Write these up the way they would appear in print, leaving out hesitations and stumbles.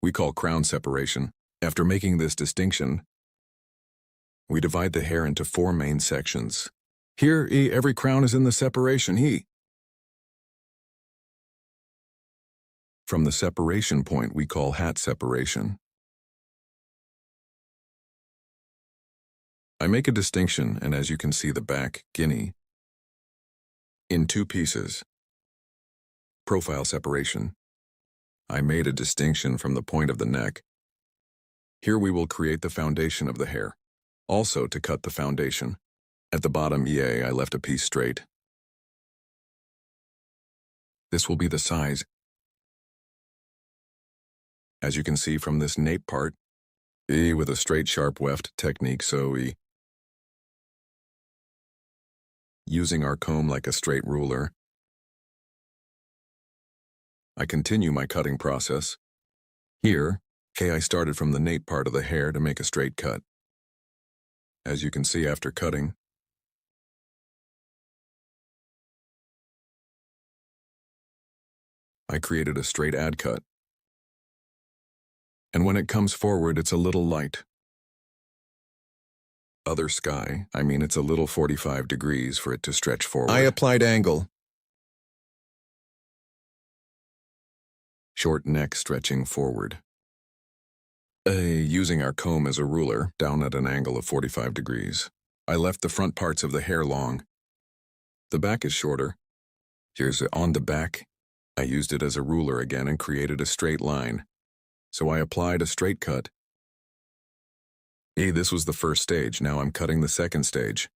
we call crown separation. After making this distinction, we divide the hair into 4 main sections. Here, every crown is in the separation. From the separation point, we call hat separation. I make a distinction, and as you can see, the back, guinea, in 2 pieces. Profile separation. I made a distinction from the point of the neck. Here we will create the foundation of the hair. Also, to cut the foundation, at the bottom I left a piece straight. This will be the size. As you can see from this nape part, with a straight sharp weft technique, so using our comb like a straight ruler, I continue my cutting process. Here, I started from the nape part of the hair to make a straight cut. As you can see after cutting, I created a straight ad cut. And when it comes forward, it's a little light. Other sky, it's a little 45 degrees for it to stretch forward. I applied angle. Short neck stretching forward. Using our comb as a ruler, down at an angle of 45 degrees. I left the front parts of the hair long. The back is shorter. Here's on the back. I used it as a ruler again and created a straight line. So I applied a straight cut. This was the first stage. Now I'm cutting the second stage.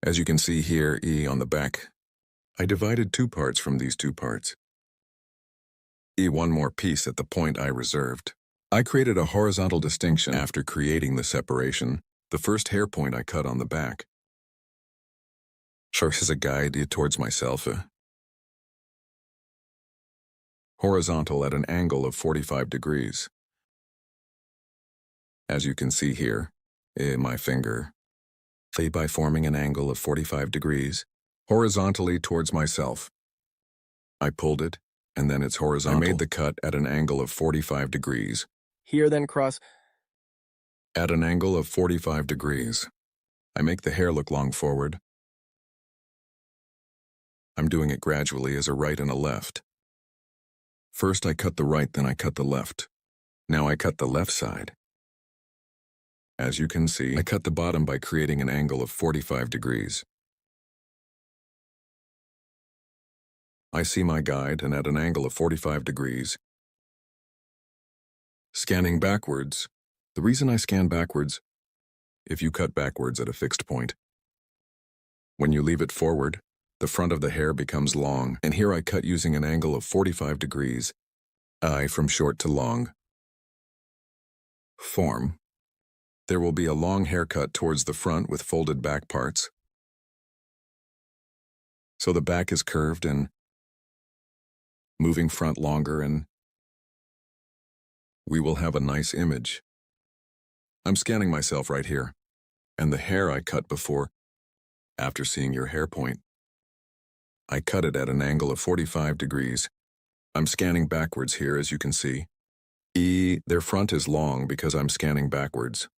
As you can see here, on the back, I divided 2 parts from these 2 parts. One more piece at the point I reserved. I created a horizontal distinction after creating the separation. The first hair point I cut on the back. As a guide towards myself. Horizontal at an angle of 45 degrees. As you can see here, my finger, by forming an angle of 45 degrees, horizontally towards myself. I pulled it, and then it's horizontal. I made the cut at an angle of 45 degrees. Here then cross. At an angle of 45 degrees. I make the hair look long forward. I'm doing it gradually as a right and a left. First I cut the right, then I cut the left. Now I cut the left side. As you can see, I cut the bottom by creating an angle of 45 degrees. I see my guide, and at an angle of 45 degrees. Scanning backwards. The reason I scan backwards, if you cut backwards at a fixed point, when you leave it forward, the front of the hair becomes long, and here I cut using an angle of 45 degrees, from short to long. Form. There will be a long haircut towards the front with folded back parts. So the back is curved and moving front longer, and we will have a nice image. I'm scanning myself right here, and the hair I cut before, after seeing your hair point, I cut it at an angle of 45 degrees. I'm scanning backwards here, as you can see. Their front is long because I'm scanning backwards.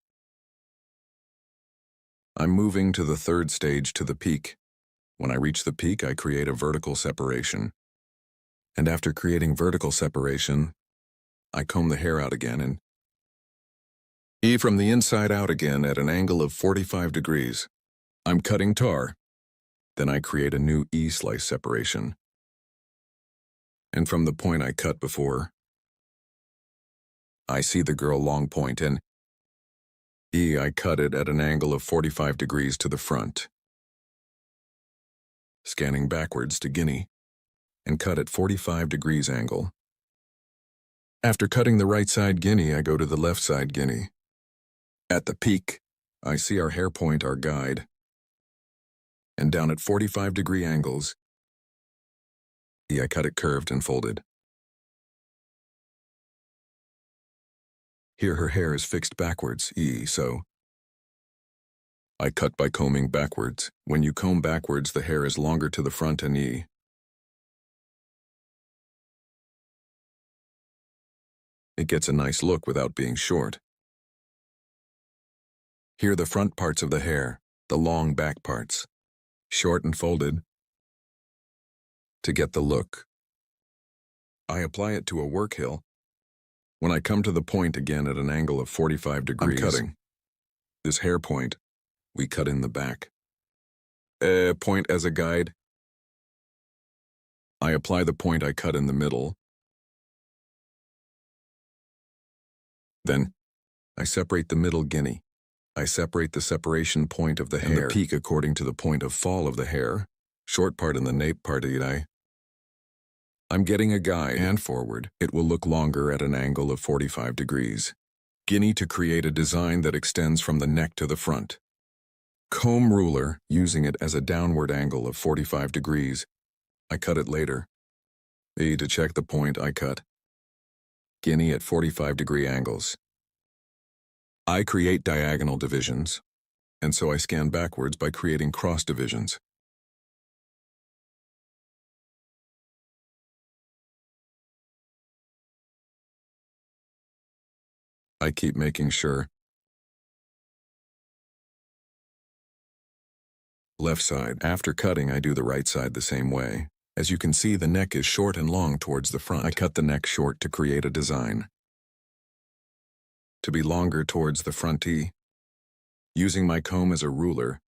I'm moving to the third stage, to the peak. When I reach the peak, I create a vertical separation. And after creating vertical separation, I comb the hair out again and from the inside out again at an angle of 45 degrees. I'm cutting tar. Then I create a new slice separation. And from the point I cut before, I see the girl long point, and I cut it at an angle of 45 degrees to the front. Scanning backwards to guinea, and cut at 45 degrees angle. After cutting the right side guinea, I go to the left side guinea. At the peak, I see our hair point, our guide, and down at 45-degree angles, I cut it curved and folded. Here her hair is fixed backwards, so I cut by combing backwards. When you comb backwards, the hair is longer to the front and It gets a nice look without being short. Here are the front parts of the hair, the long back parts, short and folded, to get the look. I apply it to a work hill. When I come to the point again at an angle of 45 degrees, I'm cutting. This hair point, we cut in the back. Point as a guide. I apply the point I cut in the middle. Then, I separate the middle guinea. I separate the separation point of the hair and the peak according to the point of fall of the hair, short part in the nape part. I'm getting a guide and forward. It will look longer at an angle of 45 degrees. Guinea to create a design that extends from the neck to the front. Comb ruler, using it as a downward angle of 45 degrees. I cut it later. E to check the point I cut. Guinea at 45-degree angles. I create diagonal divisions, and so I scan backwards by creating cross divisions. I keep making sure. Left side. After cutting, I do the right side the same way. As you can see, the neck is short and long towards the front. I cut the neck short to create a design. To be longer towards the front E. Using my comb as a ruler,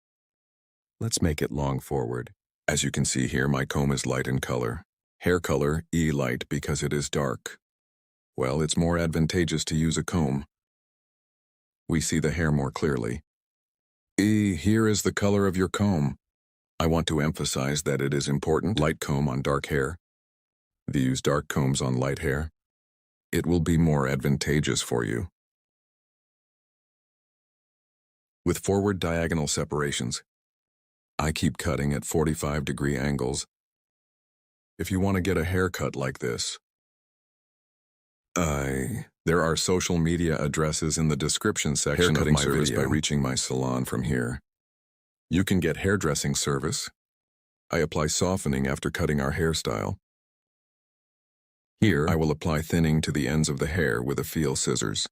let's make it long forward. As you can see here, my comb is light in color. Hair color, E light because it is dark. Well, it's more advantageous to use a comb. We see the hair more clearly. E, here is the color of your comb. I want to emphasize that it is important. Light comb on dark hair. Use dark combs on light hair. It will be more advantageous for you. With forward diagonal separations, I keep cutting at 45-degree angles. If you want to get a haircut like this, there are social media addresses in the description section of my service video. By reaching my salon from here. You can get hairdressing service. I apply softening after cutting our hairstyle. Here, I will apply thinning to the ends of the hair with a feel scissors.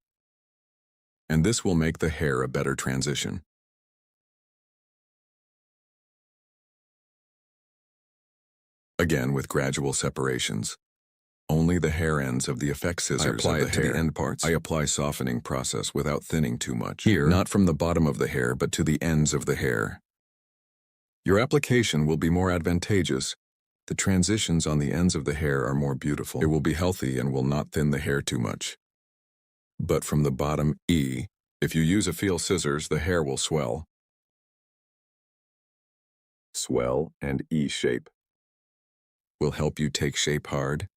And this will make the hair a better transition. Again with gradual separations. Only the hair ends of the effect scissors. I apply it to the end parts. I apply softening process without thinning too much. Here, not from the bottom of the hair, but to the ends of the hair. Your application will be more advantageous. The transitions on the ends of the hair are more beautiful. It will be healthy and will not thin the hair too much. But from the bottom E, if you use a feel scissors, the hair will swell. Swell and E shape will help you take shape hard.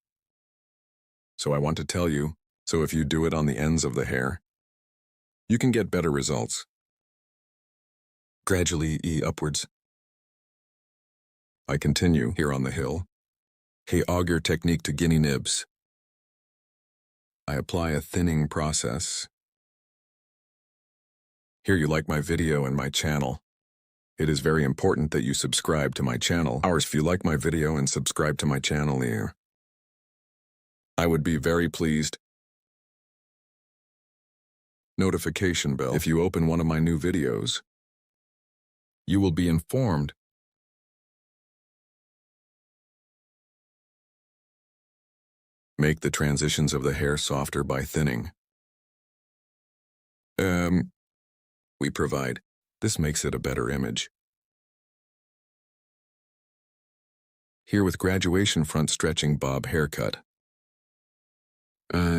So I want to tell you, so if you do it on the ends of the hair, you can get better results. Gradually E upwards. I continue here on the hill. Hey, auger technique to guinea nibs. I apply a thinning process. Here you like my video and my channel. It is very important that you subscribe to my channel. If you like my video and subscribe to my channel here, I would be very pleased. Notification bell. If you open one of my new videos, you will be informed. Make the transitions of the hair softer by thinning. We provide. This makes it a better image. Here with graduation front stretching bob haircut.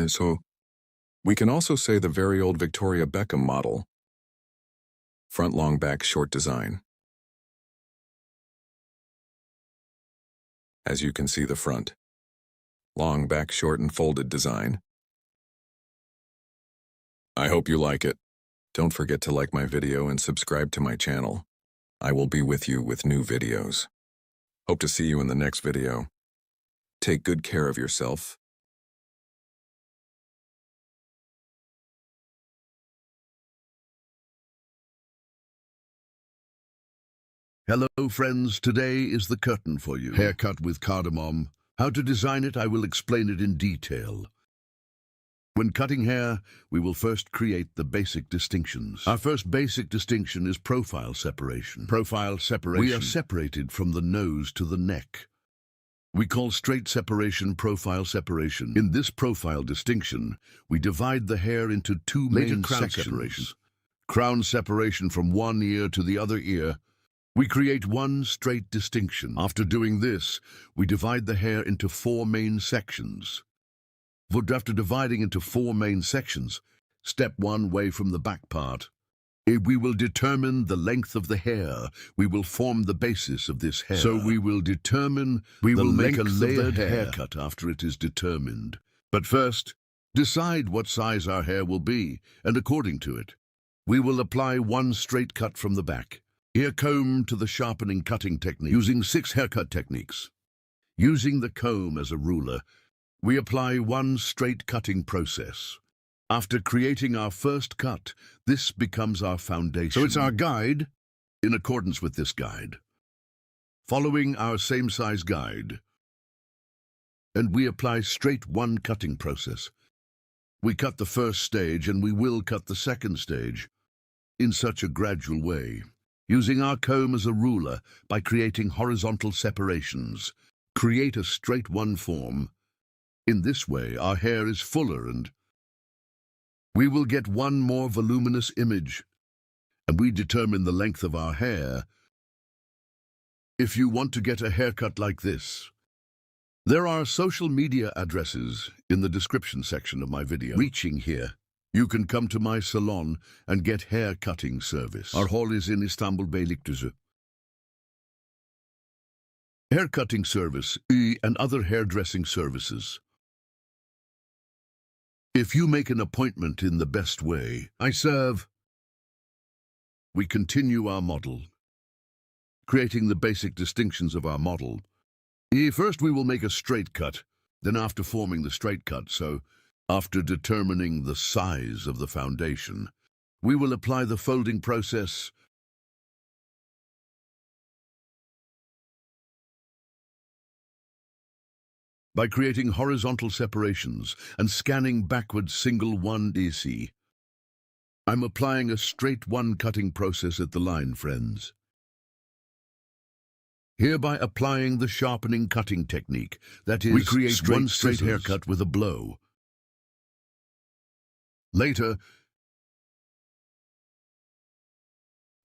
So we can also say the very old Victoria Beckham model. Front long back short design. As you can see the front. Long back short and folded design. I hope you like it. Don't forget to like my video and subscribe to my channel. I will be with you with new videos. Hope to see you in the next video. Take good care of yourself. Hello friends, today is the curtain for you. Haircut with cardamom. How to design it, I will explain it in detail. When cutting hair, we will first create the basic distinctions. Our first basic distinction is profile separation. Profile separation. We are separated from the nose to the neck. We call straight separation profile separation. In this profile distinction, we divide the hair into two main sections. Crown separation from one ear to the other ear. We create one straight distinction. After doing this, we divide the hair into four main sections. After dividing into four main sections, step one, way from the back part. We will determine the length of the hair. We will form the basis of this hair. So we will make a layered haircut after it is determined. But first, decide what size our hair will be, and according to it, we will apply one straight cut from the back. Ear comb to the sharpening cutting technique, using 6 haircut techniques. Using the comb as a ruler, we apply one straight cutting process. After creating our first cut, this becomes our foundation. So it's our guide, in accordance with this guide. Following our same size guide, and we apply straight one cutting process. We cut the first stage and we will cut the second stage in such a gradual way, using our comb as a ruler by creating horizontal separations. Create a straight one form. In this way, our hair is fuller and we will get one more voluminous image, and we determine the length of our hair. If you want to get a haircut like this, there are social media addresses in the description section of my video. Reaching here, you can come to my salon and get hair cutting service. Our hall is in Istanbul Beylikdüzü. Hair cutting service and other hairdressing services. If you make an appointment in the best way, I serve. We continue our model, creating the basic distinctions of our model. First we will make a straight cut, then after forming the straight cut, so after determining the size of the foundation, we will apply the folding process. By creating horizontal separations and scanning backward single one DC. I'm applying a straight one cutting process at the line, friends. Hereby applying the sharpening cutting technique, that is, we create one straight haircut with a blow. Later,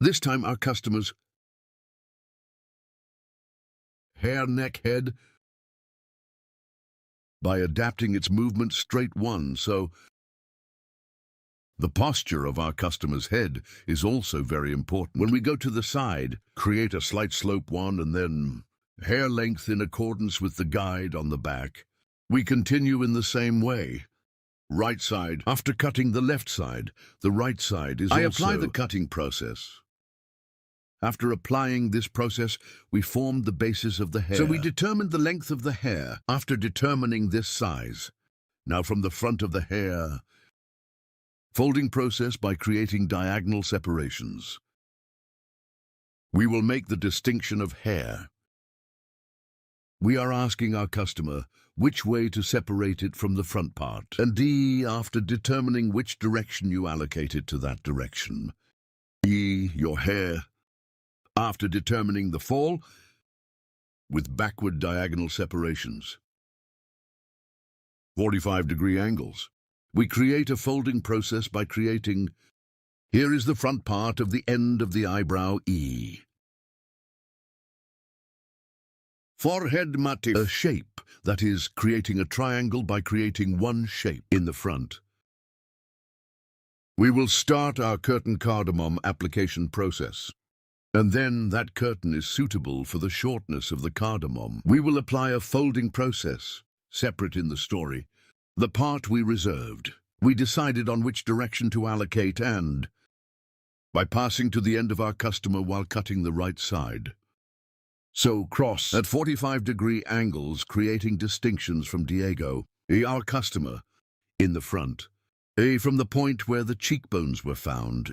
this time our customers' hair, neck, head, by adapting its movement straight one, so the posture of our customer's head is also very important. When we go to the side, create a slight slope one and then hair length in accordance with the guide on the back. We continue in the same way. Right side, after cutting the left side, the right side is I apply the cutting process. After applying this process, we formed the basis of the hair. So we determined the length of the hair after determining this size. Now from the front of the hair, folding process by creating diagonal separations. We will make the distinction of hair. We are asking our customer which way to separate it from the front part. And after determining which direction you allocate it to that direction. Your hair. After determining the fall, with backward diagonal separations. 45-degree angles. We create a folding process by creating, here is the front part of the end of the eyebrow E. Forehead motif. A shape, that is, creating a triangle by creating one shape in the front. We will start our curtain cardamom application process. And then that curtain is suitable for the shortness of the cardamom. We will apply a folding process, separate in the story. The part we reserved. We decided on which direction to allocate and, by passing to the end of our customer while cutting the right side. So cross at 45-degree angles, creating distinctions from Diego, our customer, in the front. From the point where the cheekbones were found,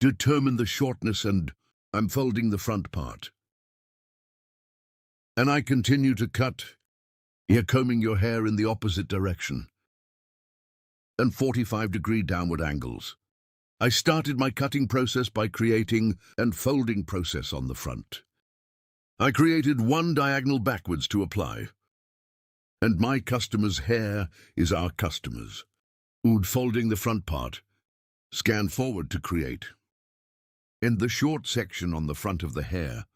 Determine the shortness and I'm folding the front part. And I continue to cut You're combing your hair in the opposite direction and 45-degree downward angles. I started my cutting process by creating and folding process on the front. I created one diagonal backwards to apply. And my customer's hair is our customer's. Folding the front part. Scan forward to create. In the short section on the front of the hair,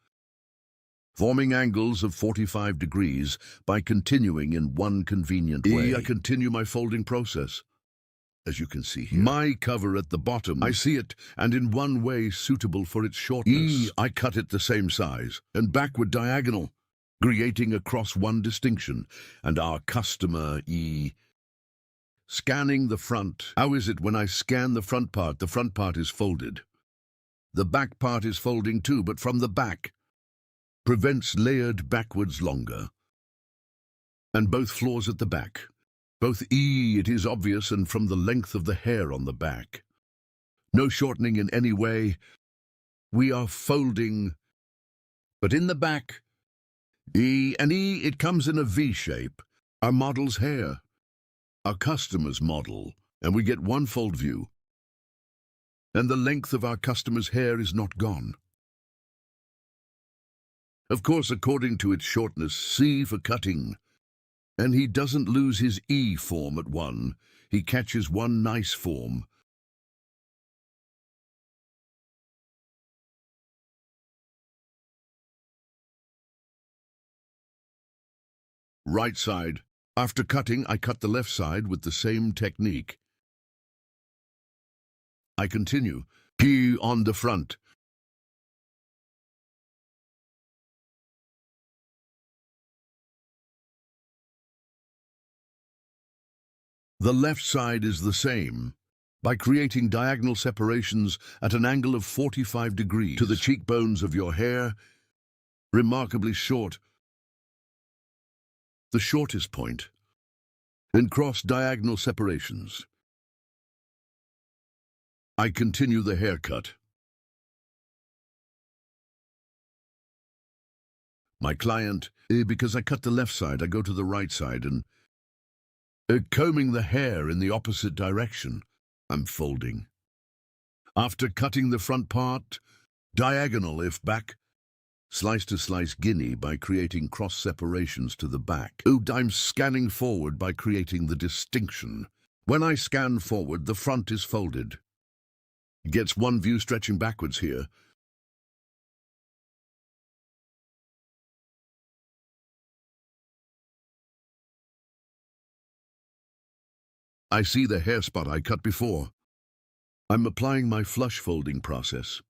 forming angles of 45 degrees by continuing in one convenient way. I continue my folding process. As you can see here, my cover at the bottom, I see it, and in one way suitable for its shortness. I cut it the same size, and backward diagonal, creating across one distinction, and our customer, Scanning the front. How is it when I scan the front part is folded. The back part is folding too, but from the back. Prevents layered backwards longer. And both floors at the back. Both it is obvious, and from the length of the hair on the back. No shortening in any way. We are folding, but in the back, it comes in a V shape. Our model's hair, our customer's model, and we get one fold view. And the length of our customer's hair is not gone. Of course, according to its shortness, C for cutting. And he doesn't lose his E form at one. He catches one nice form. Right side. After cutting, I cut the left side with the same technique. I continue. P on the front. The left side is the same, by creating diagonal separations at an angle of 45 degrees to the cheekbones of your hair, remarkably short, the shortest point, in cross-diagonal separations. I continue the haircut. My client, because I cut the left side, I go to the right side and combing the hair in the opposite direction. I'm folding. After cutting the front part, diagonal if back, slice to slice guinea by creating cross separations to the back. I'm scanning forward by creating the distinction. When I scan forward, the front is folded. It gets one view stretching backwards here. I see the hair spot I cut before. I'm applying my flush folding process.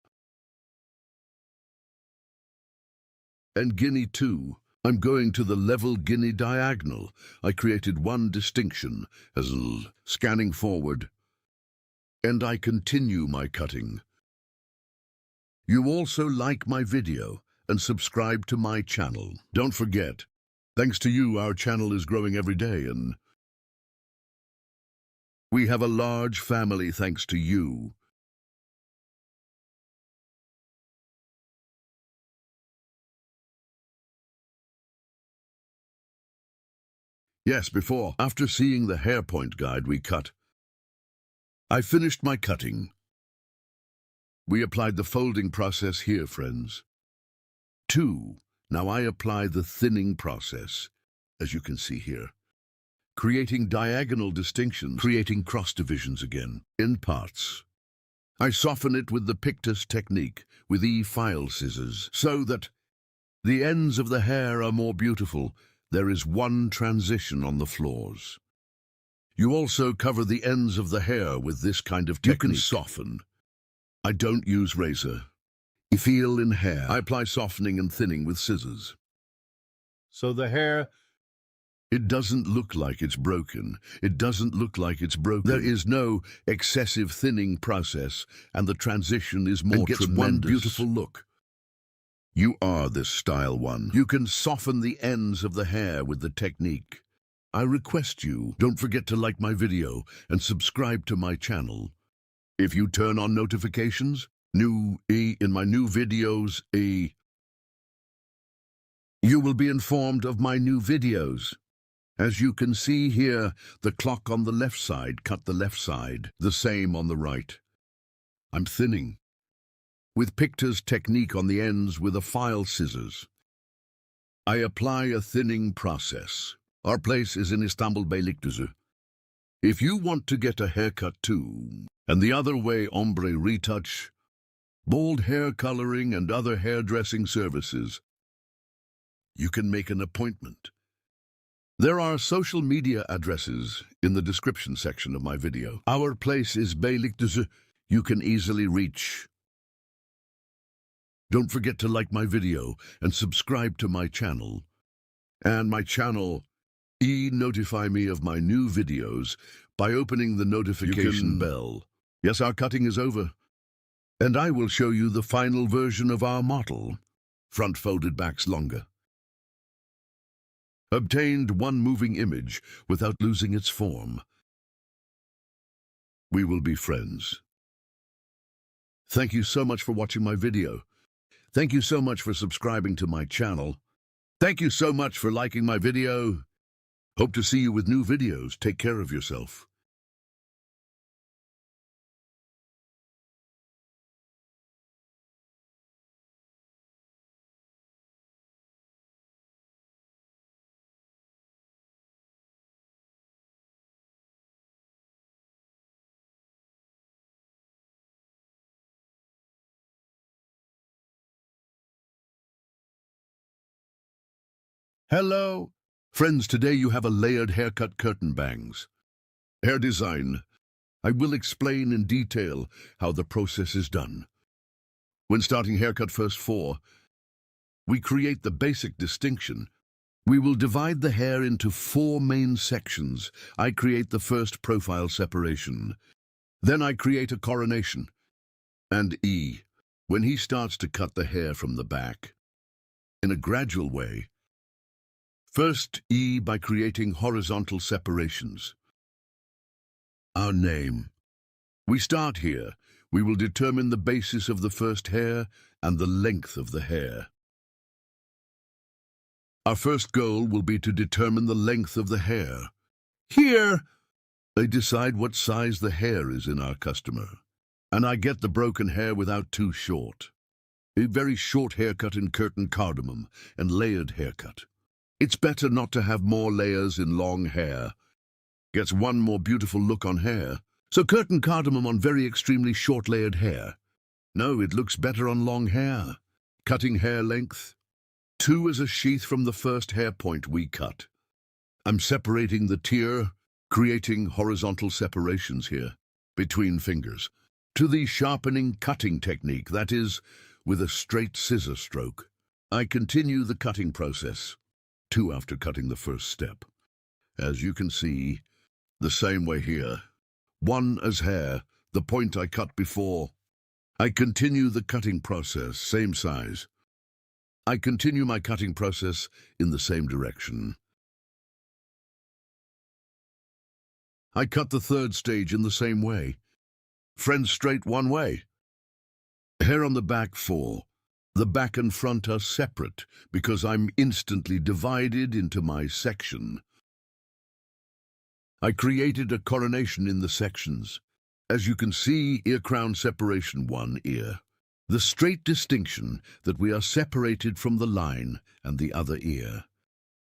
And guinea too. I'm going to the level guinea diagonal. I created one distinction as scanning forward. And I continue my cutting. You also like my video and subscribe to my channel. Don't forget, thanks to you, our channel is growing every day, and we have a large family thanks to you. Yes, after seeing the hair point guide we cut, I finished my cutting. We applied the folding process here, friends. 2. Now I apply the thinning process, as you can see here. Creating diagonal distinctions, creating cross divisions again, in parts. I soften it with the pictus technique, with file scissors, so that the ends of the hair are more beautiful. There is one transition on the floors. You also cover the ends of the hair with this kind of technique. You can soften. I don't use razor. You feel in hair. I apply softening and thinning with scissors. So the hair, it doesn't look like it's broken. It doesn't look like it's broken. There is no excessive thinning process, and the transition is more tremendous. One beautiful look. You are this style one. You can soften the ends of the hair with the technique. I request you, don't forget to like my video and subscribe to my channel. If you turn on notifications, in my new videos, you will be informed of my new videos. As you can see here, the clock on the left side cut the left side, the same on the right. I'm thinning, with Pictor's technique on the ends with a file scissors. I apply a thinning process. Our place is in Istanbul Beylikdüzü. If you want to get a haircut too, and the other way ombre retouch, bold hair coloring and other hairdressing services, you can make an appointment. There are social media addresses in the description section of my video. Our place is Beylikdüzü. You can easily reach. Don't forget to like my video and subscribe to my channel. And my channel, notify me of my new videos by opening the notification bell. Yes, our cutting is over. And I will show you the final version of our model. Front folded backs longer. Obtained one moving image without losing its form. We will be friends. Thank you so much for watching my video. Thank you so much for subscribing to my channel. Thank you so much for liking my video. Hope to see you with new videos. Take care of yourself. Hello. Friends, today you have a layered haircut curtain bangs. Hair design. I will explain in detail how the process is done. When starting haircut first 4, we create the basic distinction. We will divide the hair into 4 main sections. I create the first profile separation. Then I create a coronation. And when he starts to cut the hair from the back, in a gradual way. First, by creating horizontal separations. Our name. We start here. We will determine the basis of the first hair and the length of the hair. Our first goal will be to determine the length of the hair. Here, they decide what size the hair is in our customer. And I get the broken hair without too short. A very short haircut in curtain cardamom and layered haircut. It's better not to have more layers in long hair. Gets one more beautiful look on hair. So curtain cardamom on very extremely short layered hair. No, it looks better on long hair. Cutting hair length. 2 is a sheath from the first hair point we cut. I'm separating the tier, creating horizontal separations here, between fingers, to the sharpening cutting technique, that is, with a straight scissor stroke. I continue the cutting process. 2 after cutting the first step. As you can see, the same way here. 1 as hair, the point I cut before. I continue the cutting process, same size. I continue my cutting process in the same direction. I cut the third stage in the same way. Friends straight one way. Hair on the back 4. The back and front are separate because I'm instantly divided into my section. I created a coronation in the sections. As you can see, ear crown separation 1 ear. The straight distinction that we are separated from the line and the other ear.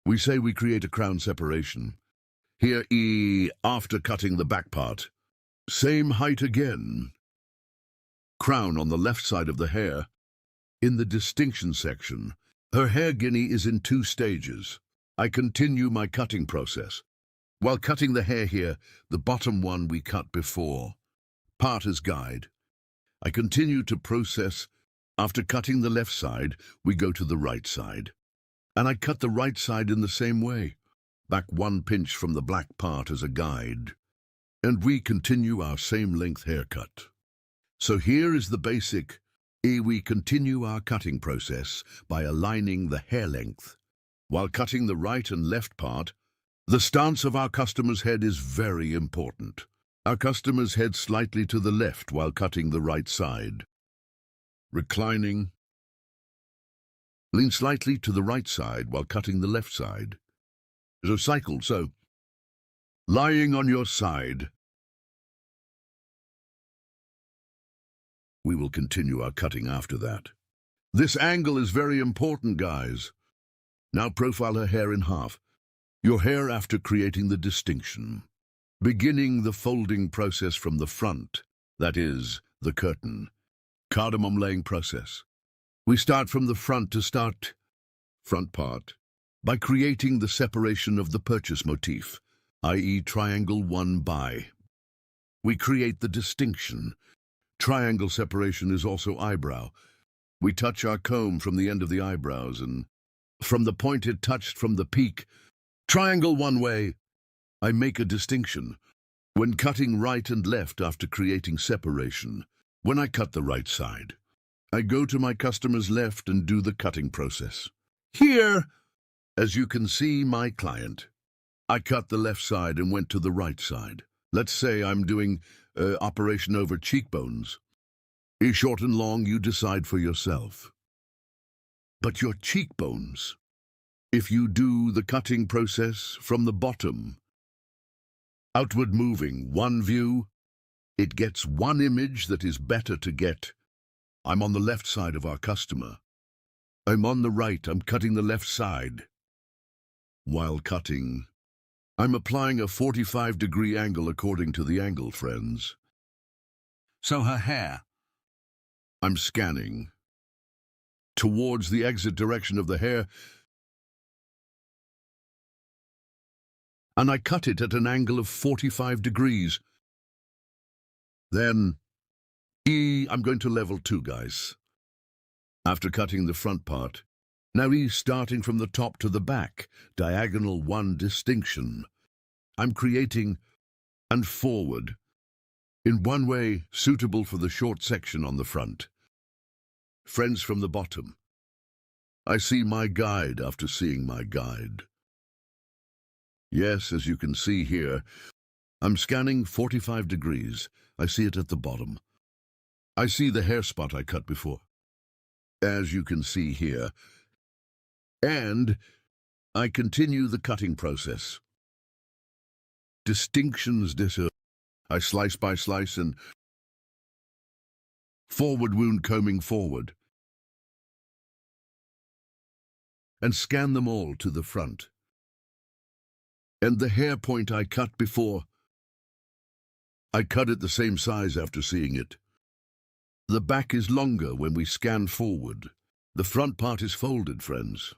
We say we create a crown separation. Here after cutting the back part. Same height again. Crown on the left side of the hair. In the distinction section, her hair guinea is in 2 stages. I continue my cutting process. While cutting the hair here, the bottom one we cut before. Part as guide. I continue to process. After cutting the left side, we go to the right side. And I cut the right side in the same way. Back 1 pinch from the black part as a guide. And we continue our same length haircut. So here is the basic. We continue our cutting process by aligning the hair length. While cutting the right and left part, the stance of our customer's head is very important. Our customer's head slightly to the left while cutting the right side. Reclining. Lean slightly to the right side while cutting the left side. is a cycle, so lying on your side, we will continue our cutting after that. This angle is very important, guys. Now profile her hair in half. Your hair after creating the distinction. Beginning the folding process from the front, that is, the curtain. Cardamom laying process. We start from the front to start front part by creating the separation of the purchase motif, i.e. triangle 1 by. We create the distinction. Triangle separation is also eyebrow. We touch our comb from the end of the eyebrows and from the point it touched from the peak. Triangle one way. I make a distinction. When cutting right and left after creating separation, when I cut the right side, I go to my customer's left and do the cutting process. Here, as you can see, my client, I cut the left side and went to the right side. Let's say I'm doing operation over cheekbones. Short and long, you decide for yourself. But your cheekbones, if you do the cutting process from the bottom, outward moving, one view, it gets one image that is better to get. I'm on the left side of our customer. I'm on the right, I'm cutting the left side. While cutting, I'm applying a 45-degree angle according to the angle, friends. So her hair, I'm scanning towards the exit direction of the hair, and I cut it at an angle of 45 degrees. Then, I'm going to level 2, guys. After cutting the front part, now starting from the top to the back, diagonal 1 distinction. I'm creating and forward in one way suitable for the short section on the front. Friends, from the bottom, I see my guide after seeing my guide. Yes, as you can see here, I'm scanning 45 degrees. I see it at the bottom. I see the hair spot I cut before, as you can see here. And I continue the cutting process. Distinctions I slice by slice and forward wound combing forward. And scan them all to the front. And the hair point I cut before, I cut it the same size after seeing it. The back is longer when we scan forward. The front part is folded, friends.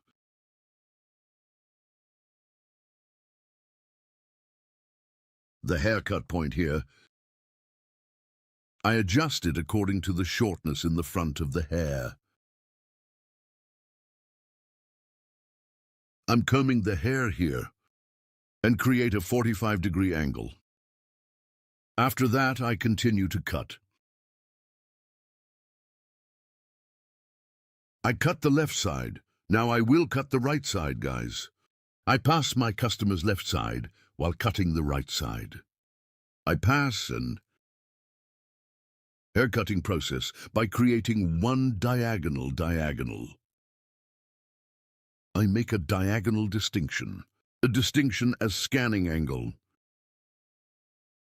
The haircut point here, I adjust it according to the shortness in the front of the hair. I'm combing the hair here and create a 45-degree angle. After that, I continue to cut. I cut the left side. Now I will cut the right side, guys. I pass my customer's left side while cutting the right side. I pass and haircutting process by creating one diagonal. I make a diagonal distinction. A distinction as scanning angle.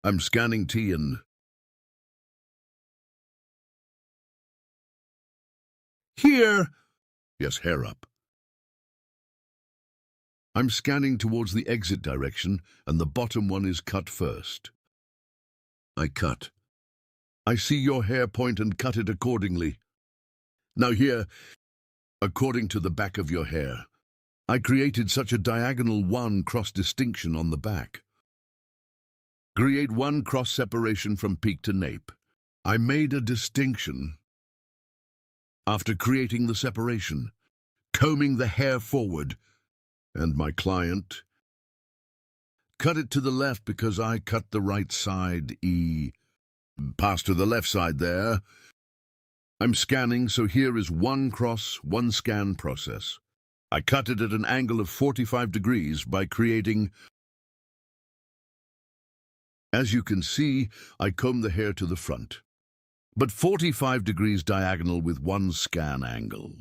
I'm scanning T and here, yes, hair up. I'm scanning towards the exit direction and the bottom one is cut first. I cut. I see your hair point and cut it accordingly. Now here, according to the back of your hair, I created such a diagonal 1 cross distinction on the back. Create 1 cross separation from peak to nape. I made a distinction after creating the separation, combing the hair forward, and my client cut it to the left because I cut the right side. Pass to the left side there. I'm scanning, so here is 1 cross, 1 scan process. I cut it at an angle of 45 degrees by creating. As you can see, I comb the hair to the front, but 45 degrees diagonal with 1 scan angle.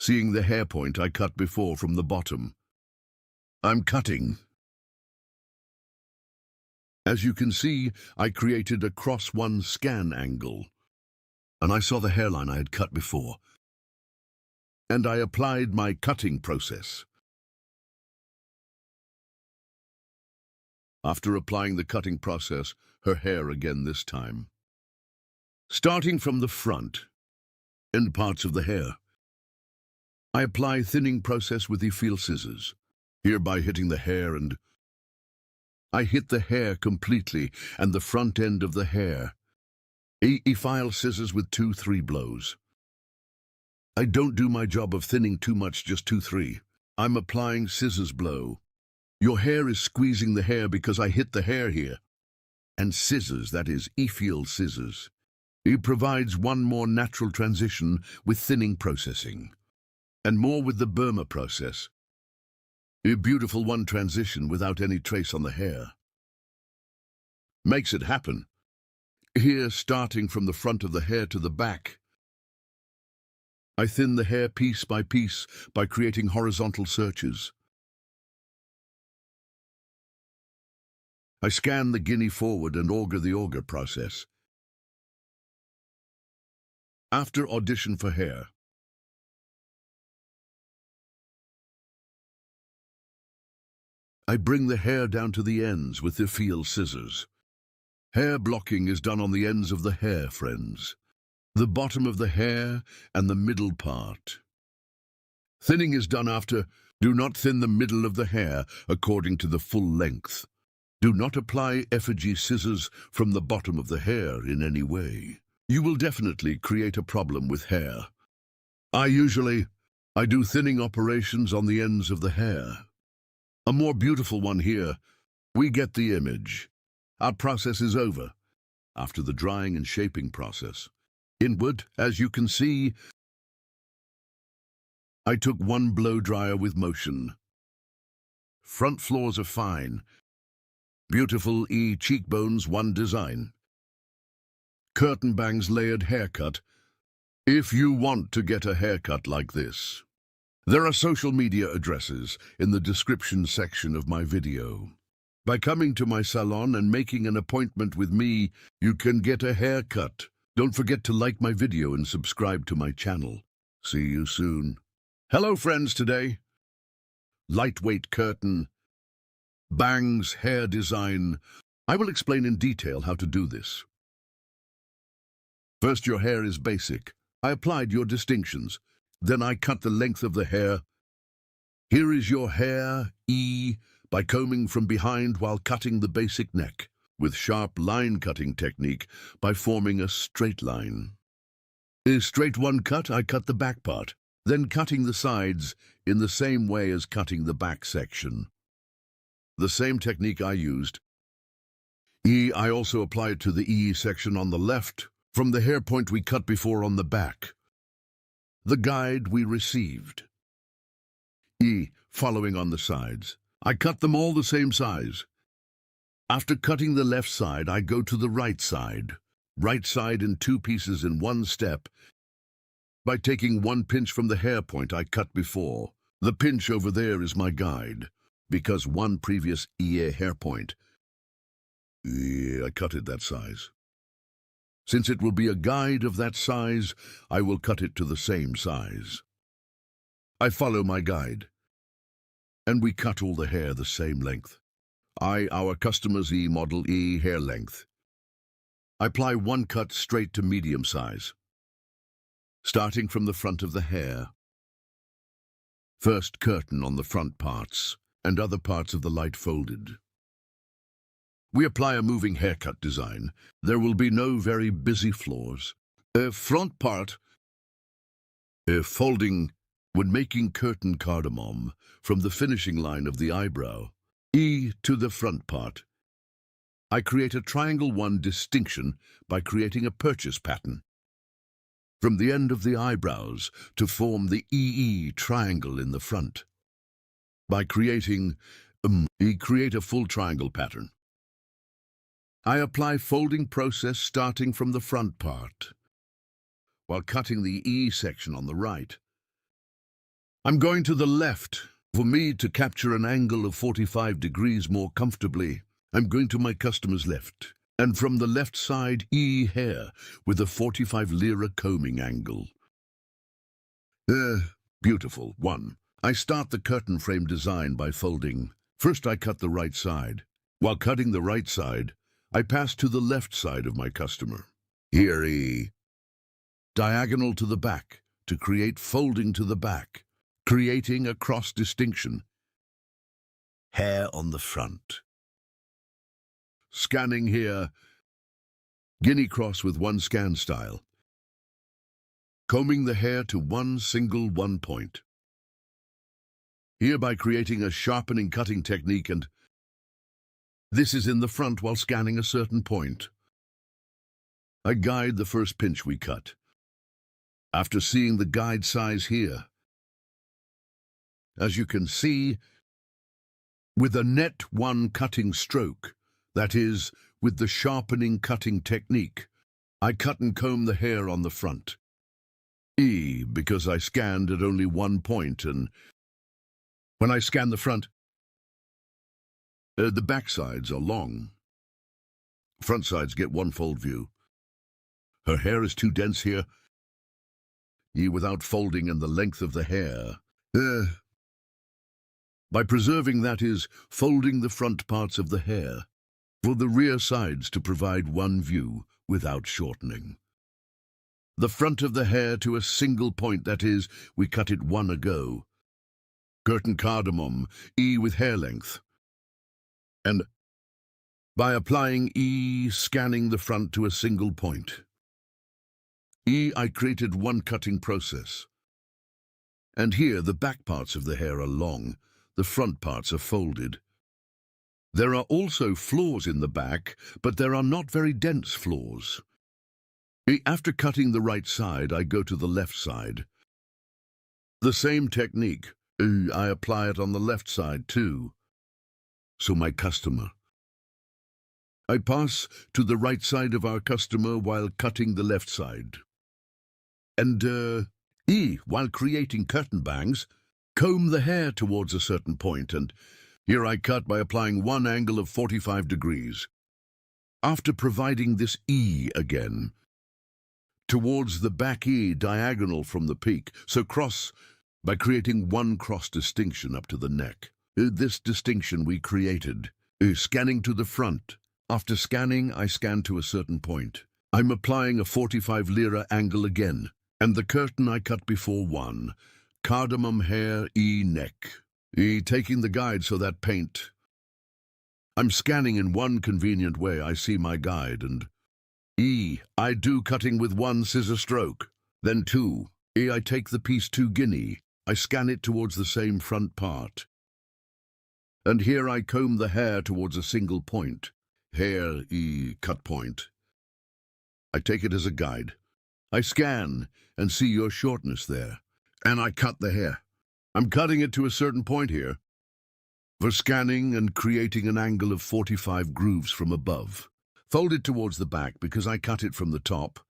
Seeing the hair point I cut before from the bottom. I'm cutting. As you can see, I created a cross-one scan angle, and I saw the hairline I had cut before, and I applied my cutting process. After applying the cutting process, her hair again this time. Starting from the front, end parts of the hair, I apply thinning process with the feel scissors, hereby hitting the hair, and I hit the hair completely and the front end of the hair. File scissors with 2-3 blows. I don't do my job of thinning too much, just 2-3. I'm applying scissors blow. Your hair is squeezing the hair because I hit the hair here. And scissors, that is, E-field scissors. It provides one more natural transition with thinning processing, and more with the Burma process. A beautiful one transition without any trace on the hair. Makes it happen. Here, starting from the front of the hair to the back, I thin the hair piece by piece by creating horizontal searches. I scan the guinea forward and auger the auger process. After audition for hair, I bring the hair down to the ends with the field scissors. Hair blocking is done on the ends of the hair, friends. The bottom of the hair and the middle part. Thinning is done after. Do not thin the middle of the hair according to the full length. Do not apply effigy scissors from the bottom of the hair in any way. You will definitely create a problem with hair. I do thinning operations on the ends of the hair. A more beautiful one here. We get the image. Our process is over. After the drying and shaping process. Inward, as you can see, I took one blow dryer with motion. Front floors are fine. Beautiful cheekbones, one design. Curtain bangs, layered haircut. If you want to get a haircut like this, there are social media addresses in the description section of my video. By coming to my salon and making an appointment with me, you can get a haircut. Don't forget to like my video and subscribe to my channel. See you soon. Hello friends, today. Lightweight curtain, bangs, hair design. I will explain in detail how to do this. First, your hair is basic. I applied your distinctions. Then I cut the length of the hair. Here is your hair, by combing from behind while cutting the basic neck, with sharp line cutting technique by forming a straight line. A straight one cut, I cut the back part, then cutting the sides in the same way as cutting the back section. The same technique I used. I also applied to the section on the left, from the hair point we cut before on the back. The guide we received. Following on the sides. I cut them all the same size. After cutting the left side, I go to the right side. Right side in 2 pieces in 1 step. By taking 1 pinch from the hair point I cut before. The pinch over there is my guide, because 1 previous hair point. I cut it that size. Since it will be a guide of that size, I will cut it to the same size. I follow my guide, and we cut all the hair the same length. Our customer's model hair length. I apply 1 cut straight to medium size, starting from the front of the hair. First curtain on the front parts, and other parts of the light folded. We apply a moving haircut design. There will be no very busy floors. Front part, folding when making curtain cardamom from the finishing line of the eyebrow, to the front part. I create a triangle 1 distinction by creating a purchase pattern. From the end of the eyebrows to form the triangle in the front. By creating, create a full triangle pattern. I apply folding process starting from the front part, while cutting the section on the right. I'm going to the left. For me to capture an angle of 45 degrees more comfortably, I'm going to my customer's left. And from the left side, hair with a 45 lira combing angle. Beautiful. 1. I start the curtain frame design by folding. First I cut the right side. While cutting the right side, I pass to the left side of my customer. Here, diagonal to the back to create folding to the back, creating a cross distinction. Hair on the front. Scanning here, guinea cross with one scan style. Combing the hair to one single one point. Hereby creating a sharpening cutting technique, and this is in the front while scanning a certain point. I guide the first pinch we cut. After seeing the guide size here, as you can see, with a net one cutting stroke, that is, with the sharpening cutting technique, I cut and comb the hair on the front. Because I scanned at only one point, and when I scan the front, the back sides are long. Front sides get one fold view. Her hair is too dense here, without folding and the length of the hair. By preserving, that is, folding the front parts of the hair, for the rear sides to provide one view without shortening. The front of the hair to a single point, that is, we cut it one ago. Curtain cardamom, with hair length. And by applying scanning the front to a single point. I created one cutting process. And here the back parts of the hair are long, the front parts are folded. There are also flaws in the back, but there are not very dense flaws. After cutting the right side, I go to the left side. The same technique, I apply it on the left side too. So my customer. I pass to the right side of our customer while cutting the left side. And, while creating curtain bangs, comb the hair towards a certain point, and here I cut by applying one angle of 45 degrees. After providing this again, towards the back diagonal from the peak, so cross by creating one cross distinction up to the neck. This distinction we created, scanning to the front. After scanning, I scan to a certain point. I'm applying a 45 lira angle again, and the curtain I cut before one. Cardamom hair, neck. Taking the guide so that paint. I'm scanning in one convenient way. I see my guide, and I do cutting with one scissor stroke. Then 2, I take the piece 2 guinea. I scan it towards the same front part. And here I comb the hair towards a single point. Hair, cut point. I take it as a guide. I scan and see your shortness there. And I cut the hair. I'm cutting it to a certain point here. For scanning and creating an angle of 45 grooves from above. Fold it towards the back because I cut it from the top.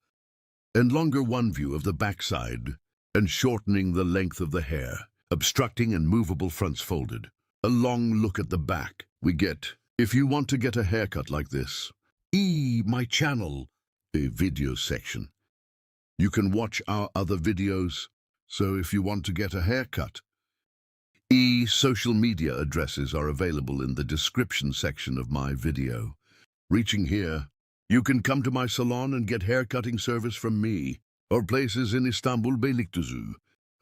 And longer one view of the back side. And shortening the length of the hair. Obstructing and movable fronts folded. A long look at the back we get. If you want to get a haircut like this, my channel, a video section. You can watch our other videos. So if you want to get a haircut, social media addresses are available in the description section of my video. Reaching here, you can come to my salon and get haircutting service from me, or places in Istanbul, Beylikdüzü.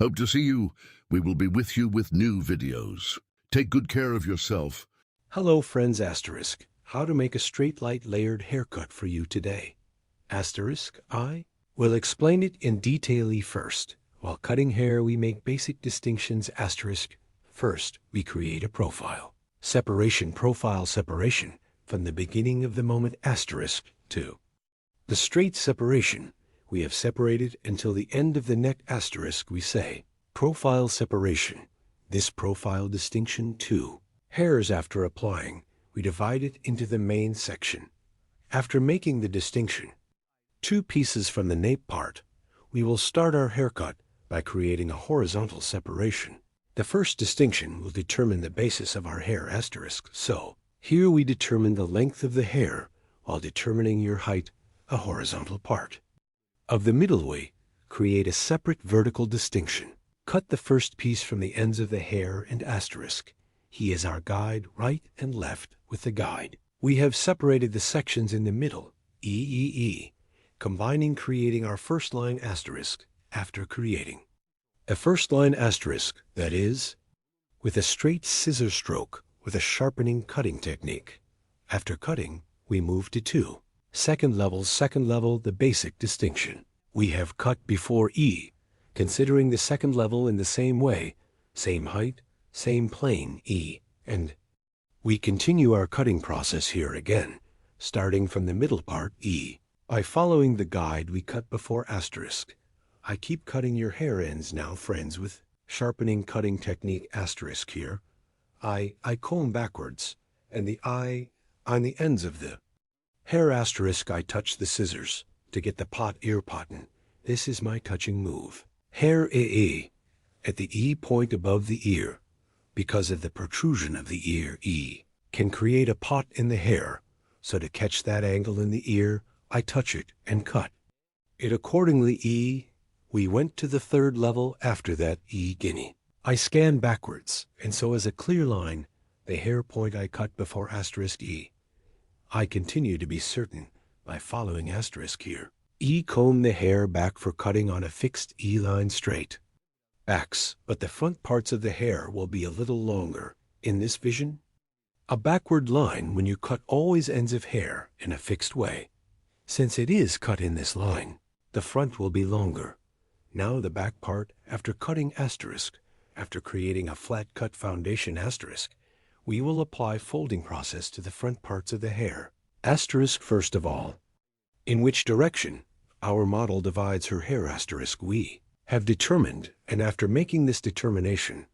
Hope to see you. We will be with you with new videos. Take good care of yourself. Hello friends, asterisk. How to make a straight light layered haircut for you today. Asterisk, I will explain it in detail first. While cutting hair, we make basic distinctions, asterisk. First, we create a profile. Profile separation, from the beginning of the moment, asterisk, to the straight separation. We have separated until the end of the neck, asterisk, we say. Profile separation. This profile distinction, too. Hairs after applying, we divide it into the main section. After making the distinction, 2 pieces from the nape part, we will start our haircut by creating a horizontal separation. The first distinction will determine the basis of our hair asterisk. So, here we determine the length of the hair while determining your height, a horizontal part. Of the middle way, create a separate vertical distinction. Cut the first piece from the ends of the hair and asterisk. He is our guide, right and left with the guide. We have separated the sections in the middle, E, combining creating our first line asterisk after creating. A first line asterisk, that is, with a straight scissor stroke with a sharpening cutting technique. After cutting, we move to 2. Second level, the basic distinction. We have cut before E, considering the second level in the same way, same height, same plane, E, and we continue our cutting process here again, starting from the middle part, E. By following the guide we cut before asterisk. I keep cutting your hair ends now, friends, with sharpening cutting technique asterisk here. I comb backwards, and the eye on the ends of the hair asterisk I touch the scissors to get the ear potten. This is my touching move. Hair A, at the E point above the ear, because of the protrusion of the ear E, can create a pot in the hair, so to catch that angle in the ear, I touch it and cut it accordingly. E, we went to the third level after that, E guinea. I scan backwards, and so as a clear line, the hair point I cut before asterisk E. I continue to be certain by following asterisk here. E comb the hair back for cutting on a fixed E line straight. Backs, but the front parts of the hair will be a little longer. In this vision, a backward line when you cut always ends of hair in a fixed way. Since it is cut in this line, the front will be longer. Now the back part, after cutting asterisk, after creating a flat cut foundation asterisk, we will apply folding process to the front parts of the hair. Asterisk first of all. In which direction our model divides her hair asterisk we have determined, and after making this determination,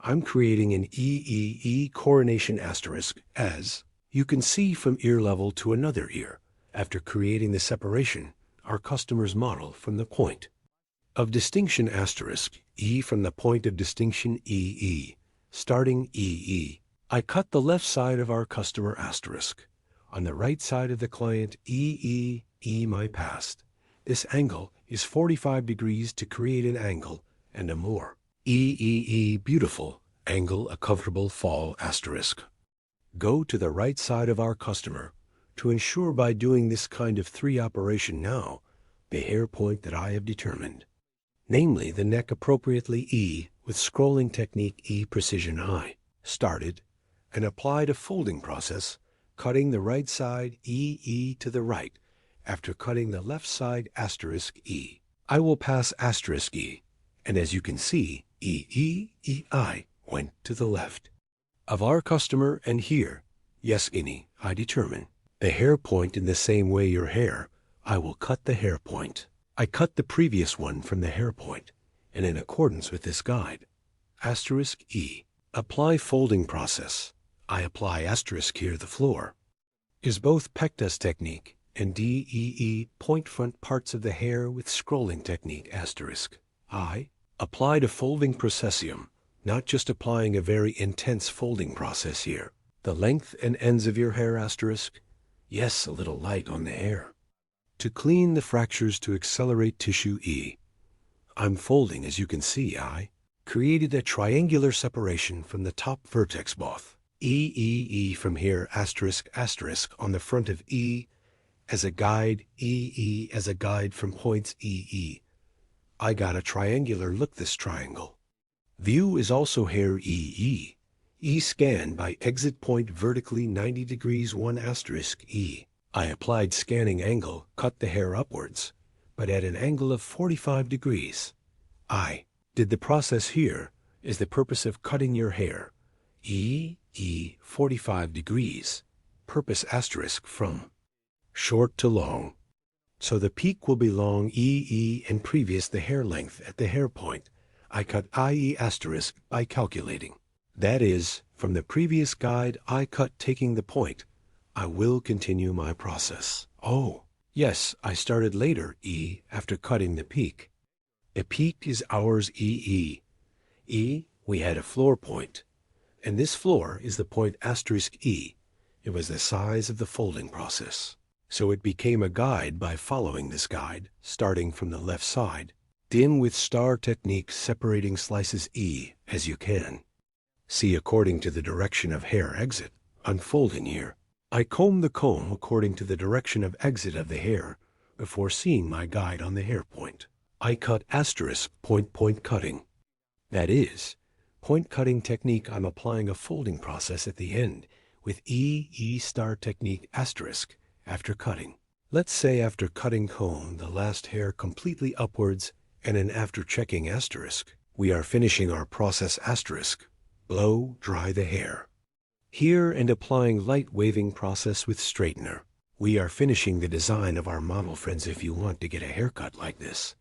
I'm creating an E coronation asterisk as you can see from ear level to another ear, after creating the separation, our customer's model from the point of distinction asterisk, E from the point of distinction EE, starting EE. I cut the left side of our customer asterisk. On the right side of the client EE, my past. This angle is 45 degrees to create an angle and a more beautiful angle, a comfortable fall asterisk. Go to the right side of our customer to ensure by doing this kind of 3 operation now, the hair point that I have determined, namely the neck appropriately E with scrolling technique E precision I, started and applied a folding process, cutting the right side EE to the right after cutting the left side asterisk E. I will pass asterisk E, and as you can see, EI went to the left of our customer, and here, yes, guinea, I determine the hair point in the same way your hair, I will cut the hair point. I cut the previous one from the hair point, and in accordance with this guide, asterisk E, apply folding process. I apply asterisk here the floor, is both pectus technique and DEE point front parts of the hair with scrolling technique asterisk. I applied a folding processium, not just applying a very intense folding process here. The length and ends of your hair asterisk, yes, a little light on the hair. To clean the fractures to accelerate tissue E, I'm folding, as you can see. I created a triangular separation from the top vertex both. EE from here asterisk on the front of E as a guide, EE as a guide from points EE. I got a triangular look this triangle. View is also hair EE. E scan by exit point vertically 90 degrees 1 asterisk E. I applied scanning angle, cut the hair upwards, but at an angle of 45 degrees. I did the process here is the purpose of cutting your hair. E 45 degrees. Purpose asterisk from short to long. So the peak will be long EE and previous the hair length at the hair point. I cut IE asterisk by calculating. That is, from the previous guide I cut taking the point. I will continue my process. Oh, yes, I started later E after cutting the peak. The peak is ours EE. E we had a floor point, and this floor is the point *E. It was the size of the folding process. So it became a guide by following this guide, starting from the left side. Dim with star technique separating slices E as you can. See according to the direction of hair exit, unfolding here. I comb the comb according to the direction of exit of the hair before seeing my guide on the hair point. I cut *point cutting. That is, point cutting technique. I'm applying a folding process at the end with E star technique * after cutting. Let's say after cutting comb the last hair completely upwards and then after checking *, we are finishing our process *, blow dry the hair. Here and applying light waving process with straightener. We are finishing the design of our model, friends, if you want to get a haircut like this.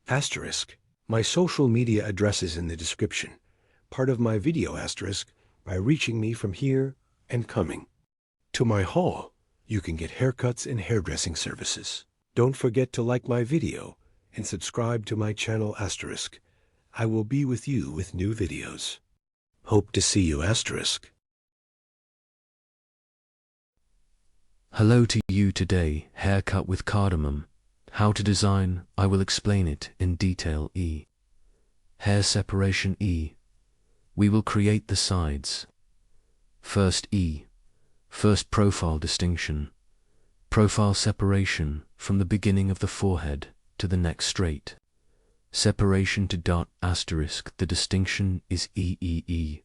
*, my social media address is in the description. Part of my video * by reaching me from here and coming. To my haul, you can get haircuts and hairdressing services. Don't forget to like my video and subscribe to my channel *. I will be with you with new videos. Hope to see you *. Hello to you today, haircut with cardamom. How to design, I will explain it in detail. Hair separation. We will create the sides. First First profile distinction. Profile separation from the beginning of the forehead to the neck straight. Separation to dot *, the distinction is E.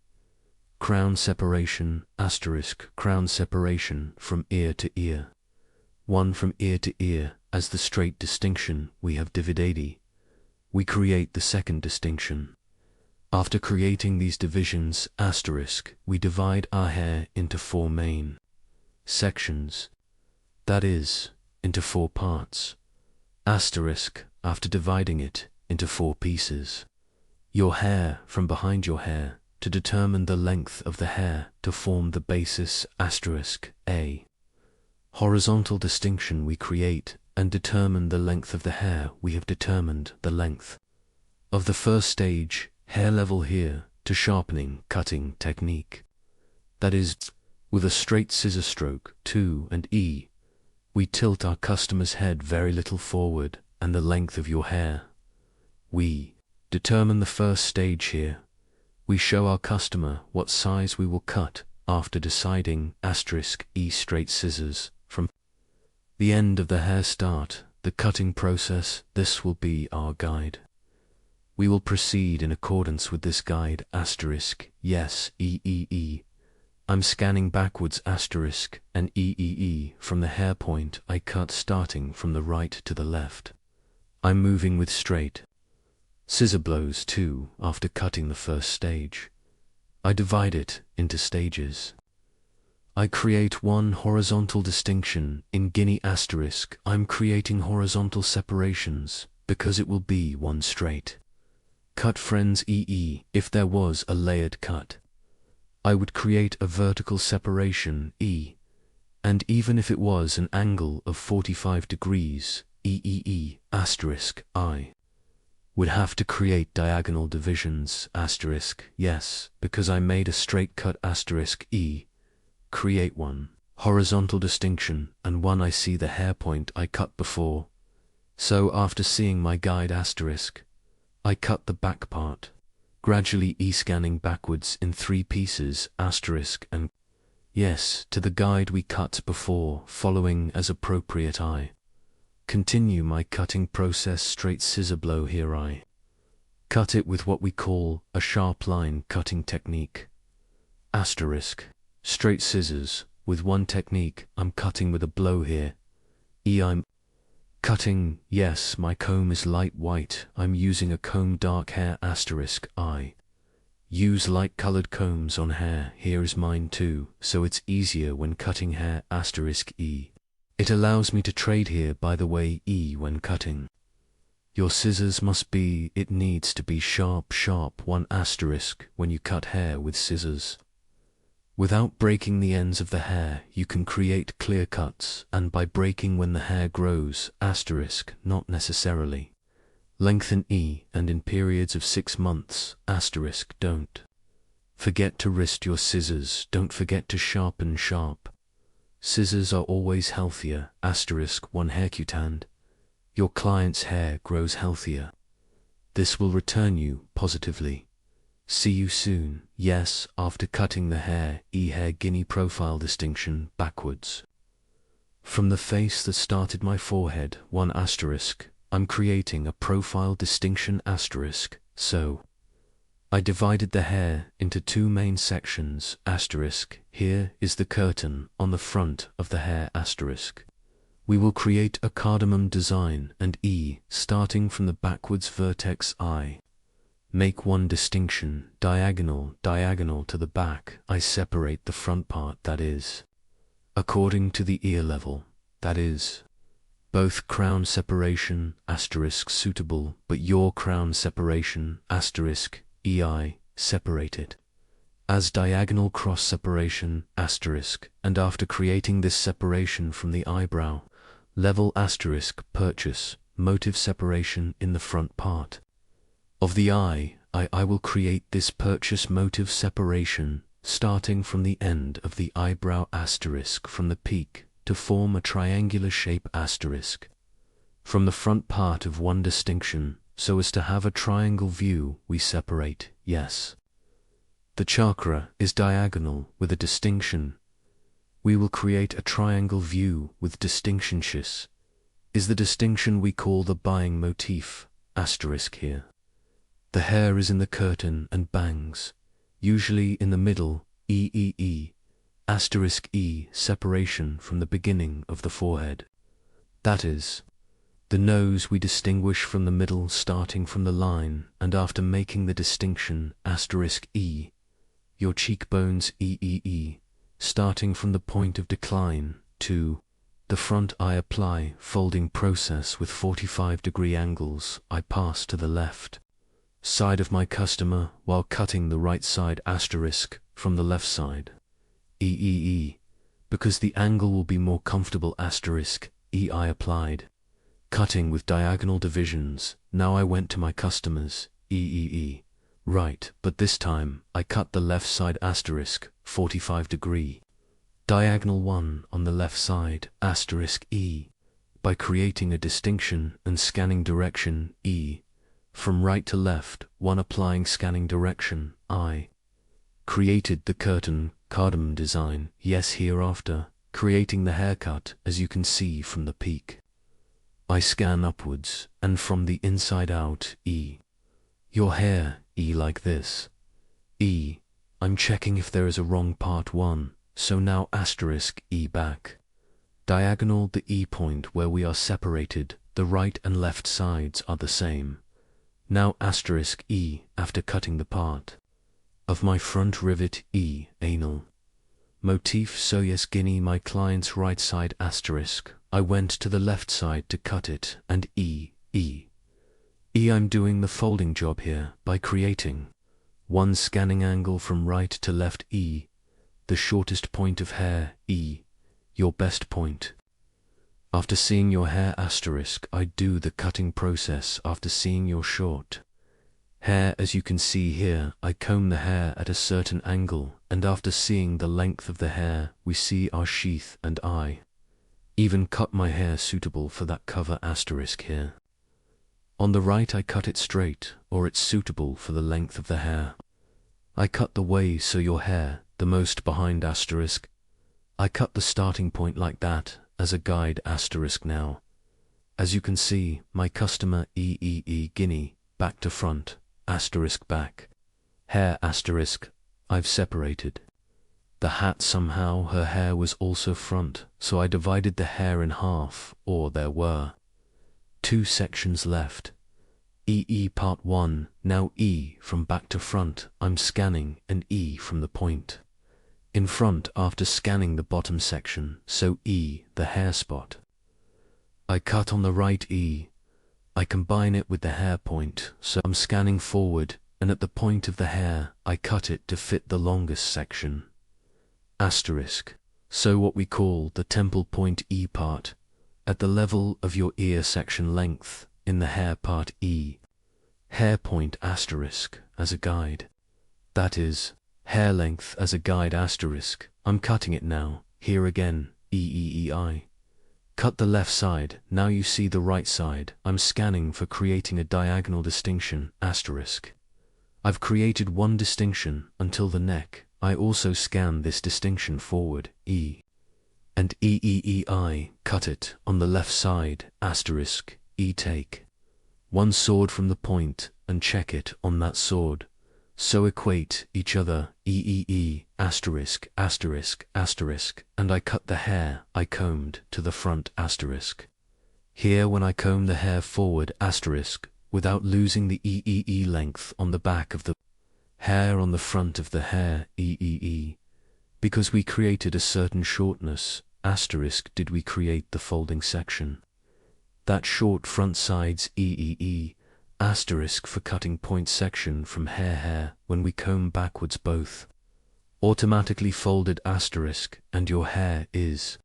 Crown separation *, crown separation from ear to ear. One from ear to ear as the straight distinction we have divided. We create the second distinction. After creating these divisions *, we divide our hair into 4 main sections, that is, into 4 parts. *, after dividing it into 4 pieces. Your hair from behind your hair to determine the length of the hair to form the basis *A. Horizontal distinction we create and determine the length of the hair. We have determined the length of the first stage, hair level here, to sharpening cutting technique. That is, with a straight scissor stroke, 2 and E, we tilt our customer's head very little forward and the length of your hair. We determine the first stage here. We show our customer what size we will cut after deciding *E straight scissors from the end of the hair start, the cutting process. This will be our guide. We will proceed in accordance with this guide *, yes, E. I'm scanning backwards * and E from the hair point I cut starting from the right to the left. I'm moving with straight scissor blows too after cutting the first stage. I divide it into stages. I create one horizontal distinction in guinea *. I'm creating horizontal separations because it will be one straight cut, friends. If there was a layered cut, I would create a vertical separation E, and even if it was an angle of 45 degrees, I would have to create diagonal divisions *, yes, because I made a straight cut *E. Create one horizontal distinction and one I see the hair point I cut before. So after seeing my guide *, I cut the back part, gradually scanning backwards in 3 pieces and yes, to the guide we cut before, following as appropriate. I continue my cutting process. Straight scissor blow here. I cut it with what we call a sharp line cutting technique. Straight scissors with one technique. I'm cutting with a blow here. I'm cutting, yes, my comb is light white. I'm using a comb dark hair *. I use light colored combs on hair. Here is mine too, so it's easier when cutting hair *E. It allows me to trade here, by the way, when cutting. Your scissors must be, it needs to be sharp one * when you cut hair with scissors. Without breaking the ends of the hair, you can create clear cuts, and by breaking when the hair grows *, not necessarily. Lengthen E and in periods of 6 months, asterisk, don't forget to wrist your scissors, don't forget to sharpen sharp. Scissors are always healthier, asterisk, 1 haircut. Your client's hair grows healthier. This will return you positively. See you soon. Yes, after cutting the hair, hair guinea profile distinction backwards. From the face that started my forehead, 1 asterisk, I'm creating a profile distinction asterisk, so I divided the hair into 2 main sections, asterisk, here is the curtain on the front of the hair asterisk. We will create a cardamom design and starting from the backwards vertex I. Make 1 distinction, diagonal to the back, I separate the front part, that is, according to the ear level, that is, both crown separation, asterisk, suitable, but your crown separation, asterisk, EI, separated. As diagonal cross separation, asterisk, and after creating this separation from the eyebrow, level asterisk, purchase, motive separation in the front part of the eye, I will create this purchase motive separation, starting from the end of the eyebrow asterisk from the peak, to form a triangular shape asterisk. From the front part of 1 distinction, so as to have a triangle view, we separate, yes. The chakra is diagonal with a distinction. We will create a triangle view with distinction. Is the distinction we call the buying motif, asterisk here. The hair is in the curtain and bangs, usually in the middle, asterisk separation from the beginning of the forehead. That is, the nose we distinguish from the middle starting from the line, and after making the distinction, asterisk your cheekbones starting from the point of decline, to the front I apply folding process with 45-degree angles, I pass to the left side of my customer while cutting the right side asterisk from the left side. Because the angle will be more comfortable asterisk, I applied. Cutting with diagonal divisions, now I went to my customers, right, but this time I cut the left side asterisk, 45-degree. Diagonal 1 on the left side, asterisk by creating a distinction and scanning direction, from right to left, 1 applying scanning direction, I. Created the curtain, cardamom design, yes hereafter, creating the haircut as you can see from the peak. I scan upwards, and from the inside out, Your hair, like this. I'm checking if there is a wrong part 1, so now asterisk back. Diagonal the point where we are separated, the right and left sides are the same. Now asterisk after cutting the part of my front rivet, anal motif, so yes guinea my client's right side asterisk, I went to the left side to cut it, and I'm doing the folding job here by creating 1 scanning angle from right to left, the shortest point of hair, your best point. After seeing your hair asterisk, I do the cutting process after seeing your short hair. As you can see here, I comb the hair at a certain angle, and after seeing the length of the hair, we see our sheath, and I even cut my hair suitable for that cover asterisk here. On the right I cut it straight, or it's suitable for the length of the hair. I cut the way so your hair, the most behind asterisk. I cut the starting point like that, as a guide asterisk now. As you can see, my customer guinea, back to front, asterisk back. Hair asterisk, I've separated. The hat somehow her hair was also front, so I divided the hair in half, or there were 2 sections left. Part 1, now from back to front, I'm scanning an from the point in front after scanning the bottom section, so the hair spot. I cut on the right I combine it with the hair point, so I'm scanning forward, and at the point of the hair, I cut it to fit the longest section. Asterisk. So what we call the temple point part, at the level of your ear section length, in the hair part E. Hair point asterisk as a guide. That is, hair length as a guide asterisk. I'm cutting it now, here again, EEEI. Cut the left side, now you see the right side. I'm scanning for creating a diagonal distinction, asterisk. I've created one distinction until the neck. I also scan this distinction forward, E. And EEEI, cut it on the left side, asterisk, E take. One sword from the point, and check it on that sword. So equate each other, EEE, asterisk, asterisk, asterisk, and I cut the hair I combed to the front, asterisk. Here when I comb the hair forward, asterisk, without losing the EEE length on the back of the hair on the front of the hair, EEE. Because we created a certain shortness, asterisk, did we create the folding section. That short front sides, EEE, asterisk, for cutting point section from hair when we comb backwards both. Automatically folded, asterisk, and your hair is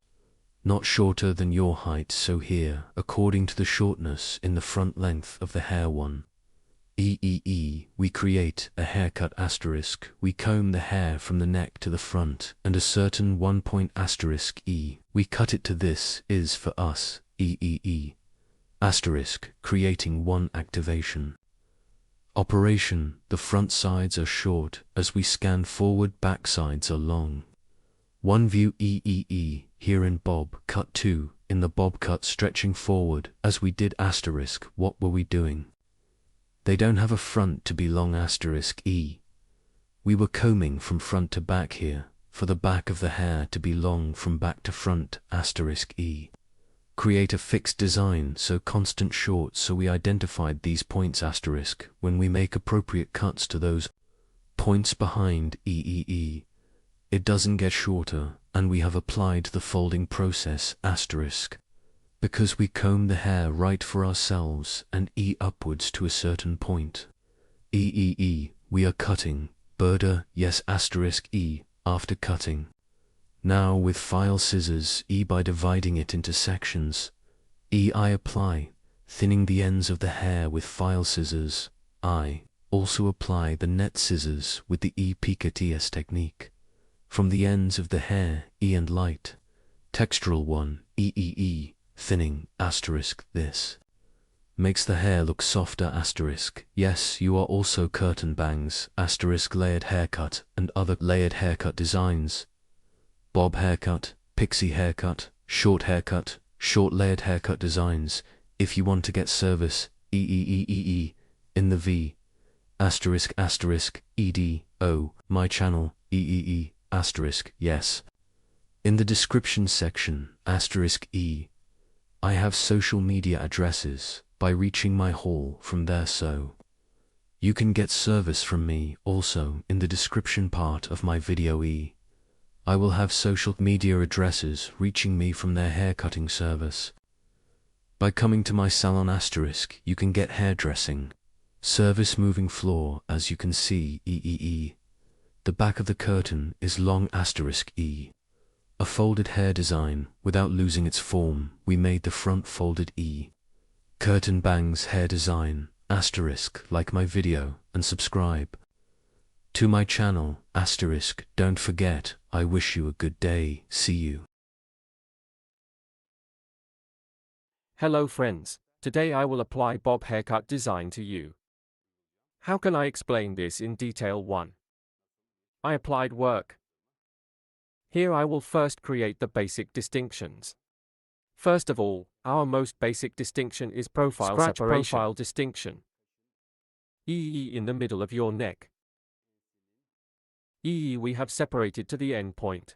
not shorter than your height, so here, according to the shortness in the front length of the hair one. EEE, we create a haircut asterisk, we comb the hair from the neck to the front, and a certain 1 point asterisk E, we cut it to this, is for us, EEE. Asterisk, creating one activation. Operation, the front sides are short, as we scan forward back sides are long. One view EEE, here in bob cut 2, in the bob cut stretching forward, as we did asterisk, what were we doing? They don't have a front to be long asterisk E. We were combing from front to back here, for the back of the hair to be long from back to front asterisk E. Create a fixed design, so constant short, so we identified these points asterisk when we make appropriate cuts to those points behind EEE. It doesn't get shorter, and we have applied the folding process asterisk. Because we comb the hair right for ourselves and E upwards to a certain point. EEE, we are cutting, border, yes asterisk E, after cutting. Now with file scissors E by dividing it into sections. E I apply, thinning the ends of the hair with file scissors. I also apply the net scissors with the E Picat ES technique. From the ends of the hair, E and light. Textural one, EEE, thinning, asterisk, this. Makes the hair look softer asterisk. Yes, you are also curtain bangs, asterisk, layered haircut, and other layered haircut designs. Bob haircut, pixie haircut, short layered haircut designs. If you want to get service, EEEEE, in the V, asterisk, asterisk, EDO, my channel, EEE, asterisk, yes. In the description section, asterisk E, I have social media addresses, by reaching my hall from there, so you can get service from me also in the description part of my video E. I will have social media addresses reaching me from their haircutting service. By coming to my salon asterisk, you can get hairdressing. Service moving floor, as you can see, EEE. The back of the curtain is long asterisk E. A folded hair design, without losing its form, we made the front folded E. Curtain bangs hair design, asterisk, like my video, and subscribe to my channel, asterisk, don't forget, I wish you a good day, see you. Hello friends, today I will apply bob haircut design to you. How can I explain this in detail 1? I applied work. Here I will first create the basic distinctions. First of all, our most basic distinction is profile separation. Profile distinction. EE in the middle of your neck. EE we have separated to the end point.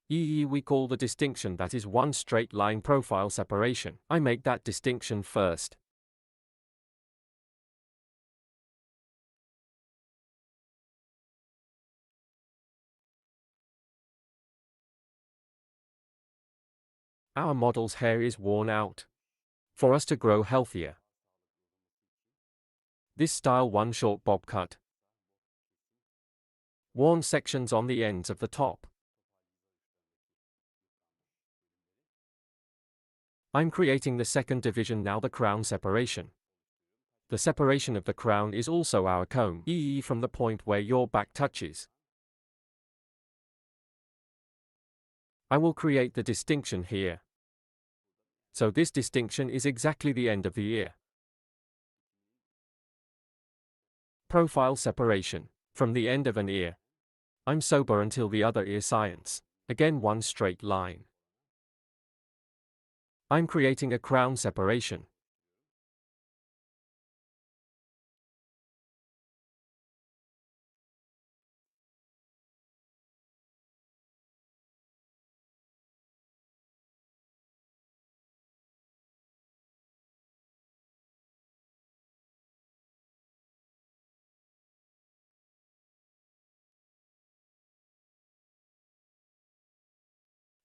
EE we call the distinction that is one straight line profile separation. I make that distinction first. Our model's hair is worn out. For us to grow healthier, this style one short bob cut. Worn sections on the ends of the top. I'm creating the second division now, the crown separation. The separation of the crown is also our comb, from the point where your back touches. I will create the distinction here. So this distinction is exactly the end of the ear. Profile separation. From the end of an ear, I'm sober until the other ear science. Again, one straight line. I'm creating a crown separation.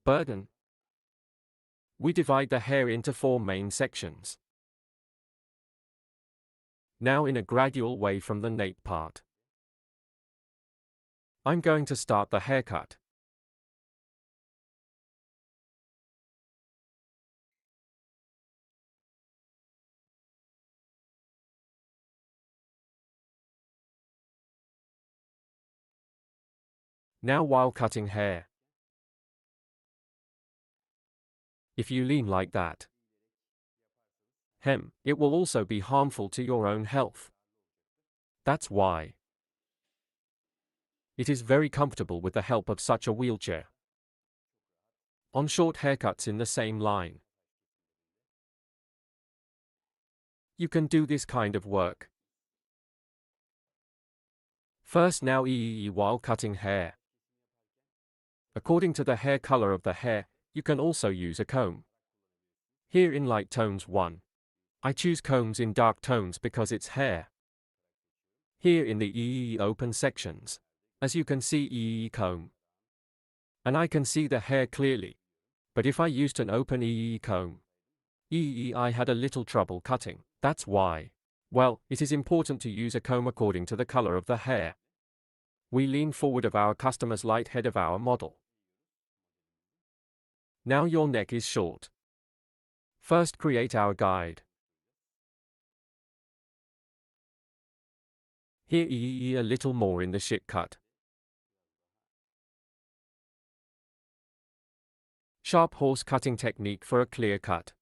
Burden. We divide the hair into 4 main sections. Now in a gradual way from the nape part. I'm going to start the haircut. Now while cutting hair, if you lean like that, it will also be harmful to your own health. That's why it is very comfortable with the help of such a wheelchair. On short haircuts in the same line, you can do this kind of work. First, now while cutting hair. According to the hair color of the hair, you can also use a comb. Here in light tones 1. I choose combs in dark tones because it's hair. Here in the open sections, as you can see comb. And I can see the hair clearly. But if I used an open comb, I had a little trouble cutting. That's why. Well, it is important to use a comb according to the color of the hair. We lean forward of our customer's light head of our model. Now your neck is short. First create our guide. Here a little more in the shit cut. Sharp horse cutting technique for a clear cut.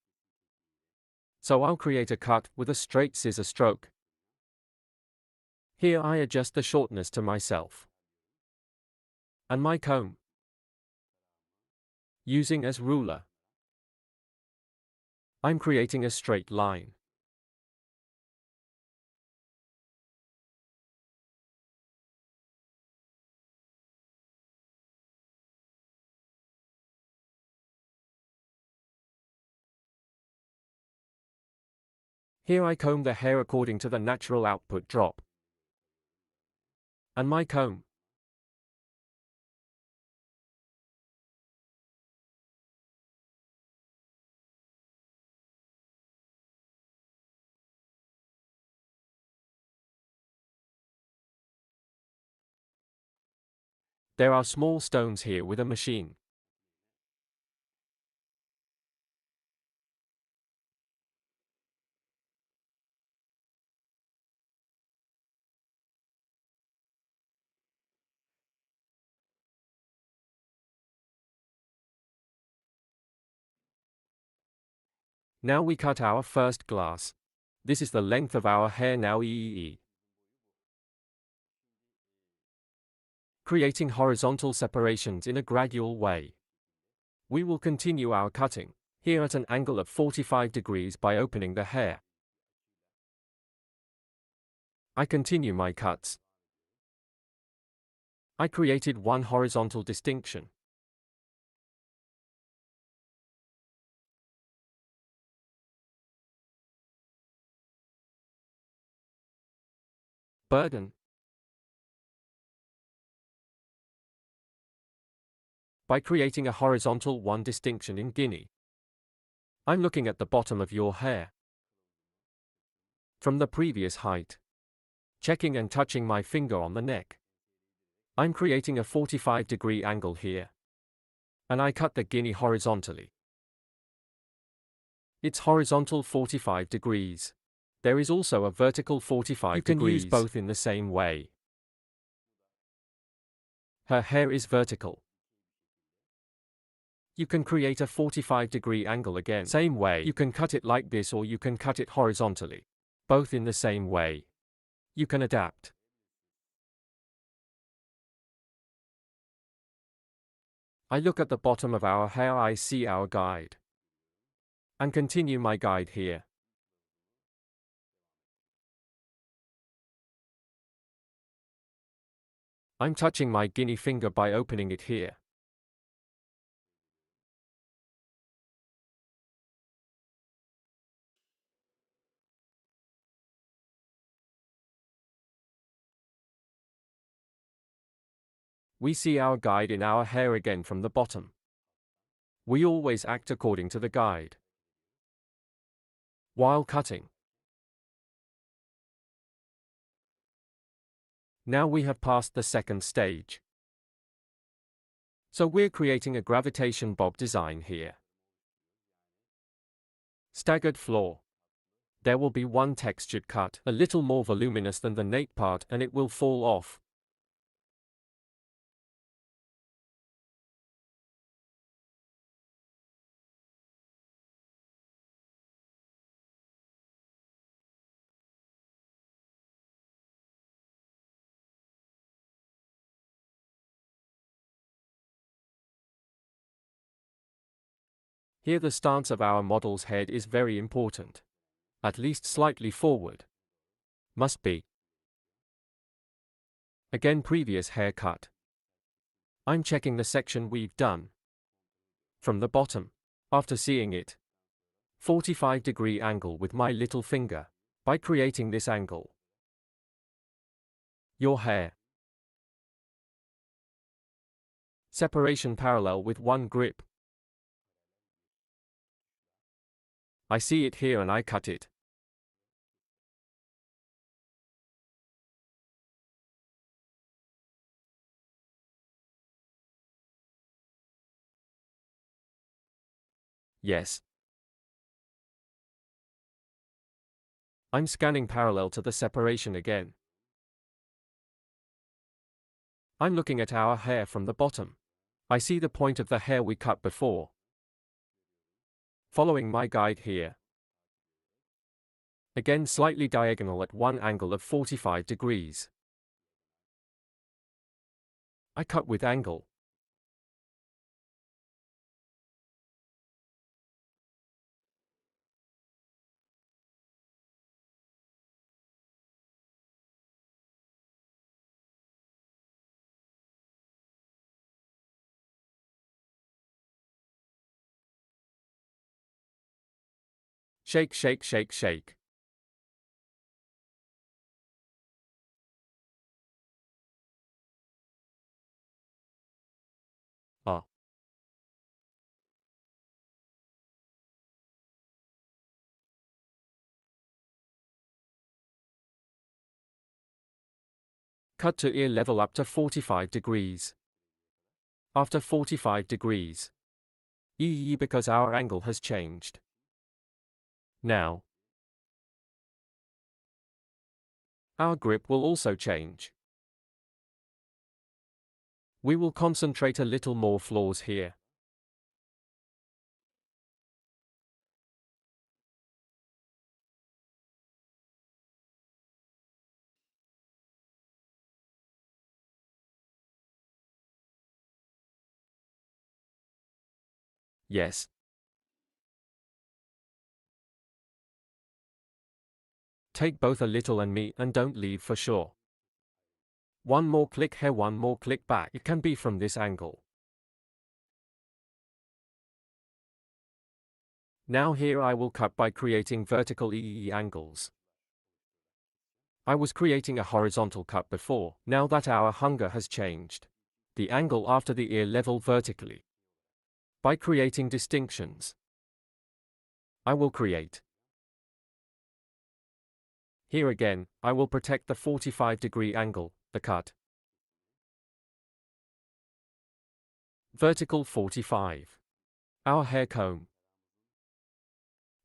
So I'll create a cut with a straight scissor stroke. Here I adjust the shortness to myself. And my comb. Using as ruler. I'm creating a straight line. Here I comb the hair according to the natural output drop. And my comb. There are small stones here with a machine. Now we cut our first glass. This is the length of our hair now creating horizontal separations in a gradual way. We will continue our cutting, here at an angle of 45 degrees by opening the hair. I continue my cuts. I created one horizontal distinction. Burden. By creating a horizontal one distinction in Guinea. I'm looking at the bottom of your hair. From the previous height. Checking and touching my finger on the neck. I'm creating a 45-degree angle here. And I cut the Guinea horizontally. It's horizontal 45 degrees. There is also a vertical 45 degrees. You can use both in the same way. Her hair is vertical. You can create a 45-degree angle again. Same way. You can cut it like this or you can cut it horizontally. Both in the same way. You can adapt. I look at the bottom of our hair, I see our guide. And continue my guide here. I'm touching my guinea finger by opening it here. We see our guide in our hair again from the bottom. We always act according to the guide. While cutting. Now we have passed the second stage. So we're creating a gravitation bob design here. Staggered floor. There will be one textured cut, a little more voluminous than the nape part, and it will fall off. Here the stance of our model's head is very important. At least slightly forward. Must be. Again, previous haircut. I'm checking the section we've done. From the bottom. After seeing it. 45-degree angle with my little finger. By creating this angle. Your hair. Separation parallel with one grip. I see it here and I cut it. Yes. I'm scanning parallel to the separation again. I'm looking at our hair from the bottom. I see the point of the hair we cut before. Following my guide here. Again slightly diagonal at one angle of 45 degrees. I cut with angle. Shake, shake, shake, shake. Cut to ear level up to 45 degrees. After 45 degrees. Because our angle has changed. Now. Our grip will also change. We will concentrate a little more flaws here. Yes. Take both a little and me and don't leave for sure. One more click here, one more click back. It can be from this angle. Now here I will cut by creating vertical angles. I was creating a horizontal cut before. Now that our hunger has changed. The angle after the ear level vertically. By creating distinctions. I will create. Here again, I will protect the 45-degree angle, the cut. Vertical 45. Our hair comb.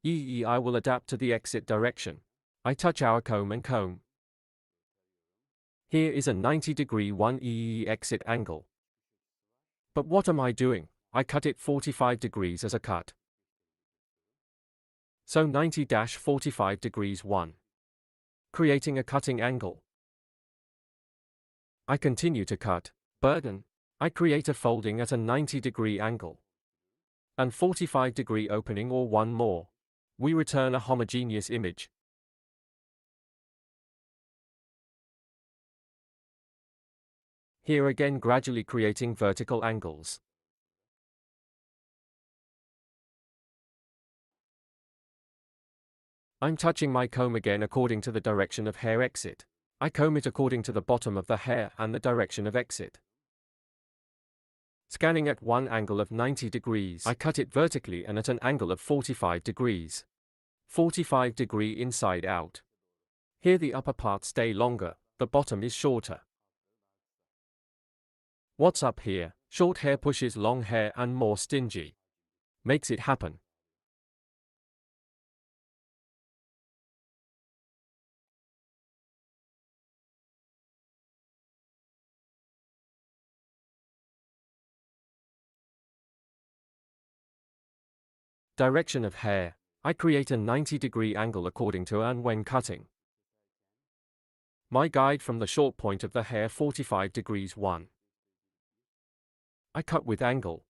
I will adapt to the exit direction. I touch our comb and comb. Here is a 90-degree 1 exit angle. But what am I doing? I cut it 45 degrees as a cut. So 90-45 degrees 1. Creating a cutting angle. I continue to cut, but I create a folding at a 90-degree angle. And 45-degree opening or one more. We return a homogeneous image. Here again gradually creating vertical angles. I'm touching my comb again according to the direction of hair exit. I comb it according to the bottom of the hair and the direction of exit. Scanning at one angle of 90 degrees, I cut it vertically and at an angle of 45 degrees. 45 degree inside out. Here the upper part stay longer, the bottom is shorter. What's up here? Short hair pushes long hair and more stingy. Makes it happen. Direction of hair. I create a 90-degree angle according to and when cutting. My guide from the short point of the hair 45 degrees 1. I cut with angle.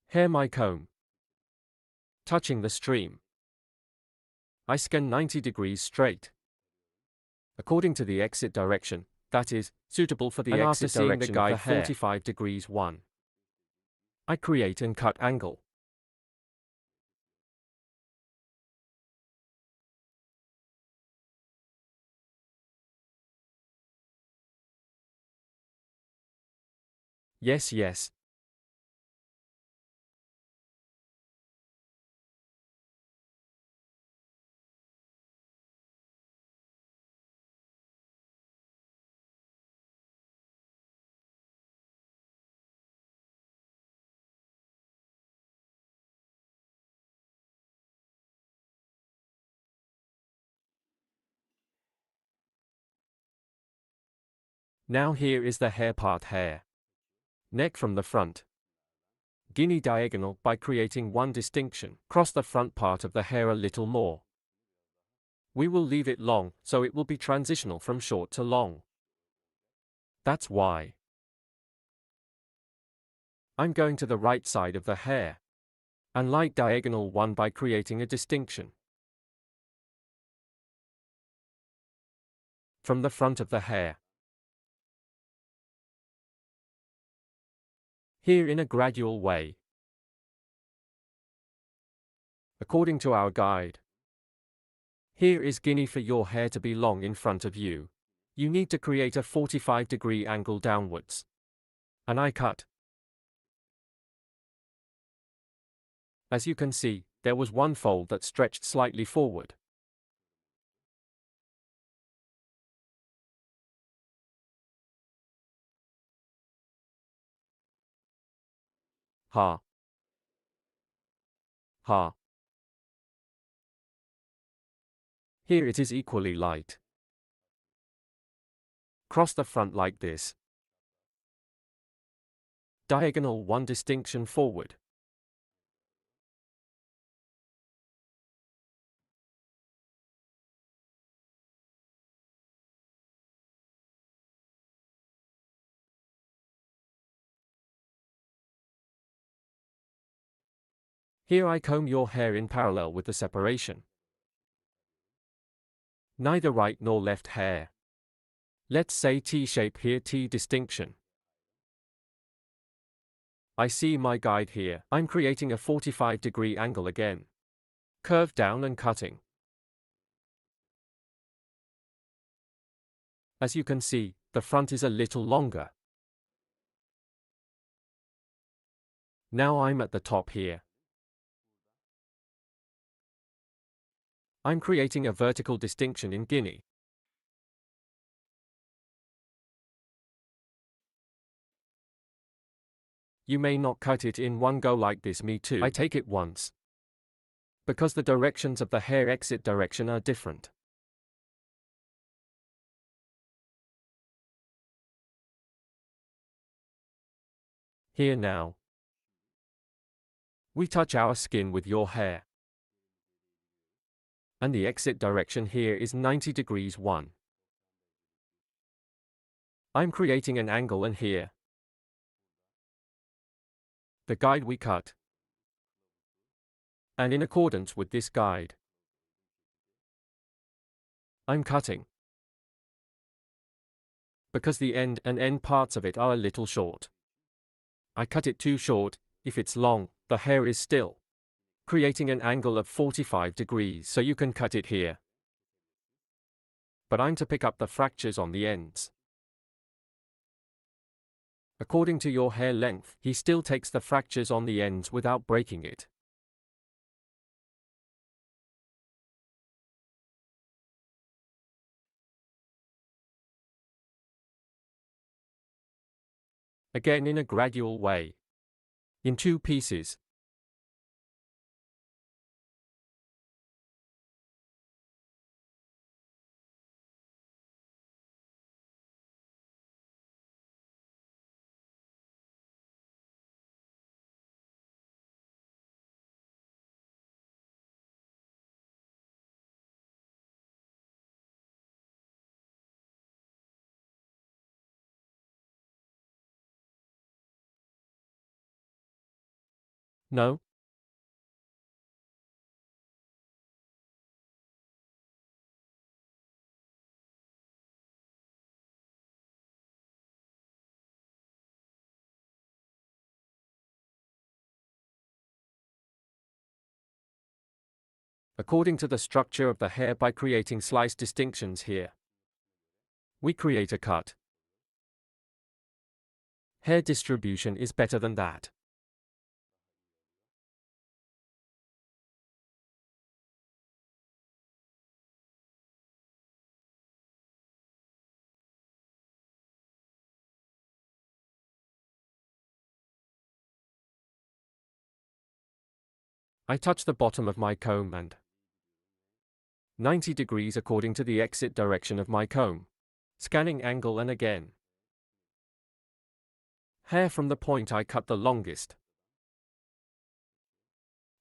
Hair my comb. Touching the stream. I scan 90 degrees straight. According to the exit direction, that is, suitable for the And exit after seeing direction the guide of the hair. 45 degrees 1. I create and cut angle. Yes. Now here is the hair part hair. Neck from the front. Guinea diagonal by creating one distinction. Cross the front part of the hair a little more. We will leave it long, so it will be transitional from short to long. That's why. I'm going to the right side of the hair. And light diagonal one by creating a distinction. From the front of the hair. Here in a gradual way. According to our guide. Here is guinea for your hair to be long in front of you. You need to create a 45-degree angle downwards. And I cut. As you can see, there was one fold that stretched slightly forward. Ha. Here it is equally light. Cross the front like this. Diagonal one distinction forward. Here I comb your hair in parallel with the separation. Neither right nor left hair. Let's say T-shape here, T distinction. I see my guide here. I'm creating a 45-degree angle again. Curve down and cutting. As you can see, The front is a little longer. Now I'm at the top here. I'm creating a vertical distinction in Guinea. You may not cut it in one go like this, me too. I take it once. Because the directions of the hair exit direction are different. Here now. We touch our skin with your hair. And the exit direction here is 90 degrees 1. I'm creating an angle and here. The guide we cut. And in accordance with this guide, I'm cutting. Because the end and end parts of it are a little short. I cut it too short. If it's long, the hair is still. Creating an angle of 45 degrees so you can cut it here. But I'm to pick up the fractures on the ends. According to your hair length, he still takes the fractures on the ends without breaking it. Again in a gradual way. In 2 pieces. No? According to the structure of the hair by creating slice distinctions here. We create a cut. Hair distribution is better than that. I touch the bottom of my comb and 90 degrees according to the exit direction of my comb. Scanning angle and again. Hair from the point I cut the longest.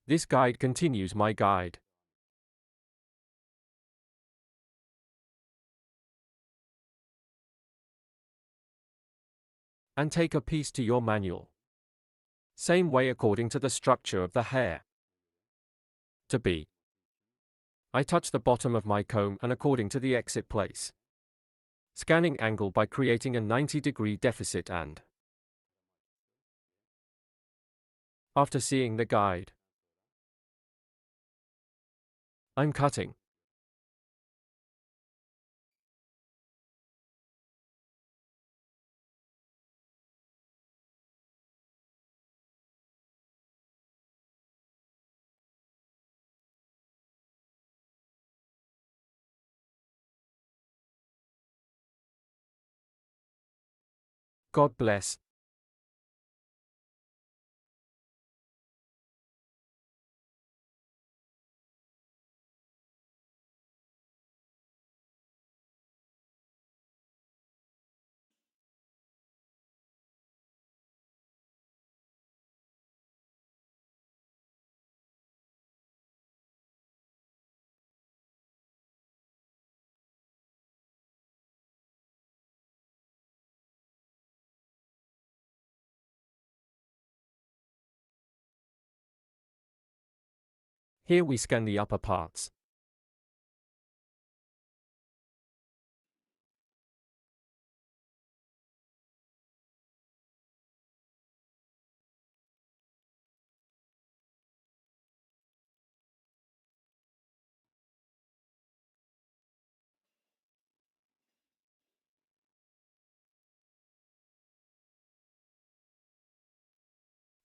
This guide continues my guide. And take a piece to your manual. Same way according to the structure of the hair. To be. I touch the bottom of my comb and according to the exit place. Scanning angle by creating a 90-degree deficit and after seeing the guide, I'm cutting. God bless. Here we scan the upper parts.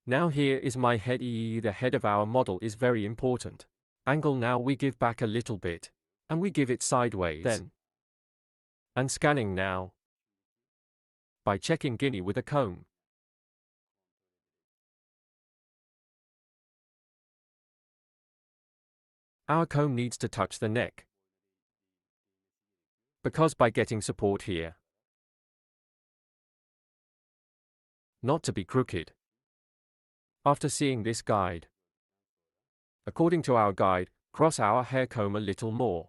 Now here is my head. The head of our model is very important. Angle now we give back a little bit. And we give it sideways. Then. And scanning now. By checking Guinea with a comb. Our comb needs to touch the neck. Because by getting support here. Not to be crooked. After seeing this guide. According to our guide, cross our hair comb a little more.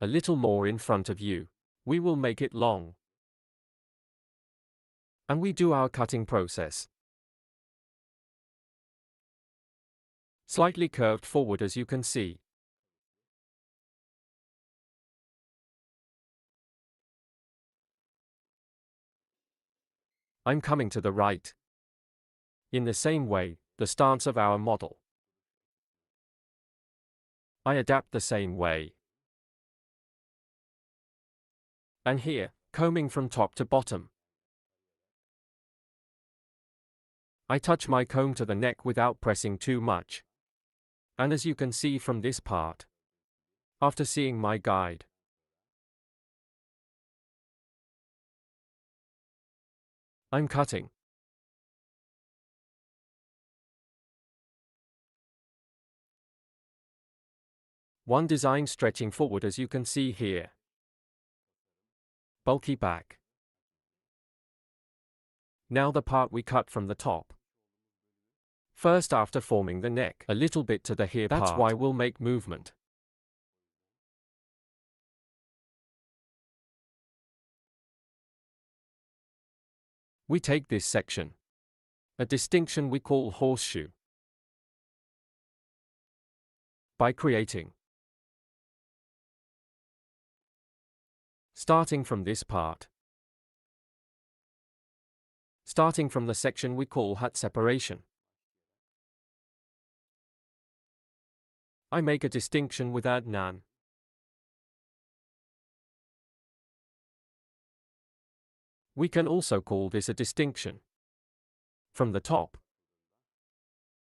A little more in front of you. We will make it long. And we do our cutting process. Slightly curved forward as you can see. I'm coming to the right. In the same way, the stance of our model. I adapt the same way. And here, combing from top to bottom. I touch my comb to the neck without pressing too much. And as you can see from this part. After seeing my guide. I'm cutting. One design stretching forward as you can see here. Bulky back. Now the part we cut from the top. First after forming the neck, a little bit to the here part. That's why we'll make movement. We take this section. A distinction we call horseshoe. By creating. Starting from this part. Starting from the section we call hat separation. I make a distinction with add none. We can also call this a distinction. From the top.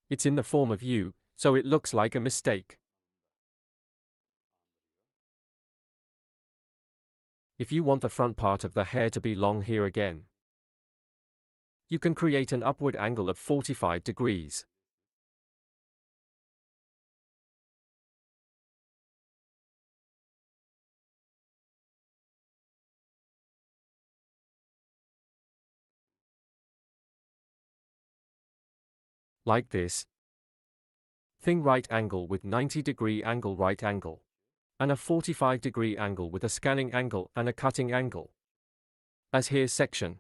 It's in the form of U, so it looks like a mistake. If you want the front part of the hair to be long here again, you can create an upward angle of 45 degrees. Like this. Thing right angle with 90-degree angle right angle. And a 45-degree angle with a scanning angle and a cutting angle. As here section.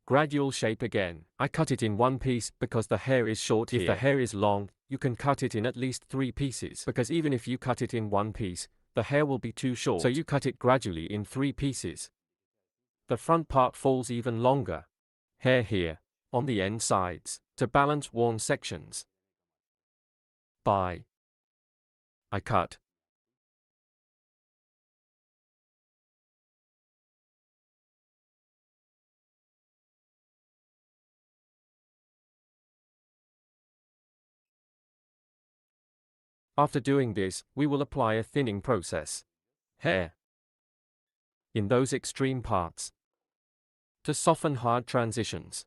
Gradual shape again. I cut it in one piece because the hair is short here. If the hair is long, you can cut it in at least 3 pieces. Because even if you cut it in one piece, the hair will be too short. So you cut it gradually in 3 pieces. The front part falls even longer. Hair here, on the end sides, to balance worn sections. I cut. After doing this, we will apply a thinning process. Hair. In those extreme parts. To soften hard transitions.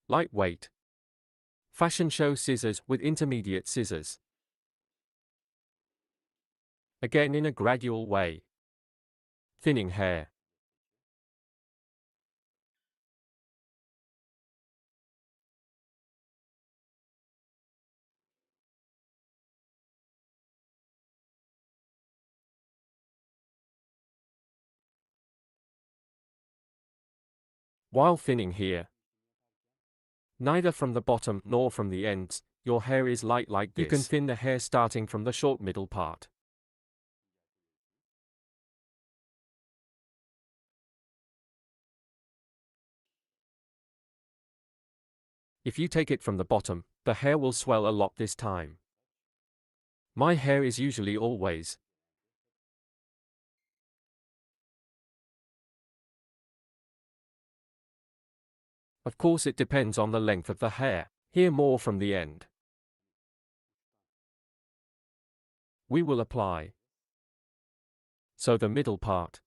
Lightweight. Fashion show scissors with intermediate scissors. Again in a gradual way. Thinning hair. While thinning here. Neither from the bottom nor from the ends, your hair is light like this. You can thin the hair starting from the short middle part. If you take it from the bottom, the hair will swell a lot this time. My hair is usually always Of course it depends on the length of the hair. Hear more from the end. We will apply. So the middle part.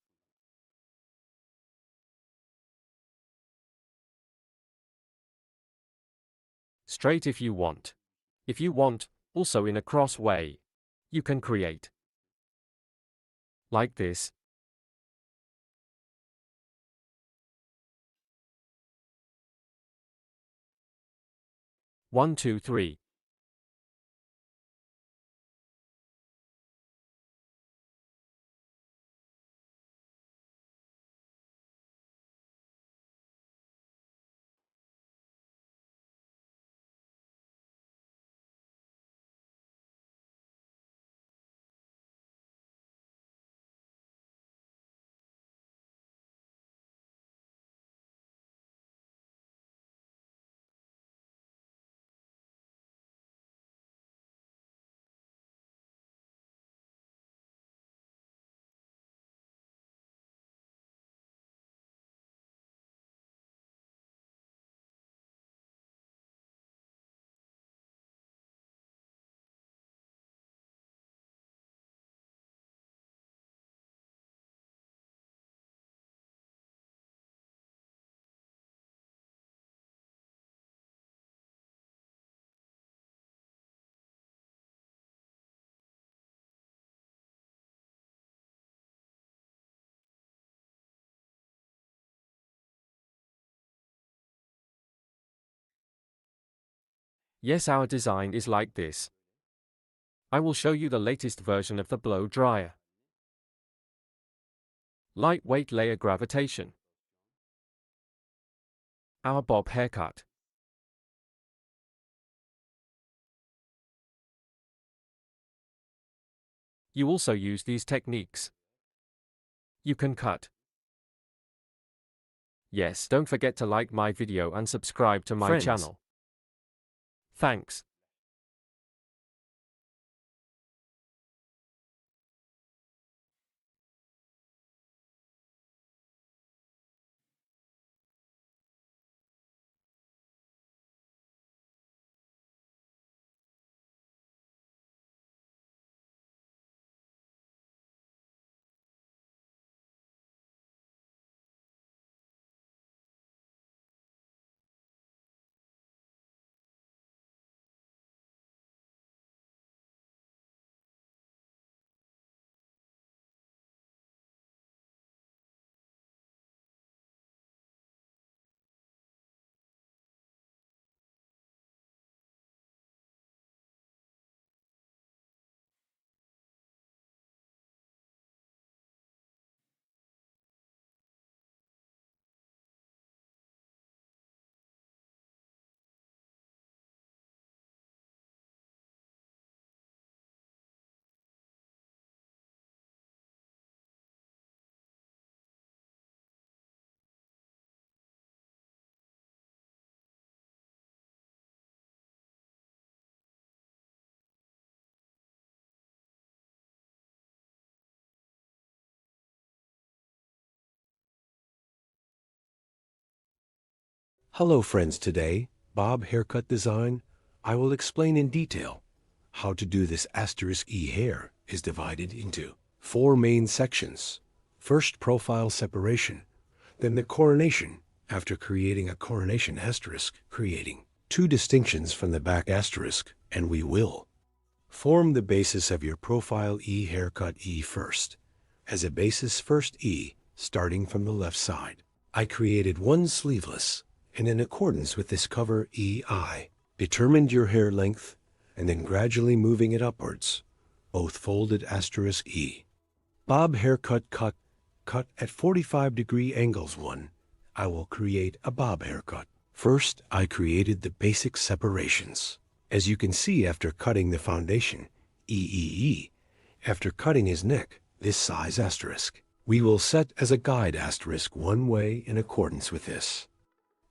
Straight if you want. If you want, also in a cross way. You can create. Like this. One, two, three. Yes, our design is like this. I will show you the latest version of the blow dryer. Lightweight layer gravitation. Our bob haircut. You also use these techniques. You can cut. Yes, don't forget to like my video and subscribe to my channel. Thanks. Hello friends, today, Bob haircut design, I will explain in detail how to do this *E hair is divided into 4 main sections. First, profile separation, then the coronation, after creating a coronation asterisk, creating 2 distinctions from the back asterisk, and we will form the basis of your profile E haircut E first. As a basis, first E, starting from the left side, I created 1 sleeveless, and in accordance with this cover EI, determined your hair length, and then gradually moving it upwards, both folded *E. Bob haircut cut at 45-degree angles 1. I will create a bob haircut. First, I created the basic separations. As you can see, after cutting the foundation, EEE, after cutting his neck, this size asterisk, we will set as a guide asterisk 1 way in accordance with this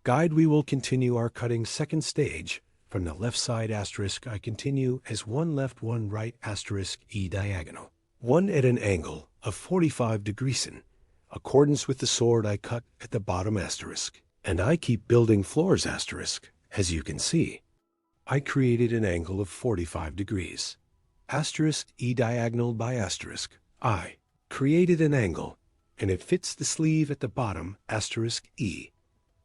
guide. We will continue our cutting second stage. From the left side asterisk, I continue as 1 left 1 right asterisk E diagonal, 1 at an angle of 45 degrees in accordance with the sword I cut at the bottom asterisk. And I keep building floors asterisk, as you can see. I created an angle of 45 degrees. Asterisk E diagonal by asterisk. I created an angle, and it fits the sleeve at the bottom asterisk E.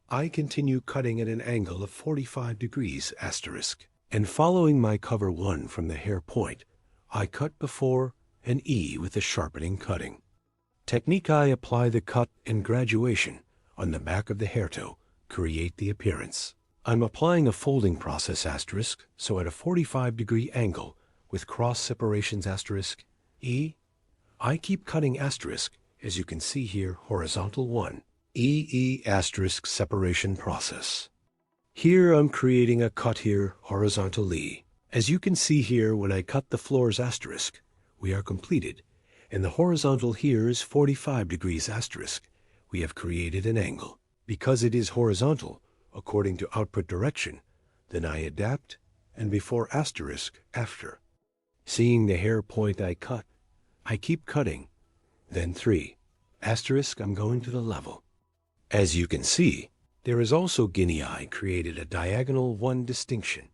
I continue cutting at an angle of 45 degrees asterisk, and following my cover 1 from the hair point, I cut before an E with the sharpening cutting. Technique: I apply the cut and graduation on the back of the hair toe, create the appearance. I'm applying a folding process asterisk, so at a 45-degree angle with cross separations asterisk E. I keep cutting asterisk, as you can see here, horizontal 1, E asterisk separation process. Here I'm creating a cut here, horizontal E. As you can see here, when I cut the floors asterisk, we are completed, and the horizontal here is 45 degrees asterisk. We have created an angle. Because it is horizontal, according to output direction, then I adapt, and before asterisk, after. Seeing the hair point I cut, I keep cutting, then 3, asterisk, I'm going to the level. As you can see, there is also guinea eye created a diagonal 1 distinction,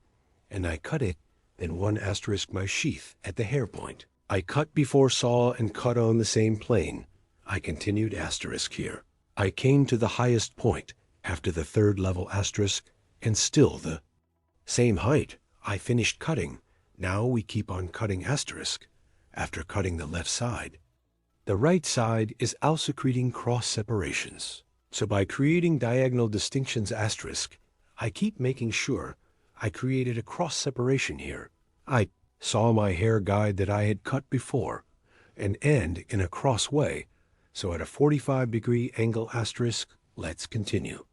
and I cut it, then 1 asterisk my sheath at the hair point. I cut before saw and cut on the same plane. I continued asterisk here. I came to the highest point after the 3rd level asterisk, and still the same height. I finished cutting. Now we keep on cutting asterisk after cutting the left side. The right side is also creating cross separations. So by creating diagonal distinctions asterisk, I keep making sure I created a cross separation here. I saw my hair guide that I had cut before and end in a cross way. So at a 45-degree angle asterisk, let's continue.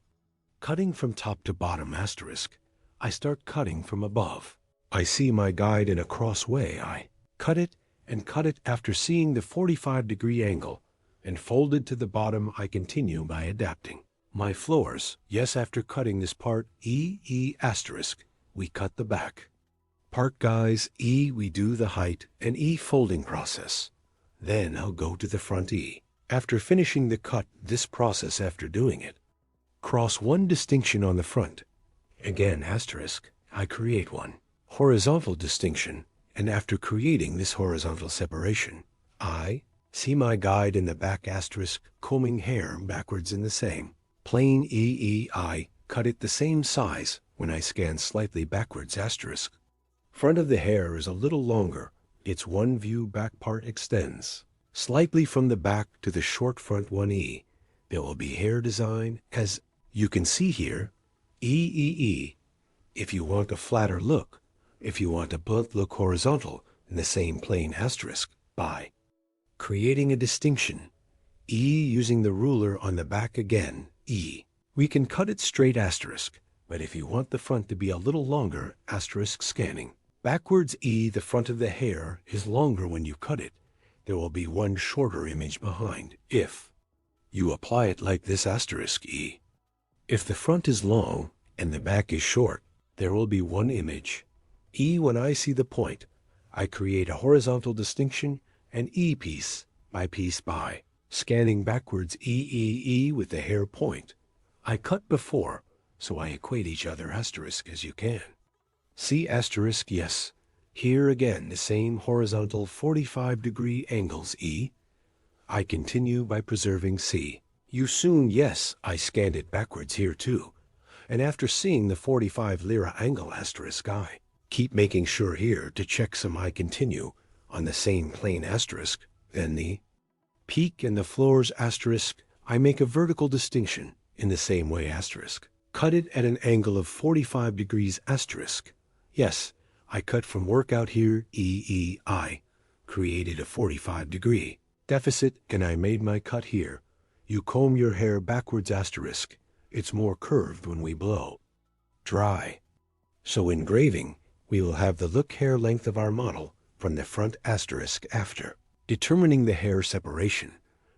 Cutting from top to bottom asterisk, I start cutting from above. I see my guide in a cross way. I cut it and cut it after seeing the 45-degree angle, and folded to the bottom. I continue by adapting. My floors, yes, after cutting this part E asterisk, we cut the back. Part guys, E we do the height and E folding process. Then I'll go to the front E. After finishing the cut, this process after doing it. Cross 1 distinction on the front. Again asterisk, I create 1 horizontal distinction, and after creating this horizontal separation, I see my guide in the back asterisk combing hair backwards in the same plane I cut it the same size when I scan slightly backwards asterisk. Front of the hair is a little longer. Its 1 view back part extends slightly from the back to the short front 1E. There will be hair design, as you can see here, E. If you want a flatter look, if you want a blunt look horizontal in the same plane asterisk, by creating a distinction, E using the ruler on the back again, E. We can cut it straight asterisk, but if you want the front to be a little longer, asterisk scanning. Backwards E, the front of the hair is longer when you cut it. There will be 1 shorter image behind, if you apply it like this asterisk E. If the front is long and the back is short, there will be 1 image. E when I see the point, I create a horizontal distinction and E piece by scanning backwards E with the hair point. I cut before, so I equate each other asterisk as you can. See asterisk, yes. Here again the same horizontal 45-degree angles E. I continue by preserving C. You soon, yes, I scanned it backwards here too. And after seeing the 45 lira angle asterisk, I keep making sure here to check some. I continue on the same plane asterisk. Then the peak and the floors asterisk, I make a vertical distinction in the same way asterisk. Cut it at an angle of 45 degrees asterisk. Yes, I cut from workout here I created a 45-degree deficit, and I made my cut here. You comb your hair backwards asterisk. It's more curved when we blow dry. So engraving, we will have the look hair length of our model from the front asterisk after. Determining the hair separation.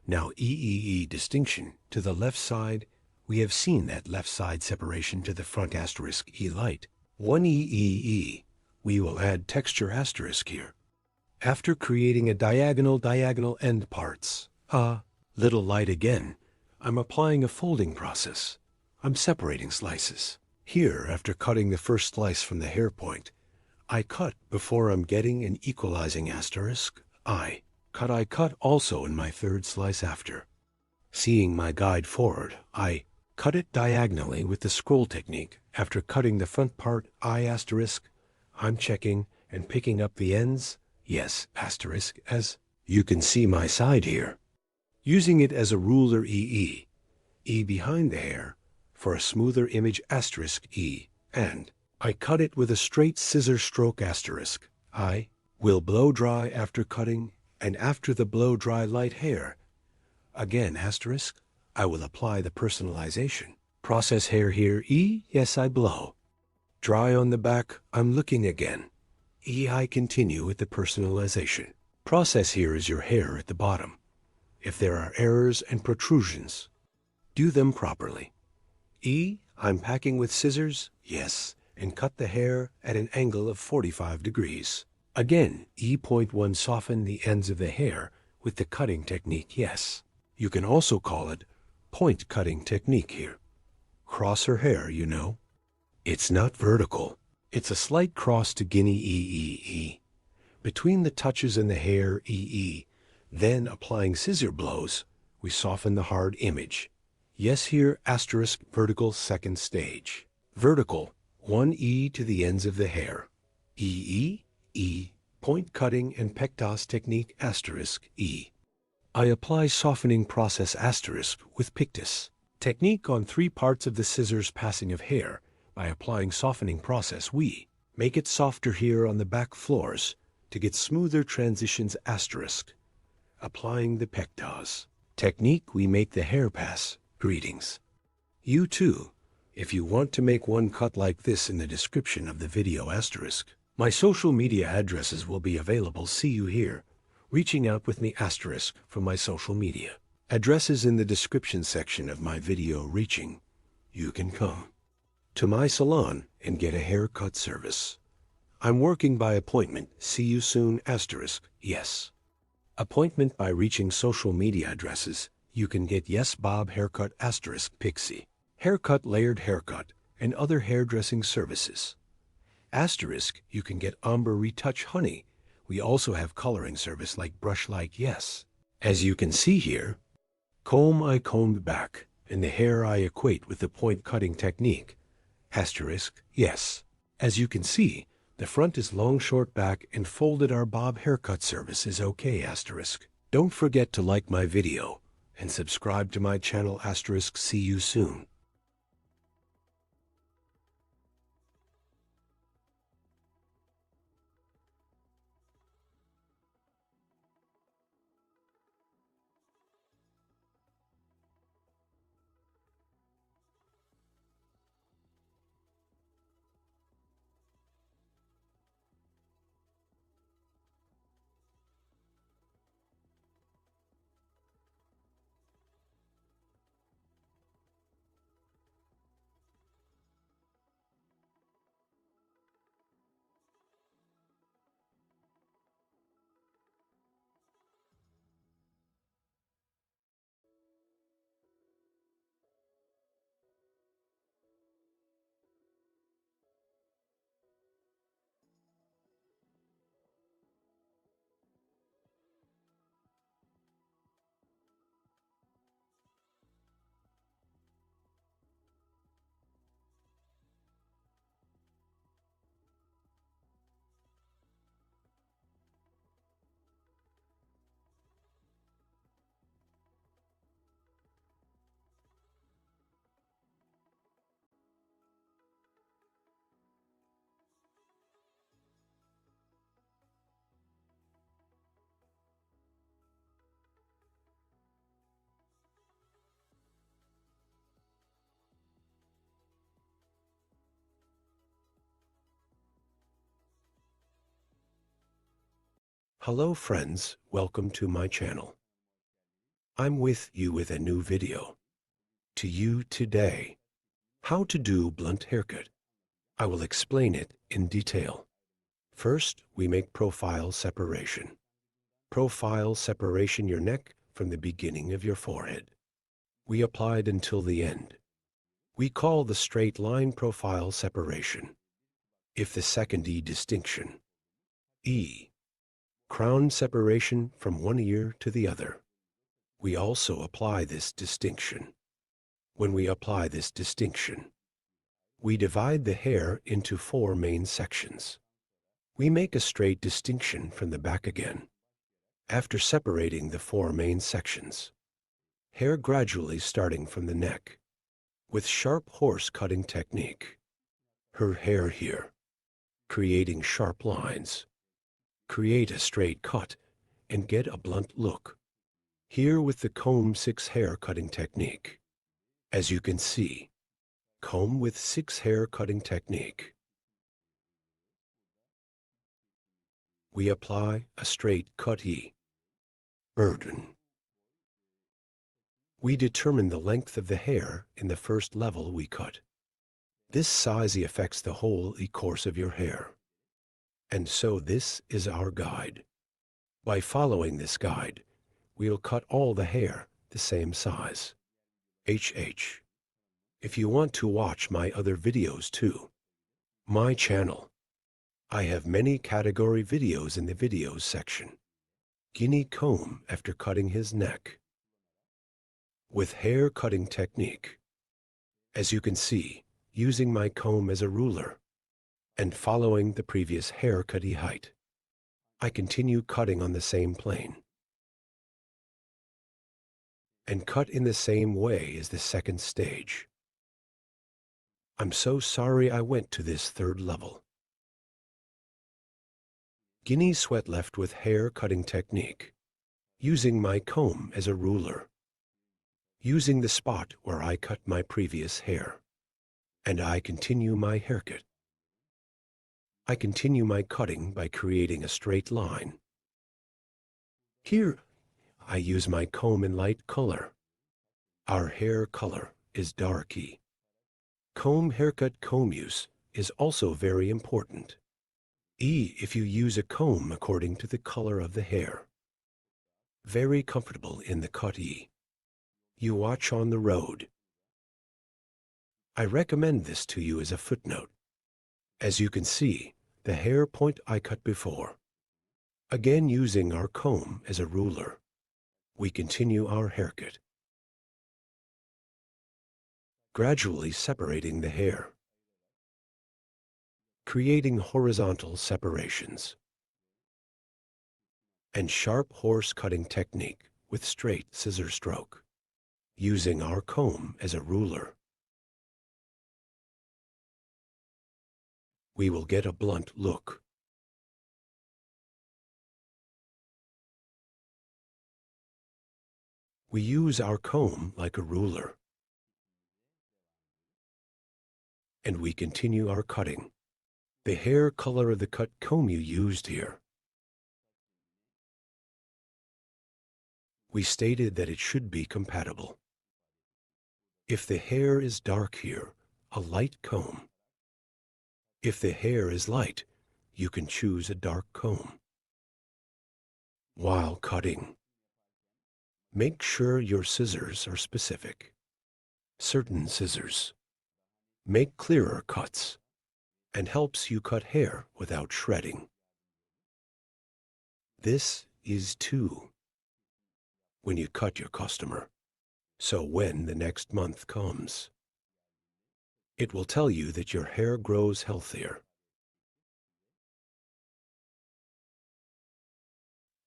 Now E distinction to the left side. We have seen that left side separation to the front asterisk E light. 1 E. We will add texture asterisk here. After creating a diagonal end parts, little light again, I'm applying a folding process. I'm separating slices. Here, after cutting the first slice from the hair point, I cut before I'm getting an equalizing asterisk. I cut also in my third slice after. Seeing my guide forward, I cut it diagonally with the scroll technique. After cutting the front part, I asterisk, I'm checking and picking up the ends, yes, asterisk, as you can see my side here. Using it as a ruler E behind the hair, for a smoother image asterisk E, and I cut it with a straight scissor stroke asterisk. I will blow dry after cutting, and after the blow dry light hair, again asterisk, I will apply the personalization. Process hair here E, yes I blow. Dry on the back, I'm looking again. E, I continue with the personalization. Process here is your hair at the bottom. If there are errors and protrusions, do them properly. E, I'm packing with scissors, yes, and cut the hair at an angle of 45 degrees. Again, E.1 soften the ends of the hair with the cutting technique, yes. You can also call it point cutting technique here. Cross her hair, you know. It's not vertical. It's a slight cross to guinea E. Between the touches in the hair E. Then applying scissor blows, we soften the hard image. Yes, here asterisk vertical second stage. Vertical, 1E to the ends of the hair. E, point cutting and pectos technique asterisk E. I apply softening process asterisk with pictus. Technique on 3 parts of the scissors passing of hair. By applying softening process, we make it softer here on the back floors to get smoother transitions asterisk. Applying the pectos. Technique, we make the hair pass. Greetings. You too, if you want to make one cut like this in the description of the video asterisk. My social media addresses will be available. See you here. Reaching out with me asterisk from my social media. Addresses in the description section of my video reaching. You can come to my salon and get a haircut service. I'm working by appointment. See you soon asterisk. Yes. Appointment by reaching social media addresses. You can get Yes Bob Haircut asterisk Pixie. Haircut layered haircut and other hairdressing services. Asterisk, you can get Amber Retouch Honey. We also have coloring service like Brush Like Yes. As you can see here, comb I combed back, and the hair I equate with the point cutting technique. Asterisk, yes. As you can see, the front is long short back and folded. Our Bob haircut service is okay asterisk. Don't forget to like my video and subscribe to my channel asterisk. See you soon. Hello friends, welcome to my channel. I'm with you with a new video. To you today, how to do blunt haircut. I will explain it in detail. First, we make profile separation. Profile separation your neck from the beginning of your forehead. We applied until the end. We call the straight line profile separation. If the second E distinction. E. Crown separation from one ear to the other. We also apply this distinction. When we apply this distinction, we divide the hair into 4 main sections. We make a straight distinction from the back again. After separating the 4 main sections, hair gradually starting from the neck, with sharp horse cutting technique. Her hair here, creating sharp lines. Create a straight cut and get a blunt look. Here with the comb 6 hair cutting technique. As you can see, comb with 6 hair cutting technique. We apply a straight cut E. Burden. We determine the length of the hair in the first level we cut. This size affects the whole course of your hair. And so this is our guide. By following this guide, we'll cut all the hair the same size. HH. If you want to watch my other videos too, my channel, I have many category videos in the videos section. Guinea comb after cutting his neck. With hair cutting technique. As you can see, using my comb as a ruler and following the previous haircut height, I continue cutting on the same plane and cut in the same way as the second stage. I'm so sorry I went to this third level. Guinea sweat left with hair cutting technique, using my comb as a ruler, using the spot where I cut my previous hair, and I continue my haircut. I continue my cutting by creating a straight line. Here, I use my comb in light color. Our hair color is darky. Comb haircut comb use is also very important. If you use a comb according to the color of the hair. Very comfortable in the cut You watch on the road. I recommend this to you as a footnote. As you can see, the hair point I cut before. Again using our comb as a ruler, we continue our haircut. Gradually separating the hair. Creating horizontal separations. And sharp horse cutting technique with straight scissor stroke. Using our comb as a ruler. We will get a blunt look. We use our comb like a ruler. And we continue our cutting. The hair color of the cut comb you used here. We stated that it should be compatible. If the hair is dark here, a light comb. If the hair is light, you can choose a dark comb. While cutting, make sure your scissors are specific. Certain scissors make clearer cuts and helps you cut hair without shredding. This is too when you cut your customer. So when the next month comes, it will tell you that your hair grows healthier.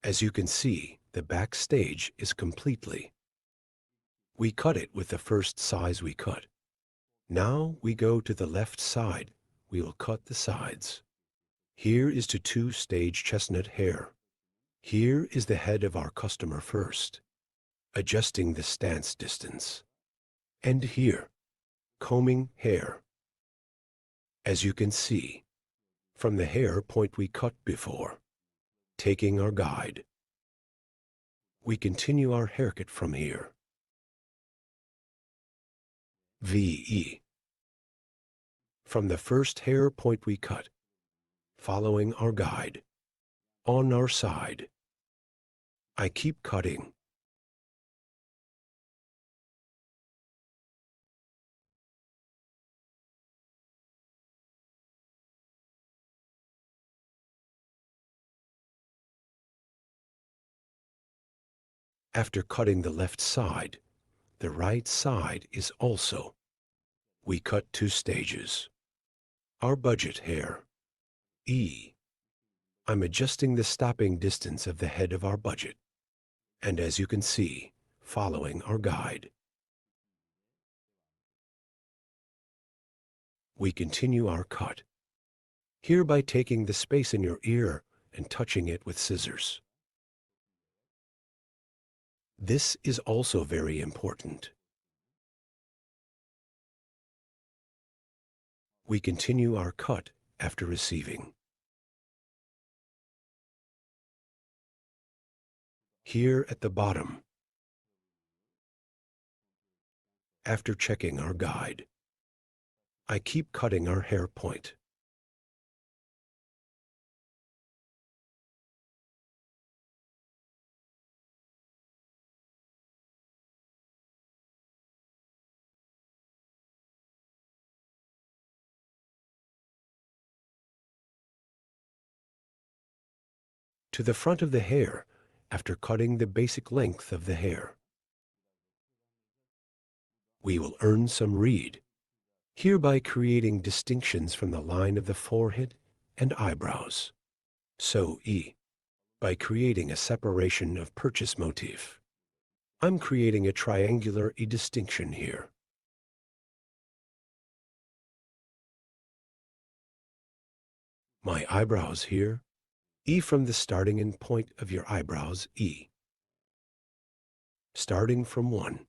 As you can see, the back stage is completely. We cut it with the first size we cut. Now we go to the left side. We will cut the sides. Here is to 2-stage chestnut hair. Here is the head of our customer first, adjusting the stance distance. And here, combing hair. As you can see, from the hair point we cut before, taking our guide, we continue our haircut from here. VE. From the first hair point we cut, following our guide, on our side, I keep cutting. After cutting the left side, the right side is also. We cut 2 stages. Our budget hair, E. I'm adjusting the stopping distance of the head of our budget, and as you can see, following our guide. We continue our cut, here by taking the space in your ear and touching it with scissors. This is also very important. We continue our cut after receiving. Here at the bottom, after checking our guide, I keep cutting our hair point. To the front of the hair after cutting the basic length of the hair. We will earn some read, hereby creating distinctions from the line of the forehead and eyebrows. So E. By creating a separation of purchase motif. I'm creating a triangular E distinction here. My eyebrows here, E from the starting and point of your eyebrows, E. Starting from 1.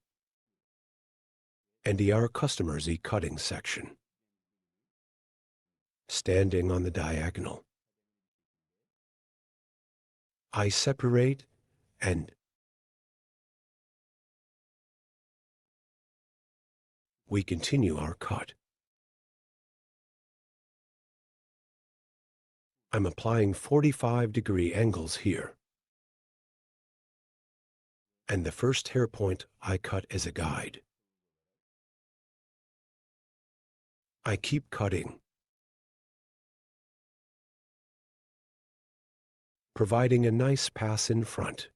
And E our customer's E cutting section. Standing on the diagonal. I separate and we continue our cut. I'm applying 45-degree angles here. And the first hair point I cut as a guide. I keep cutting, providing a nice pass in front.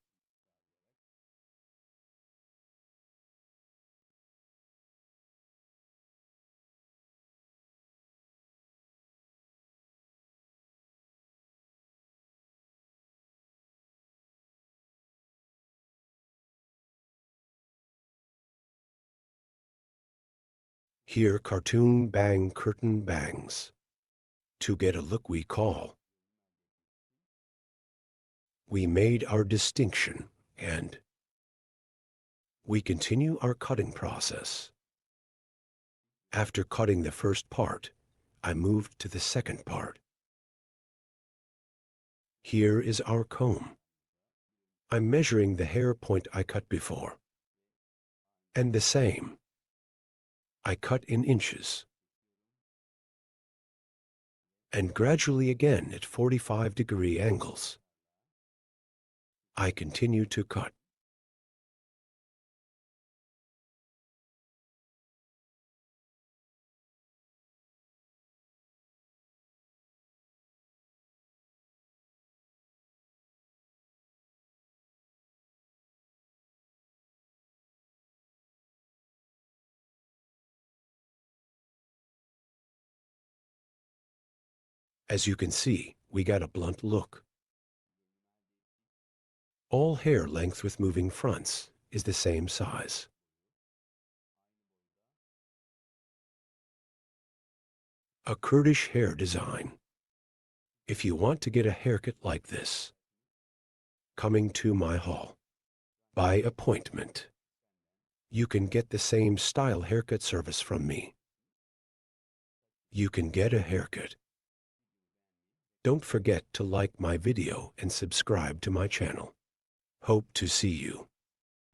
Here cartoon bang curtain bangs. To get a look we call. We made our distinction and we continue our cutting process. After cutting the first part, I moved to the second part. Here is our comb. I'm measuring the hair point I cut before. And the same. I cut in inches. And gradually again at 45-degree angles. I continue to cut. As you can see, we got a blunt look. All hair length with moving fronts is the same size. A Kurdish hair design. If you want to get a haircut like this, coming to my hall, by appointment, you can get the same style haircut service from me. You can get a haircut. Don't forget to like my video and subscribe to my channel. Hope to see you.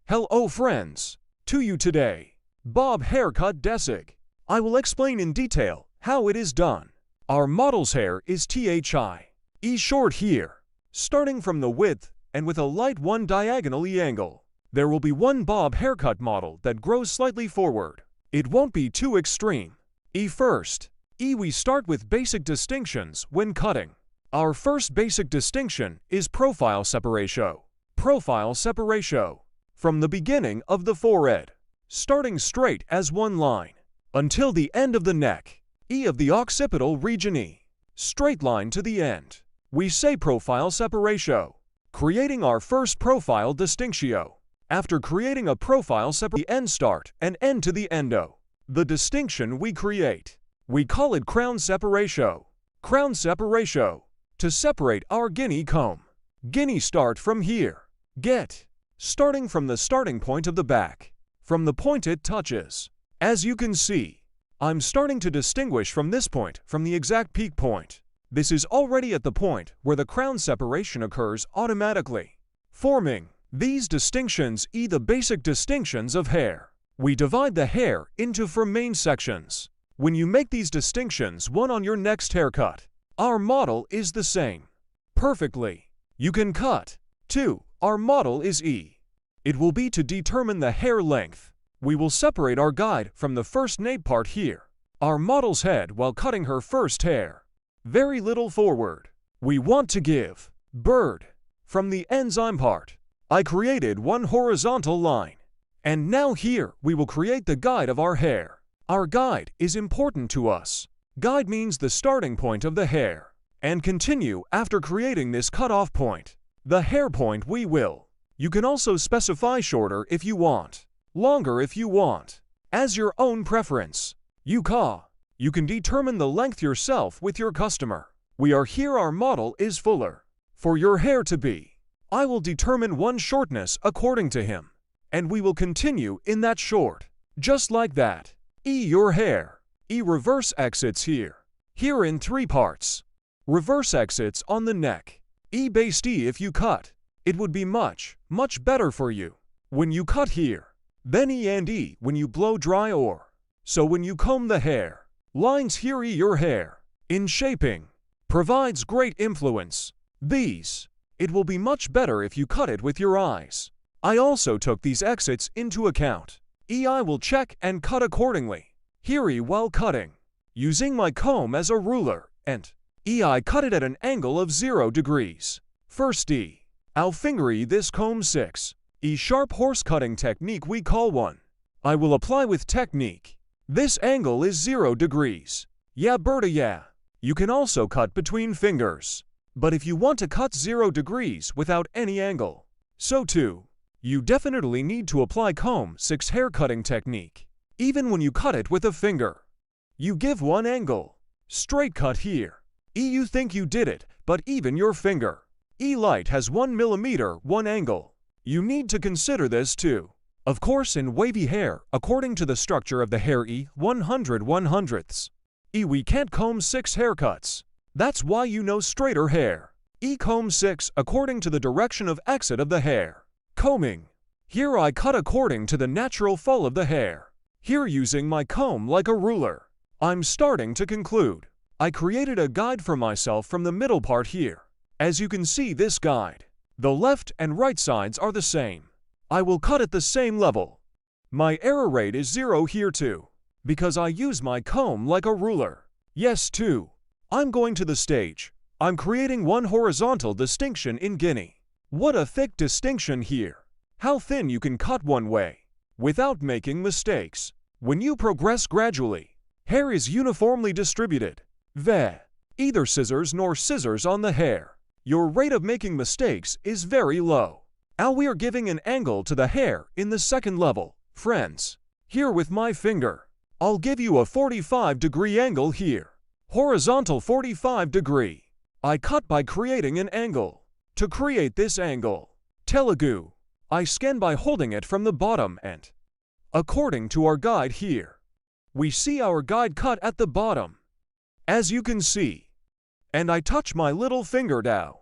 Hello friends, to you today, Bob Haircut Desig. I will explain in detail how it is done. Our model's hair is THI, E short here, starting from the width and with a light 1 diagonal E angle. There will be one bob haircut model that grows slightly forward. It won't be too extreme. E first. E we start with basic distinctions when cutting. Our first basic distinction is profile separatio. Profile separatio. from the beginning of the forehead, starting straight as one line, until the end of the neck, E of the occipital region E, straight line to the end. We say profile separatio, creating our first profile distinctio. After creating a profile separatio, the end start and end to the endo. The distinction we create, we call it crown separatio. Crown separatio, to separate our guinea comb. Guinea start from here. Get, starting from the starting point of the back, from the point it touches. As you can see, I'm starting to distinguish from this point from the exact peak point. This is already at the point where the crown separation occurs automatically, forming these distinctions the basic distinctions of hair. We divide the hair into 4 main sections. When you make these distinctions one on your next haircut, our model is the same. Perfectly. You can cut. 2. Our model is E. It will be to determine the hair length. We will separate our guide from the first nape part here, our model's head while cutting her first hair. Very little forward. We want to give bird from the enzyme part. I created one horizontal line. And now here we will create the guide of our hair. Our guide is important to us. Guide means the starting point of the hair. And continue after creating this cutoff point. The hair point we will. You can also specify shorter if you want, longer if you want, as your own preference. You can determine the length yourself with your customer. We are here, our model is fuller. For your hair to be, I will determine one shortness according to him. And we will continue in that short. Just like that. E your hair. E reverse exits here. Here in 3 parts. Reverse exits on the neck. E based E if you cut. It would be much, much better for you when you cut here. Then E and E when you blow dry or. So when you comb the hair. Lines here E your hair. In shaping. Provides great influence. These. It will be much better if you cut it with your eyes. I also took these exits into account. I will check and cut accordingly. Here E while cutting. Using my comb as a ruler and I cut it at an angle of 0 degrees. First I'll finger this comb 6. Sharp horse cutting technique we call one. I will apply with technique. This angle is 0 degrees. Yeah Berta yeah. You can also cut between fingers. But if you want to cut 0 degrees without any angle, so too. You definitely need to apply comb 6 hair cutting technique. Even when you cut it with a finger. You give one angle. Straight cut here. You think you did it, but even your finger. Light has 1 millimeter, one angle. You need to consider this too. Of course in wavy hair, according to the structure of the hair 100/100ths. We can't comb 6 haircuts. That's why you know straighter hair. Comb 6 according to the direction of exit of the hair. Combing. Here I cut according to the natural fall of the hair. Here using my comb like a ruler. I'm starting to conclude. I created a guide for myself from the middle part here. As you can see this guide. The left and right sides are the same. I will cut at the same level. My error rate is 0 here too. Because I use my comb like a ruler. Yes too. I'm going to the stage. I'm creating one horizontal distinction in guinea. What a thick distinction here. How thin you can cut one way. Without making mistakes. When you progress gradually, hair is uniformly distributed. Either scissors nor scissors on the hair. Your rate of making mistakes is very low. Now we are giving an angle to the hair in the second level, friends. Here with my finger, I'll give you a 45-degree angle here. Horizontal 45-degree. I cut by creating an angle. To create this angle, Telugu, I scan by holding it from the bottom and, according to our guide here, we see our guide cut at the bottom. As you can see, and I touch my little finger now.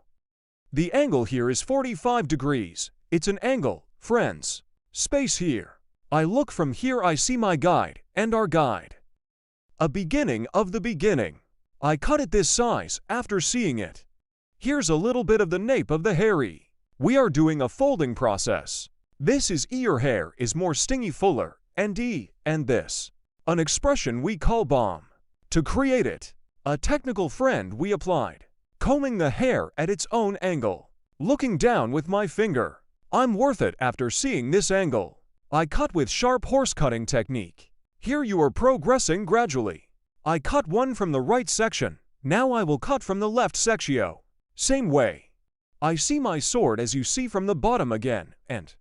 The angle here is 45 degrees. It's an angle, friends. Space here. I look from here, I see my guide and our guide. A beginning of the beginning. I cut it this size after seeing it. Here's a little bit of the nape of the hair. We are doing a folding process. This is your hair is more stingy fuller, and this. An expression we call bomb. To create it, a technical friend we applied. Combing the hair at its own angle. Looking down with my finger. I'm worth it after seeing this angle. I cut with sharp horse cutting technique. Here you are progressing gradually. I cut one from the right section. Now I will cut from the left sectio. Same way. I see my sword as you see from the bottom again, and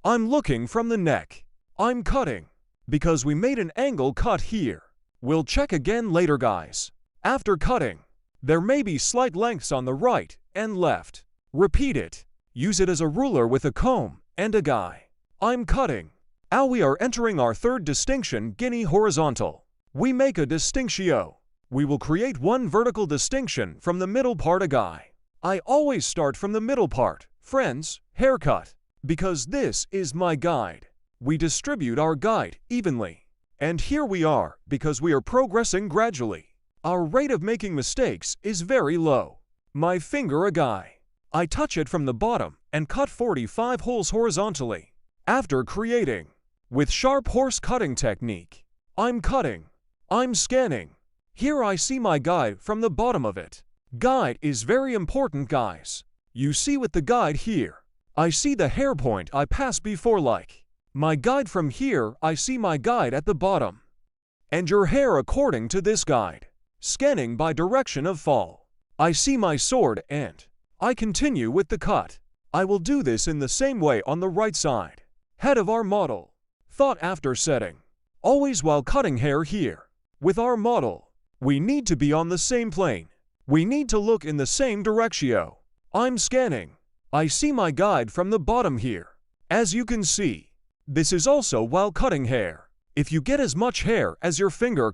I'm looking from the neck. I'm cutting. Because we made an angle cut here. We'll check again later, guys. After cutting, there may be slight lengths on the right and left. Repeat it. Use it as a ruler with a comb and a guy. I'm cutting. Now we are entering our third distinction, guinea horizontal. We make a distinctio. We will create one vertical distinction from the middle part, a guy. I always start from the middle part, friends, haircut, because this is my guide. We distribute our guide evenly. And here we are, because we are progressing gradually. Our rate of making mistakes is very low. My finger, a guy. I touch it from the bottom and cut 45 holes horizontally. After creating, with sharp horse cutting technique, I'm cutting. I'm scanning. Here I see my guide from the bottom of it. Guide is very important, guys. You see with the guide here, I see the hair point I passed before, like my guide from here, I see my guide at the bottom. And your hair according to this guide. Scanning by direction of fall. I see my sword and I continue with the cut. I will do this in the same way on the right side. Head of our model. Thought after setting. Always while cutting hair here. With our model, we need to be on the same plane. We need to look in the same directio. I'm scanning. I see my guide from the bottom here. As you can see, this is also while cutting hair. If you get as much hair as your finger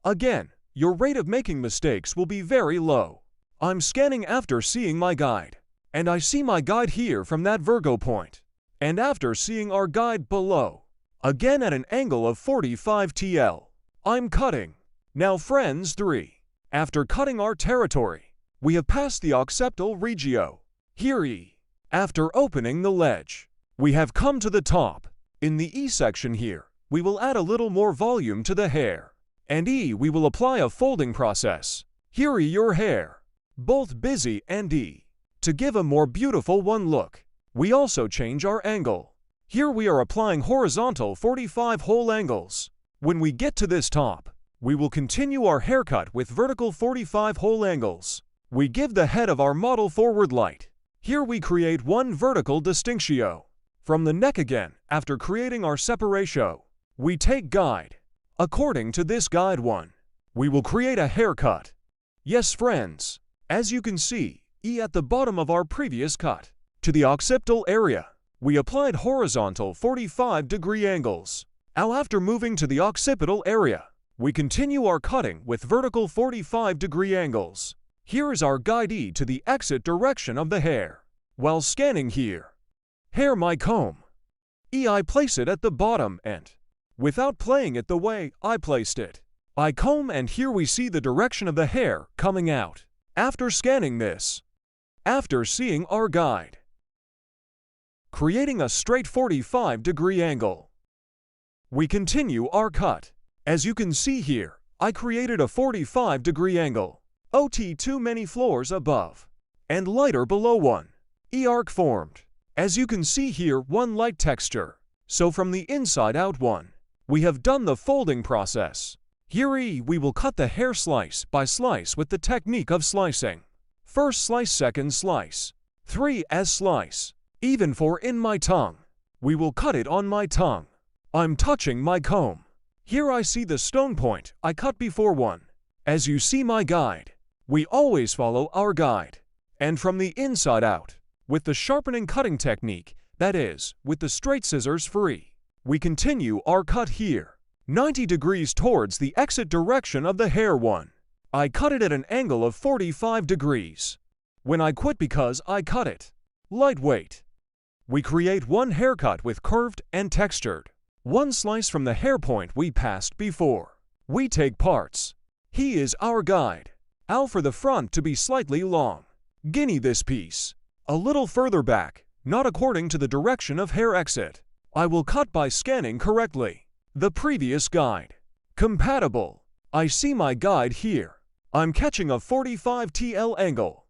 again, your rate of making mistakes will be very low. I'm scanning after seeing my guide. And I see my guide here from that Virgo point. And after seeing our guide below, again at an angle of 45 TL, I'm cutting. Now friends 3. After cutting our territory, we have passed the occipital regio. Here E. After opening the ledge, we have come to the top. In the E section here, we will add a little more volume to the hair. And E, we will apply a folding process. Here E, your hair. Both busy and E. To give a more beautiful one look, we also change our angle. Here we are applying horizontal 45 whole angles. When we get to this top, we will continue our haircut with vertical 45 whole angles. We give the head of our model forward light. Here we create one vertical distinctio. From the neck again, after creating our separatio, we take guide. According to this guide one, we will create a haircut. Yes, friends, as you can see, E at the bottom of our previous cut. To the occipital area, we applied horizontal 45-degree angles. Now after moving to the occipital area, we continue our cutting with vertical 45-degree angles. Here is our guide E to the exit direction of the hair. While scanning here, hair my comb. E I place it at the bottom and, without playing it the way I placed it, I comb and here we see the direction of the hair coming out. After scanning this, after seeing our guide, creating a straight 45-degree angle, we continue our cut. As you can see here, I created a 45-degree angle. OT too many floors above and lighter below one. E-arc formed. As you can see here, one light texture. So from the inside out one, we have done the folding process. Here E, we will cut the hair slice by slice with the technique of slicing. First slice, second slice. 3 as slice. Even for in my tongue. We will cut it on my tongue. I'm touching my comb. Here I see the stone point I cut before one. As you see my guide, we always follow our guide. And from the inside out, with the sharpening cutting technique, that is, with the straight scissors free, we continue our cut here. 90 degrees towards the exit direction of the hair one. I cut it at an angle of 45 degrees. When I quit because I cut it lightweight. We create one haircut with curved and textured. One slice from the hair point we passed before. We take parts. He is our guide. Al for the front to be slightly long. Guinea this piece. A little further back, not according to the direction of hair exit. I will cut by scanning correctly. The previous guide. Compatible. I see my guide here. I'm catching a 45 TL angle.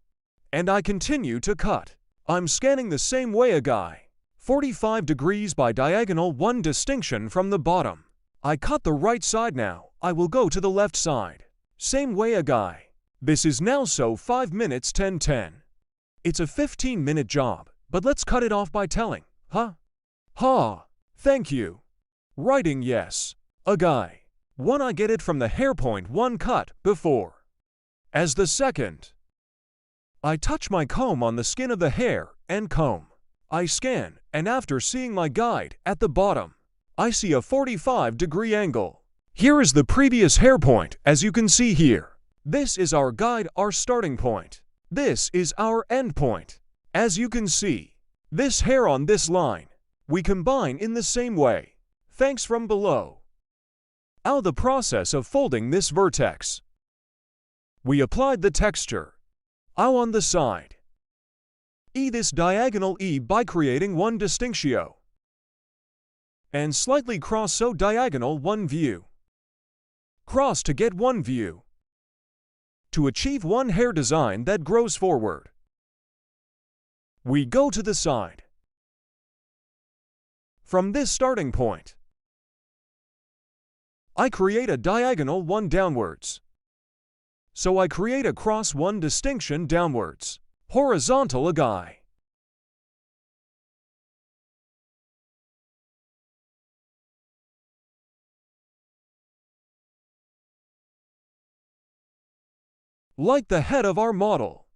And I continue to cut. I'm scanning the same way a guy. 45 degrees by diagonal 1 distinction from the bottom. I cut the right side now. I will go to the left side. Same way a guy. This is now so 5 minutes 10:10. It's a 15-minute job, but let's cut it off by telling, huh? Ha! Thank you. Writing yes. A guy. One I get it from the hair point one cut before. As the second. I touch my comb on the skin of the hair and comb. I scan, and after seeing my guide at the bottom, I see a 45-degree angle. Here is the previous hair point, as you can see here. This is our guide, our starting point. This is our end point. As you can see, this hair on this line, we combine in the same way. Thanks from below. Now the process of folding this vertex. We applied the texture. Now on the side. This diagonal by creating one distinctio. And slightly cross so diagonal one view. Cross to get one view. To achieve one hair design that grows forward. We go to the side. From this starting point, I create a diagonal one downwards. So I create a cross one distinction downwards. Horizontal a guy. Like the head of our model.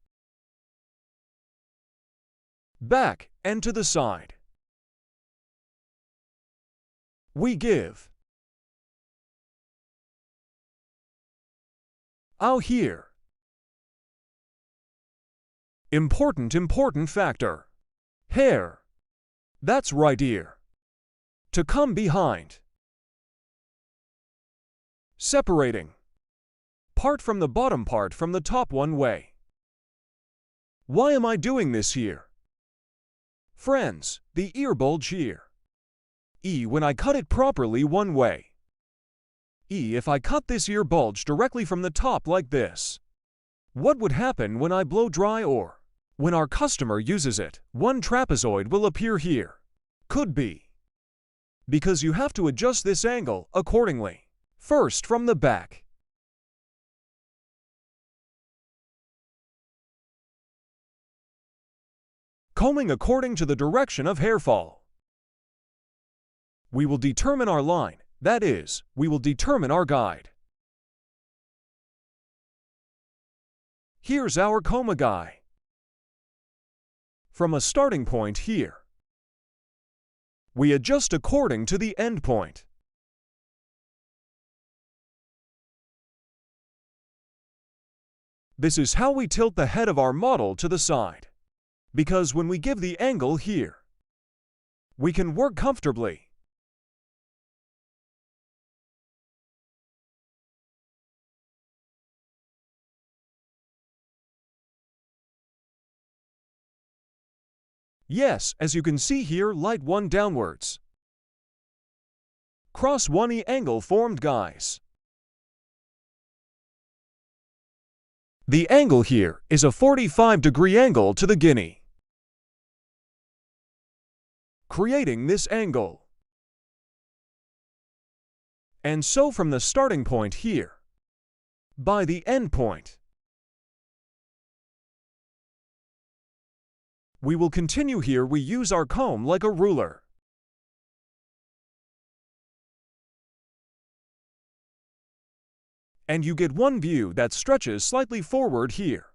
Back and to the side. We give. Out here. Important factor. Hair. That's right ear. To come behind. Separating. Part from the bottom part from the top one way. Why am I doing this here? Friends, the ear bulge here. When I cut it properly one way. If I cut this ear bulge directly from the top like this. What would happen when I blow dry or when our customer uses it? One trapezoid will appear here. Could be. Because you have to adjust this angle accordingly. First from the back. Combing according to the direction of hair fall. We will determine our line, that is, we will determine our guide. Here's our coma guy. From a starting point here. We adjust according to the end point. This is how we tilt the head of our model to the side. Because when we give the angle here, we can work comfortably. Yes, as you can see here, light one downwards. Cross one angle formed, guys. The angle here is a 45-degree angle to the guinea. Creating this angle. And so from the starting point here, by the end point, we will continue here. We use our comb like a ruler. And you get one view that stretches slightly forward here.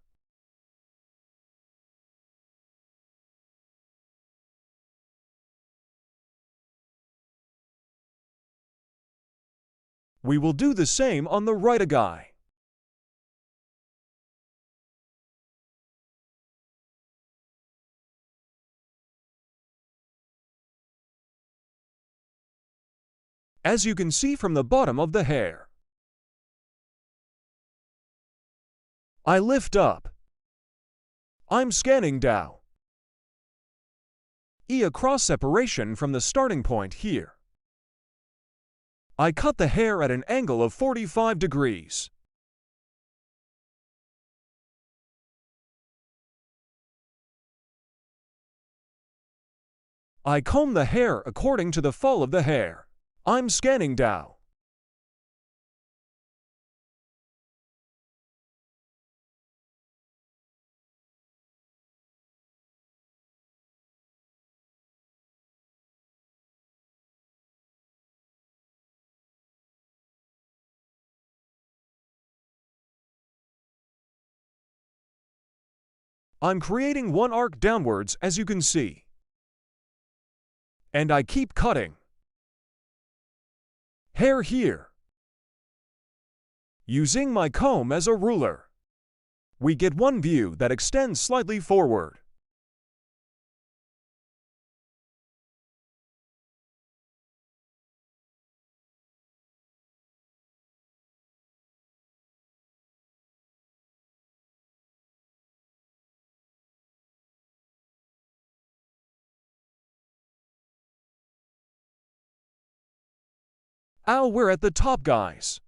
We will do the same on the right guy. As you can see from the bottom of the hair, I lift up. I'm scanning down. A cross separation from the starting point here. I cut the hair at an angle of 45 degrees. I comb the hair according to the fall of the hair. I'm scanning down. I'm creating one arc downwards, as you can see. And I keep cutting. Hair here. Using my comb as a ruler, we get one view that extends slightly forward. We're at the top, guys.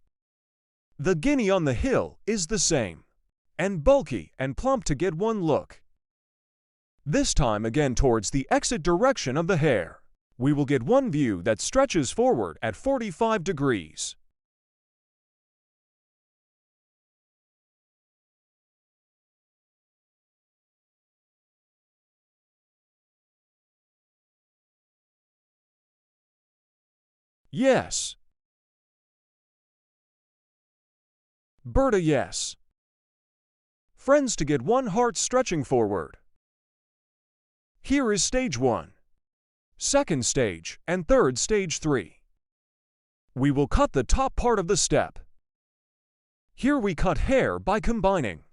The guinea on the hill is the same, and bulky and plump to get one look. This time again towards the exit direction of the hair. We will get one view that stretches forward at 45 degrees. Yes. Berta, yes. Friends, to get one heart stretching forward. Here is stage 1, second stage, and third stage 3. We will cut the top part of the step. Here we cut hair by combining.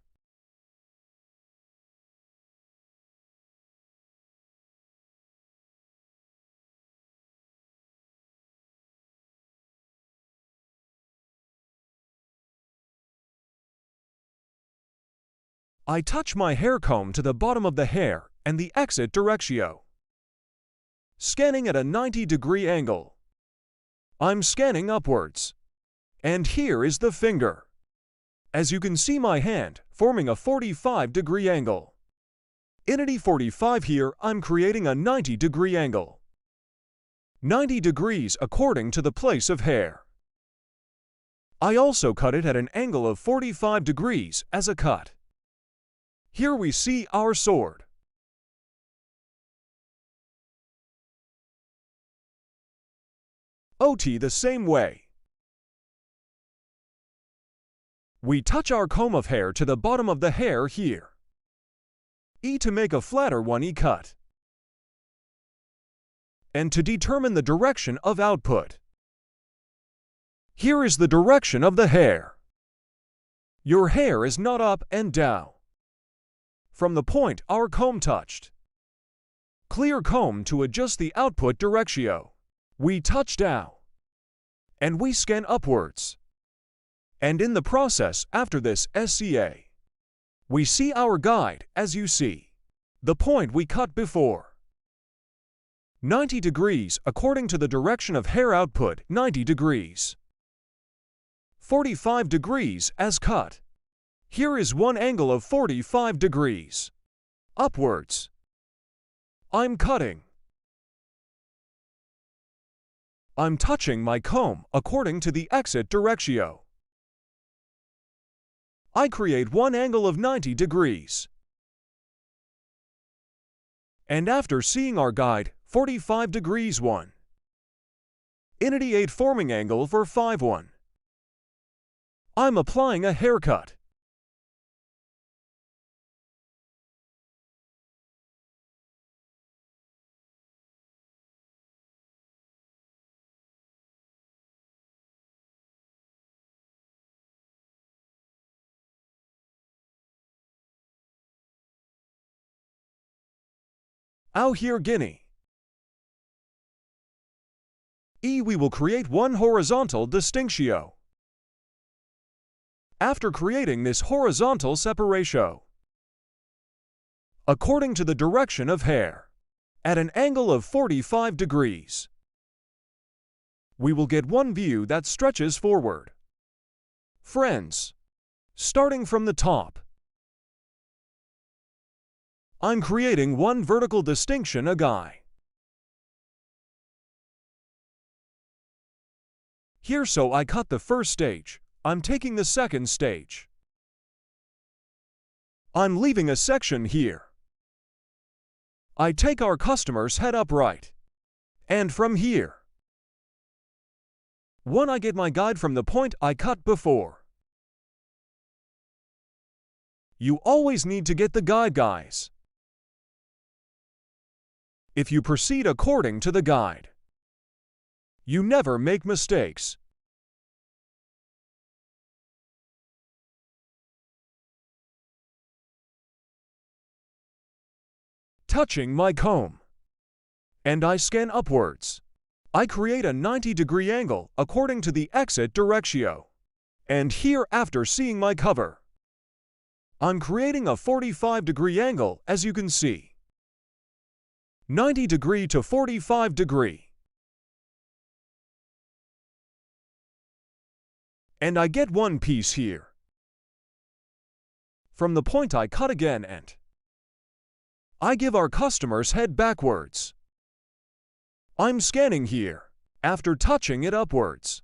I touch my hair comb to the bottom of the hair and the exit directio. Scanning at a 90-degree angle. I'm scanning upwards. And here is the finger. As you can see, my hand forming a 45-degree angle. In a 45 here, I'm creating a 90-degree angle. 90 degrees according to the place of hair. I also cut it at an angle of 45 degrees as a cut. Here we see our sword. OT the same way. We touch our comb of hair to the bottom of the hair here. E to make a flatter one E cut. And to determine the direction of output. Here is the direction of the hair. Your hair is not up and down. From the point our comb touched. Clear comb to adjust the output directio. We touch down. And we scan upwards. And in the process after this SCA, we see our guide as you see. The point we cut before. 90 degrees according to the direction of hair output, 90 degrees. 45 degrees as cut. Here is one angle of 45 degrees. Upwards. I'm cutting. I'm touching my comb according to the exit directio. I create one angle of 90 degrees. And after seeing our guide, 45 degrees one. Inity 8 forming angle for 5-1. I'm applying a haircut. Out here guinea. E we will create one horizontal distinctio. After creating this horizontal separatio, according to the direction of hair, at an angle of 45 degrees, we will get one view that stretches forward. Friends, starting from the top, I'm creating one vertical distinction a guy. Here, so I cut the first stage. I'm taking the second stage. I'm leaving a section here. I take our customer's head upright. And from here, when I get my guide from the point I cut before. You always need to get the guide, guys. If you proceed according to the guide, you never make mistakes. Touching my comb, and I scan upwards. I create a 90-degree angle according to the exit directio. And here, after seeing my cover, I'm creating a 45-degree angle, as you can see. 90 degree to 45 degree. And I get one piece here. From the point I cut again, and I give our customer's head backwards. I'm scanning here, after touching it upwards.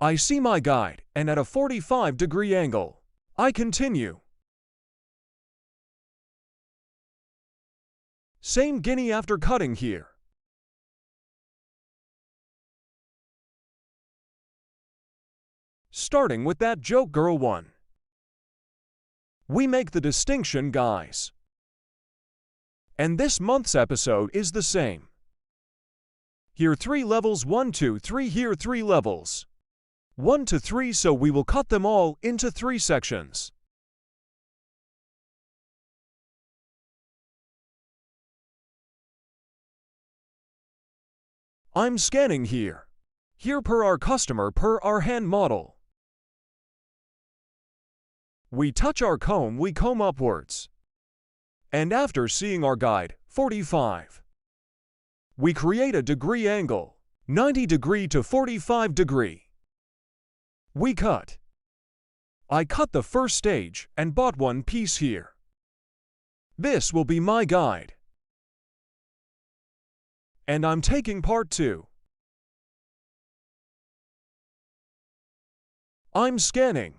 I see my guide, and at a 45-degree angle, I continue. Same guinea after cutting here. Starting with that joke girl one. We make the distinction, guys. And this month's episode is the same. Here 3 levels, 1, 2, 3, here 3 levels. 1 to 3, so we will cut them all into 3 sections. I'm scanning here. Here per our customer, per our hand model. We touch our comb, we comb upwards. And after seeing our guide, 45, we create a degree angle, 90 degree to 45 degree. We cut. I cut the first stage and bought one piece here. This will be my guide. And I'm taking part 2. I'm scanning.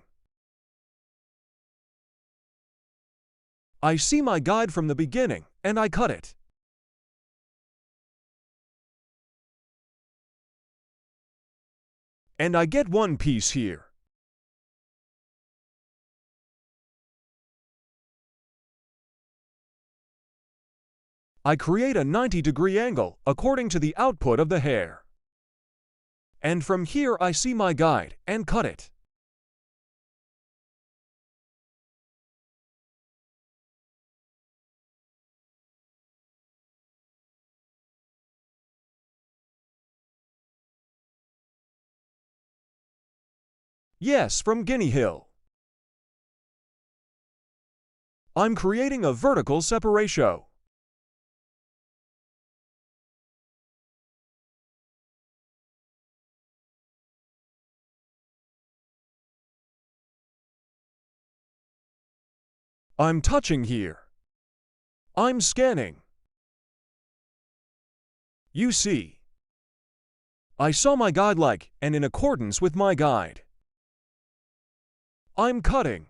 I see my guide from the beginning, and I cut it. And I get one piece here. I create a 90-degree angle according to the output of the hair. And from here I see my guide and cut it. Yes, from Guinea Hill. I'm creating a vertical separation. I'm touching here. I'm scanning. You see, I saw my guide like, and in accordance with my guide, I'm cutting.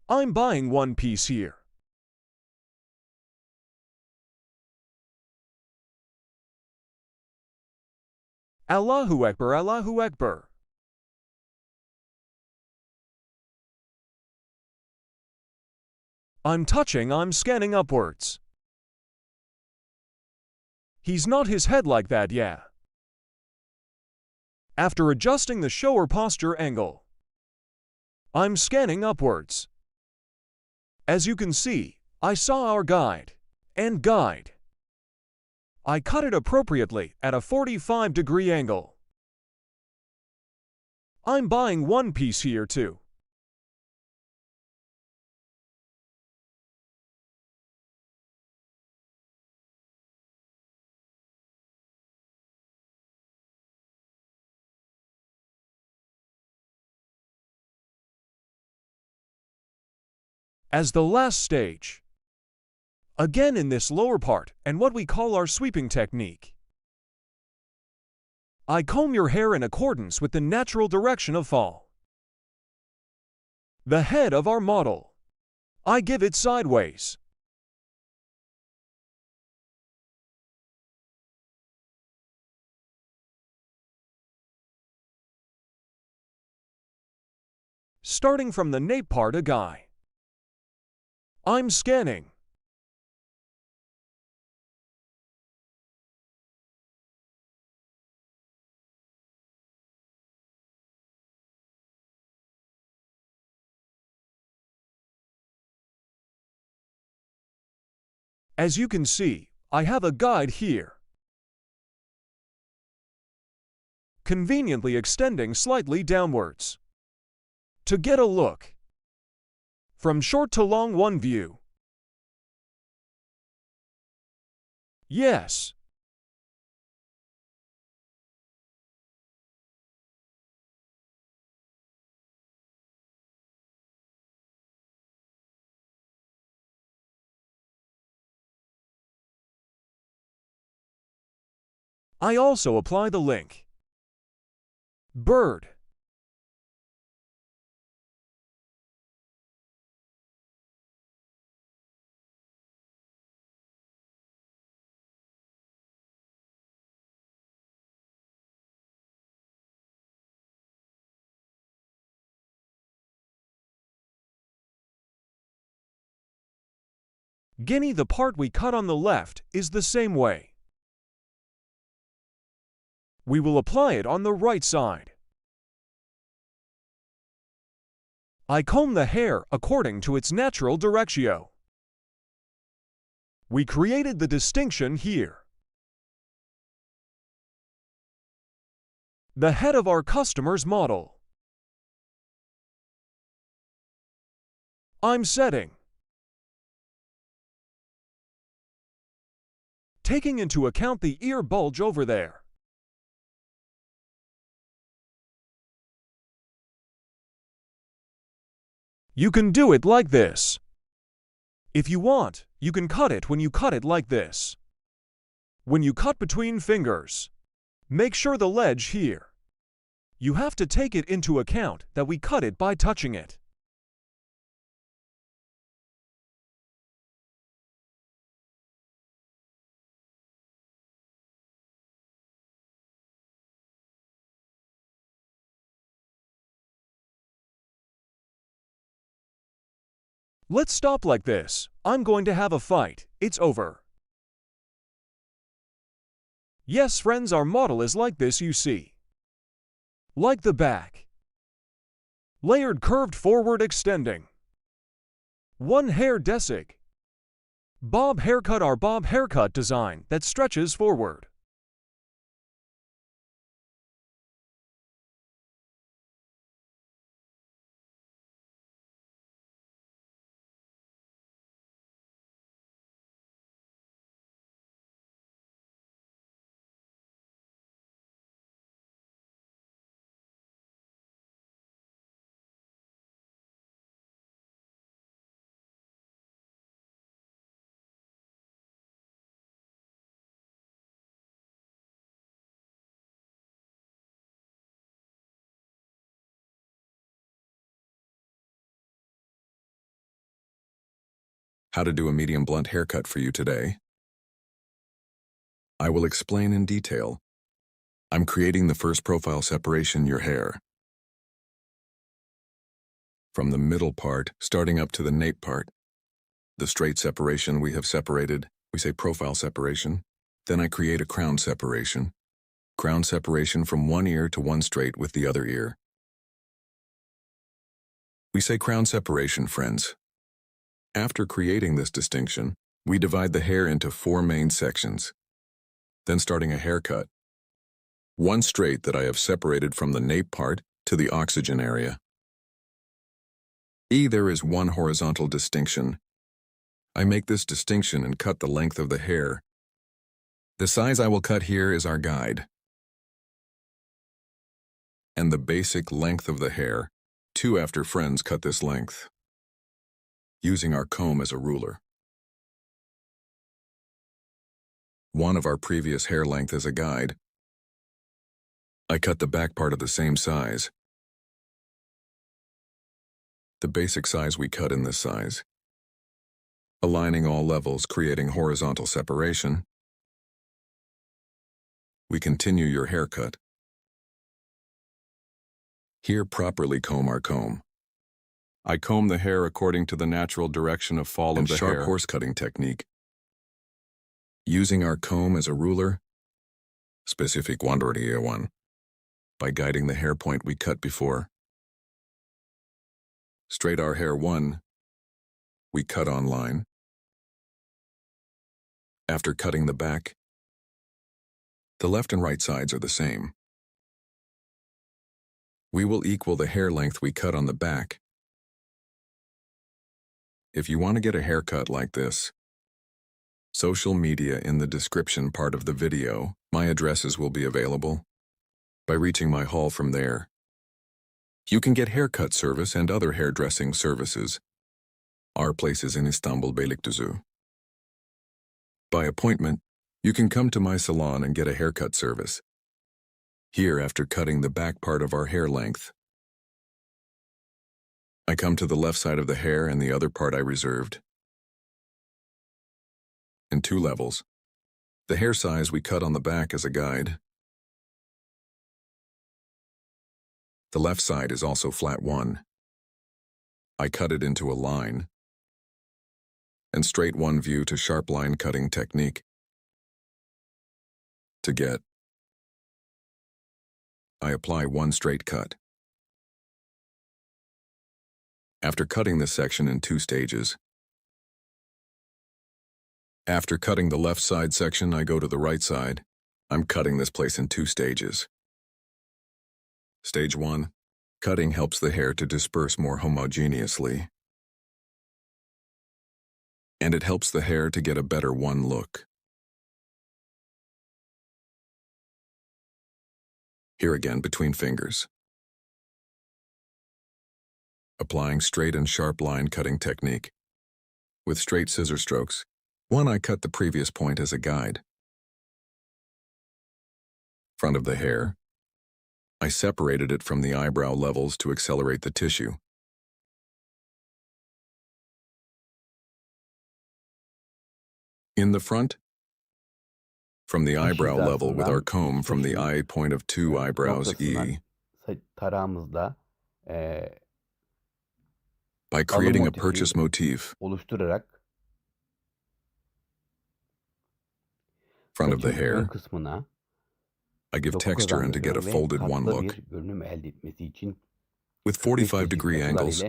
I'm buying one piece here. Allahu Akbar, Allahu Akbar. I'm touching, I'm scanning upwards. He's not his head like that, yeah. After adjusting the shower posture angle, I'm scanning upwards. As you can see, I saw our guide, and guide. I cut it appropriately at a 45-degree angle. I'm buying one piece here too. As the last stage, Again in this lower part and what we call our sweeping technique. I comb your hair in accordance with the natural direction of fall. The head of our model. I give it sideways. Starting from the nape part a guy. I'm scanning. As you can see, I have a guide here, conveniently extending slightly downwards. To get a look from short to long one view. Yes. I also apply the link. Bird. Guinea, the part we cut on the left, is the same way. We will apply it on the right side. I comb the hair according to its natural directio. We created the distinction here. The head of our customer's model. I'm setting. Taking into account the ear bulge over there. You can do it like this. If you want, you can cut it when you cut it like this. When you cut between fingers, make sure the ledge here. You have to take it into account that we cut it by touching it. Let's stop like this. I'm going to have a fight. It's over. Yes, friends, our model is like this, you see. Like the back. Layered curved forward extending. One hair desig. Bob haircut, our bob haircut design that stretches forward. How to do a medium blunt haircut for you today. I will explain in detail. I'm creating the first profile separation, your hair. From the middle part, starting up to the nape part. The straight separation we have separated, we say profile separation. Then I create a crown separation. Crown separation from one ear to one straight with the other ear. We say crown separation, friends. After creating this distinction, we divide the hair into 4 main sections. Then starting a haircut. One straight that I have separated from the nape part to the oxygen area. There is one horizontal distinction. I make this distinction and cut the length of the hair. The size I will cut here is our guide. And the basic length of the hair, 2 after friends cut this length. Using our comb as a ruler. one of our previous hair length as a guide. I cut the back part of the same size. The basic size we cut in this size. Aligning all levels, creating horizontal separation. We continue your haircut. Here properly comb our comb. I comb the hair according to the natural direction of fall of the hair. Sharp horse cutting technique. Using our comb as a ruler, specific one, by guiding the hair point we cut before. Straight our hair 1, we cut on line. After cutting the back, the left and right sides are the same. We will equal the hair length we cut on the back. If you want to get a haircut like this, social media in the description part of the video, my addresses will be available. By reaching my hall from there, you can get haircut service and other hairdressing services. Our place is in Istanbul, Beylikdüzü. By appointment, you can come to my salon and get a haircut service. Here, after cutting the back part of our hair length, I come to the left side of the hair and the other part I reserved. In 2 levels. The hair size we cut on the back as a guide. The left side is also flat 1. I cut it into a line. And straight 1 view to sharp line cutting technique. To get, I apply 1 straight cut. After cutting this section in 2 stages. After cutting the left side section, I go to the right side. I'm cutting this place in 2 stages. Stage 1. Cutting helps the hair to disperse more homogeneously. And it helps the hair to get a better 1 look. Here again between fingers. Applying straight and sharp line cutting technique. With straight scissor strokes. 1, I cut the previous point as a guide. Front of the hair. I separated it from the eyebrow levels to accelerate the tissue. In the front, from the eyebrow level with our comb from the eye point of 2 eyebrows E. Tarağımızla By creating a purchase motif. oluşturarak Front of the saçın ön hair. kısmına I give doku texture and to get a kazandırıyor ve folded 1 katlı look. bir görünüm elde etmesi için With 45-degree angles,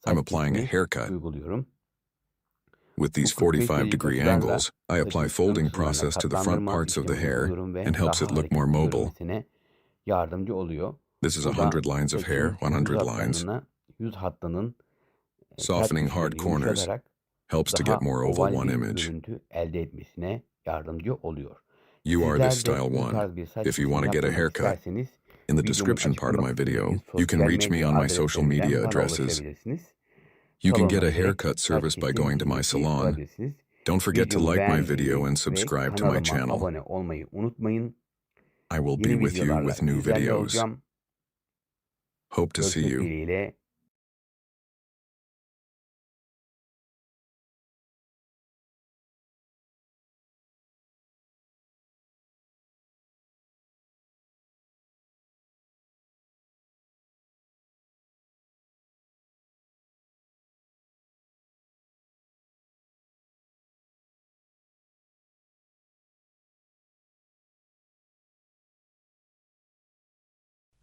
I'm applying a haircut. uyguluyorum. With these 45-degree angles, I apply folding process to the front parts of the hair and helps it look more mobile. Yardımcı oluyor. This is 100 lines of hair, 100 lines. Yüz hattının Softening hard corners helps to get more oval 1 image. görüntü elde etmesine yardımcı oluyor. You are this Sizler de style bu 1. tarz bir saç If you want to get a yaptırmak haircut, isterseniz, in the videomun description part of my açıklama video, kısmındaki you can sosyal reach me medya on my social adreslerinden media bana addresses. ulaşabilirsiniz. You can Salonuma get a direkt haircut saç service by going to my kesiminizi salon. yapabilirsiniz. Don't forget to Videomu like my beğenmeyi video and ve subscribe to my kanalıma channel. abone olmayı unutmayın. I will be Yeni with you videolarla with new sizlerle videos. olacağım. Hope to see Görüşmek you. dileğiyle.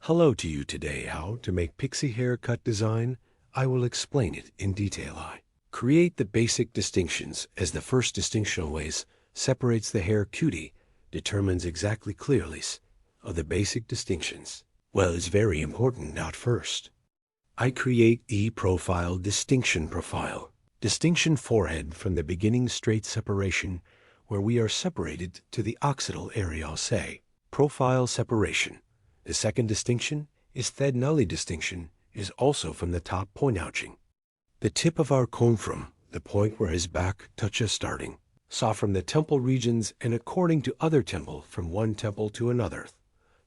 Hello to you today. How to make pixie haircut design? I will explain it in detail. I create the basic distinctions as the first distinction always separates the hair cutie, determines exactly clearly of the basic distinctions. Well, it's very important at first. I create E-profile distinction profile. Distinction forehead from the beginning straight separation where we are separated to the occipital area, I'll say. Profile separation. The second distinction is Thednully distinction is also from the top point ouching. The tip of our comb from the point where his back touches starting saw from the temple regions and according to other temple from one temple to another.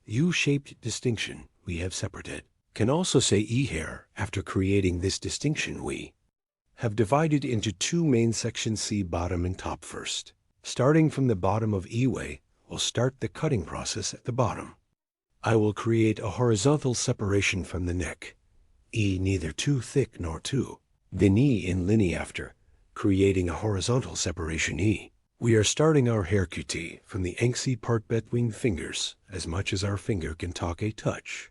U-shaped distinction we have separated. Can also say E here after creating this distinction we have divided into two main sections, C bottom and top first. Starting from the bottom of E way, we'll start the cutting process at the bottom. I will create a horizontal separation from the neck. E neither too thick nor too thin E in linea after creating a horizontal separation E. We are starting our hair QT from the angsty part between fingers as much as our finger can talk a touch.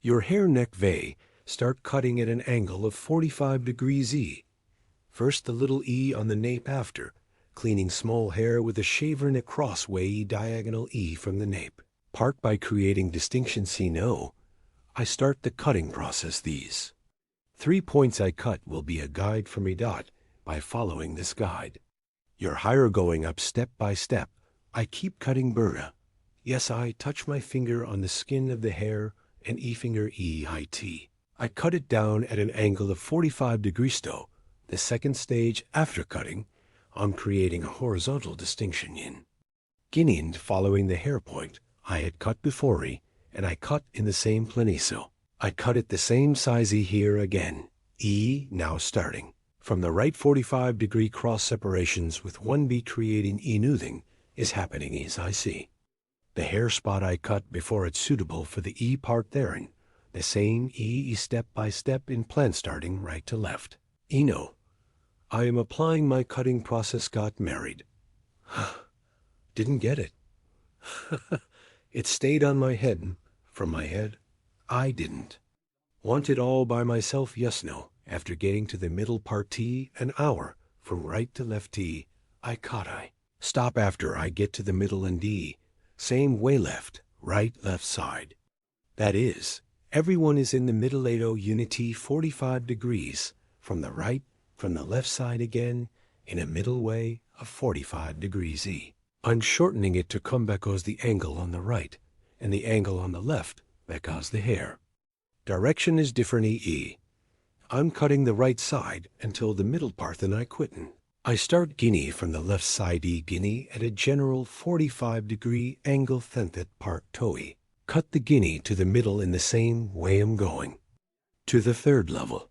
Your hair neck vey start cutting at an angle of 45 degrees E. First the little E on the nape after, cleaning small hair with a shaver neck cross way diagonal E from the nape. Part by creating distinction C no. I start the cutting process. These 3 points I cut will be a guide for me dot by following this guide. Your higher going up step by step. I keep cutting Berta. Yes, I touch my finger on the skin of the hair and E finger E high T. I cut it down at an angle of 45 degrees though. The second stage after cutting, I'm creating a horizontal distinction in Guinean following the hair point I had cut before E, and I cut in the same planiso. I cut it the same size E here again. E now starting from the right 45 degree cross separations with one beat creating E noothing is happening as I see. The hair spot I cut before it's suitable for the E part therein. The same E step by step in plan starting right to left. Eno. I am applying my cutting process got married. Didn't get it. It stayed on my head. From my head, I didn't. Want it all by myself, yes, no. After getting to the middle part T, an hour, from right to left T, I caught I. Stop after I get to the middle and D. Same way left, right, left side. That is, everyone is in the middle 80 unity 45 degrees. From the right, from the left side again, in a middle way of 45 degrees E. I'm shortening it to come back as the angle on the right, and the angle on the left back as the hair. Direction is different E. I'm cutting the right side until the middle part then I quittin'. I start Guinea from the left side E Guinea at a general 45 degree angle thentet part toe. Cut the Guinea to the middle in the same way I'm going. To the third level.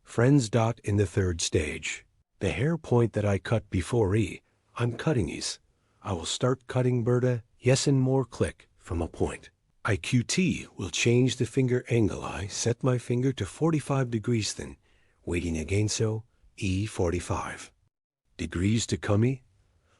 Friends dot in the third stage. The hair point that I cut before E, I'm cutting E's. I will start cutting Berta, yes and more click from a point. I QT will change the finger angle. I set my finger to 45 degrees then, waiting again so, E 45 degrees to come E.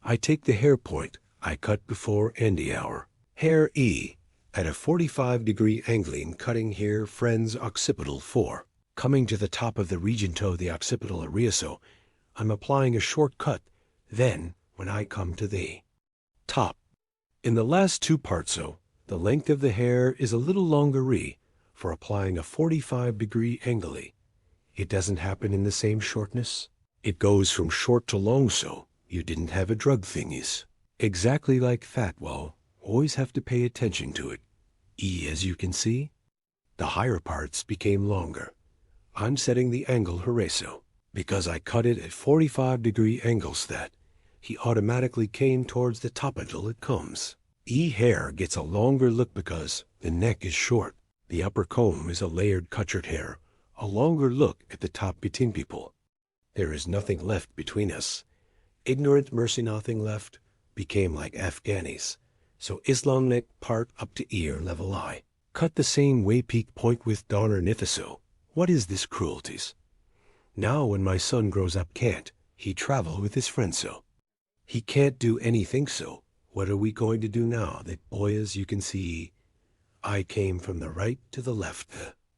I take the hair point I cut before and the hour. Hair E at a 45 degree angling cutting here friends occipital 4. Coming to the top of the region toe the occipital area so, I'm applying a short cut, then when I come to the top. In the last two parts so, the length of the hair is a little longer E for applying a 45 degree angle E. It doesn't happen in the same shortness. It goes from short to long so, you didn't have a drug thingies. Exactly like that, well, always have to pay attention to it. E as you can see, the higher parts became longer. I'm setting the angle Horacio, because I cut it at 45 degree angles that he automatically came towards the top until it comes. E hair gets a longer look because the neck is short. The upper comb is a layered cutchered hair, a longer look at the top between people. There is nothing left between us. Ignorant mercy nothing left, became like Afghanis. So Islam neck part up to ear level I. Cut the same way peak point with Donner Nithiso. What is this cruelties? Now when my son grows up can't, he travel with his friends so. He can't do anything so. What are we going to do now that boy as you can see? I came from the right to the left.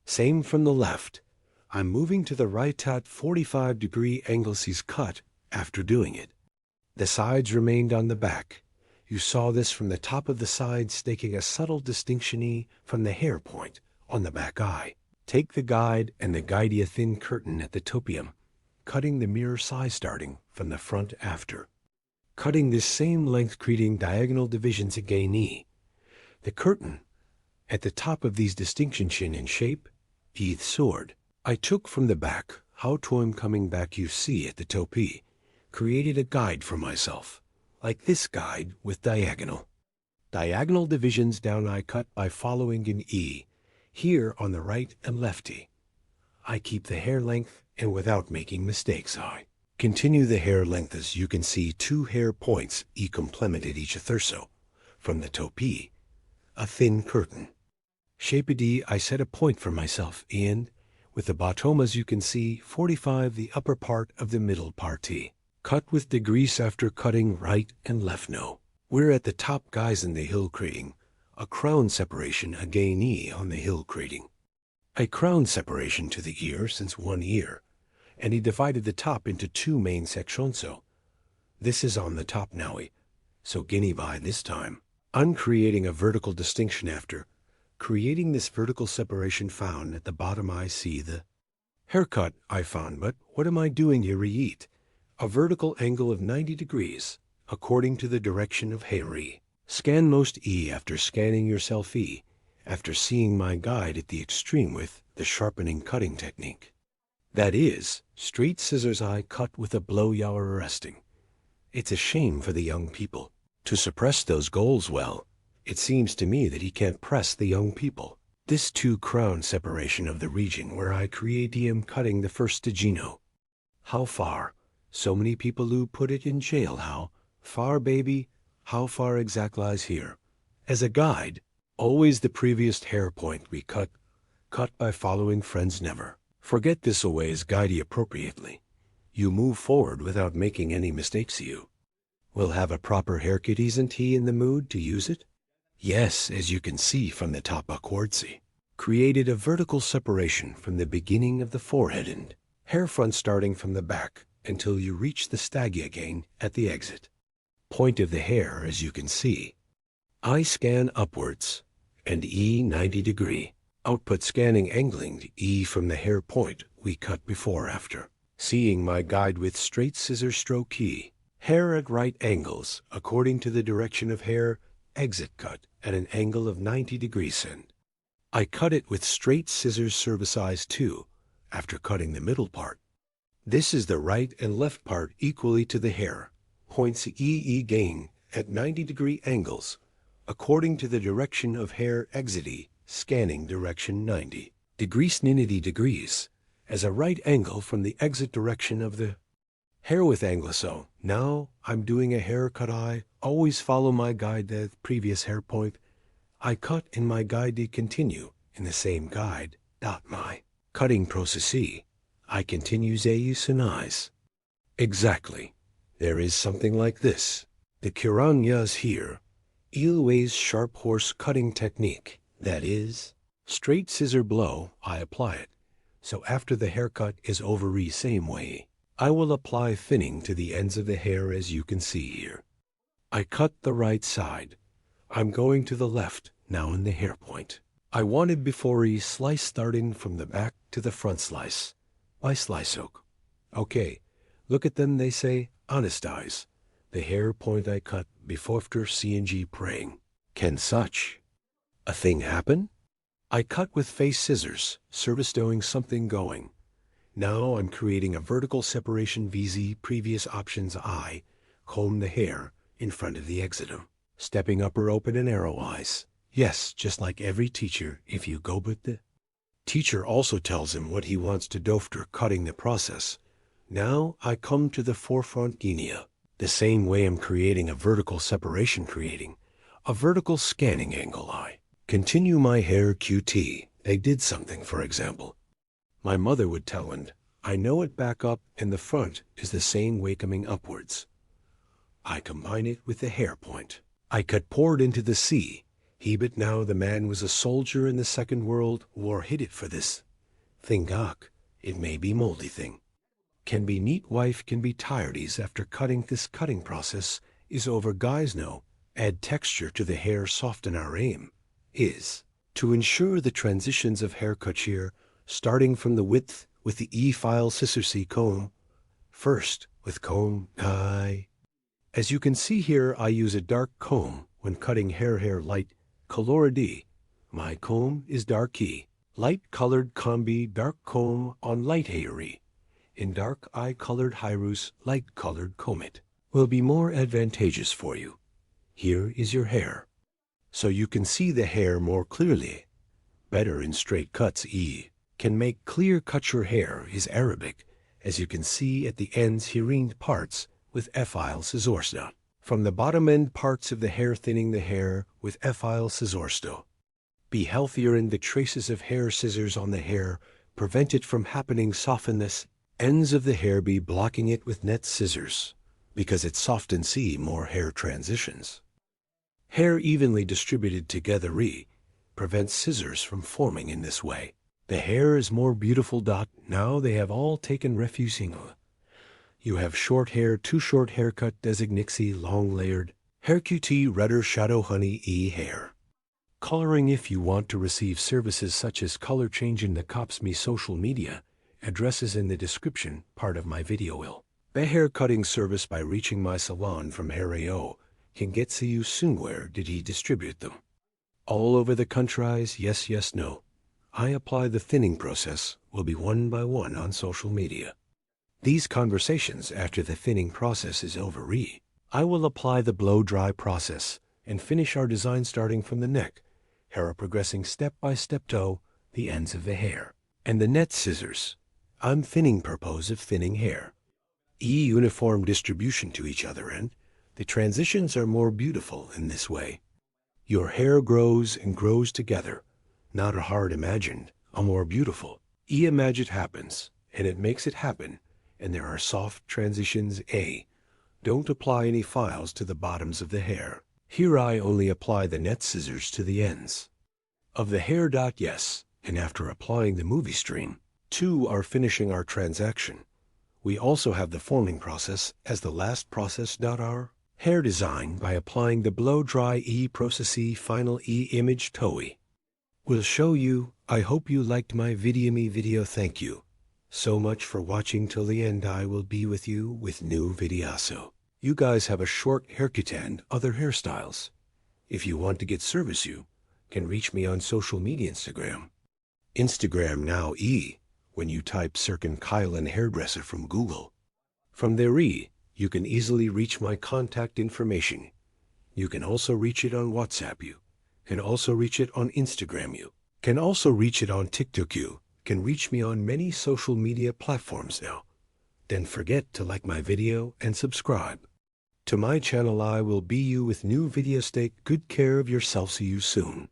Same from the left. I'm moving to the right at 45 degree angles he's cut after doing it. The sides remained on the back. You saw this from the top of the sides taking a subtle distinction from the hair point on the back eye. Take the guide and the guidea thin curtain at the topium, cutting the mirror size starting from the front after. Cutting this same length creating diagonal divisions again E. The curtain at the top of these distinctions in shape, teeth sword. I took from the back, how to I'm coming back you see at the topi. created a guide for myself, like this guide with diagonal divisions down. I cut by following an E, here on the right and left E. I keep the hair length and without making mistakes. I continue the hair length. As you can see, 2 hair points E complemented each thurso. From the topi, a thin curtain. Shape D, I set a point for myself, and with the bottom, as you can see, 45 the upper part of the middle part T. Cut with degrees after cutting right and left. No. We're at the top, guys, in the hill creating a crown separation again E on the hill creating a crown separation to the ear, since one ear, and he divided the top into 2 main sections. So this is on the top now. So guinea by this time, I'm creating a vertical distinction after creating this vertical separation found at the bottom. I see the haircut I found, but what am I doing here? Eat a vertical angle of 90 degrees according to the direction of hair E. Scan most E after scanning yourself E, after seeing my guide at the extreme with the sharpening cutting technique. That is, straight scissors. I cut with a blow you're arresting. It's a shame for the young people to suppress those goals. Well, it seems to me that he can't press the young people. This 2 crown separation of the region where I create am cutting the first Gino. How far? So many people who put it in jail. How far, baby? How far exact lies here? As a guide, always the previous hair point we cut by following friends. Never forget this. Always guide you appropriately. You move forward without making any mistakes. You will have a proper haircut. Isn't he in the mood to use it? Yes, as you can see from the top upwards, created a vertical separation from the beginning of the forehead and hair front, starting from the back until you reach the staggy again at the exit point of the hair. As you can see, I scan upwards and E 90 degree output scanning angling to E from the hair point we cut before. After seeing my guide with straight scissor stroke key, hair at right angles according to the direction of hair exit cut at an angle of 90 degrees, and I cut it with straight scissors service size 2 after cutting the middle part. This is the right and left part equally to the hair points E gain at 90 degree angles according to the direction of hair exit E, scanning direction 90 degrees as a right angle from the exit direction of the hair with angle. So now I'm doing a haircut. I always follow my guide, the previous hair point I cut in my guide to continue in the same guide. My cutting process I continues a use and eyes. Exactly. There is something like this. The Kiranyas here. Ilways sharp horse cutting technique. That is, straight scissor blow, I apply it. So after the haircut is over, same way, I will apply thinning to the ends of the hair. As you can see here, I cut the right side. I'm going to the left now in the hair point. I wanted before slice, starting from the back to the front slice. By slice oak. Okay, look at them, they say, honest eyes. The hair point I cut before after CNG praying. Can such a thing happen? I cut with face scissors, service doing something going. Now I'm creating a vertical separation VZ previous options. I comb the hair in front of the exitum, stepping upper open and arrow eyes. Yes, just like every teacher, if you go, but the teacher also tells him what he wants to do after cutting the process. Now I come to the forefront guinea. The same way I'm creating a vertical separation, creating a vertical scanning angle. I continue my hair QT. They did something, for example. My mother would tell, and I know it back up and the front is the same way coming upwards. I combine it with the hair point. I cut poured into the sea. But now the man was a soldier in the Second World War, hid it for this thing. It may be moldy thing. Can be neat wife, can be tiredies after cutting. This cutting process is over, guys. No, add texture to the hair, soften. Our aim is to ensure the transitions of haircut here, starting from the width with the E-file scissor C comb. First with comb I. As you can see here, I use a dark comb when cutting hair light color D. My comb is dark E. Light colored combi dark comb on light hairy. in dark eye-colored Hirus light-colored Comet will be more advantageous for you. Here is your hair, so you can see the hair more clearly. Better in straight cuts can make clear cut your hair is Arabic, as you can see at the ends hirine parts with effile scissorsto. From the bottom end parts of the hair thinning the hair with effile scissorsto. Be healthier in the traces of hair scissors on the hair, prevent it from happening softness, ends of the hair be blocking it with net scissors, because it softens more hair transitions. Hair evenly distributed together prevents scissors from forming in this way. The hair is more beautiful. Now they have all taken refusing. You have short hair, too short haircut designixie long layered, hair QT redder shadow honey hair. Coloring if you want to receive services such as color change in the Cops Me social media, addresses in the description part of my video will. The hair cutting service by reaching my salon from Hair.ao can get to you soon. Where did he distribute them? All over the countries, yes, no. I apply the thinning process will be one by one on social media. These conversations after the thinning process is over I will apply the blow dry process and finish our design starting from the neck, hair progressing step by step to the ends of the hair, and the net scissors. I'm thinning purpose of thinning hair. Uniform distribution to each other and the transitions are more beautiful in this way. Your hair grows and grows together, not a hard imagined, a more beautiful. Imagine happens, and it makes it happen, and there are soft transitions. Don't apply any files to the bottoms of the hair. Here I only apply the net scissors to the ends of the hair. Yes, and after applying the movie stream, 2 are finishing our transaction. We also have the forming process as the last process. Our hair design by applying the blow dry process final image TOE will show you. I hope you liked my video. Thank you so much for watching till the end. I will be with you with new videos. So you guys have a short haircut and other hairstyles. If you want to get service, you can reach me on social media Instagram now when you type Circin Kylan hairdresser from Google. From there you can easily reach my contact information. You can also reach it on WhatsApp. You can also reach it on Instagram. You can also reach it on TikTok. You can reach me on many social media platforms now. Then forget to like my video and subscribe to my channel. I will be you with new videos. Take good care of yourself. See you soon.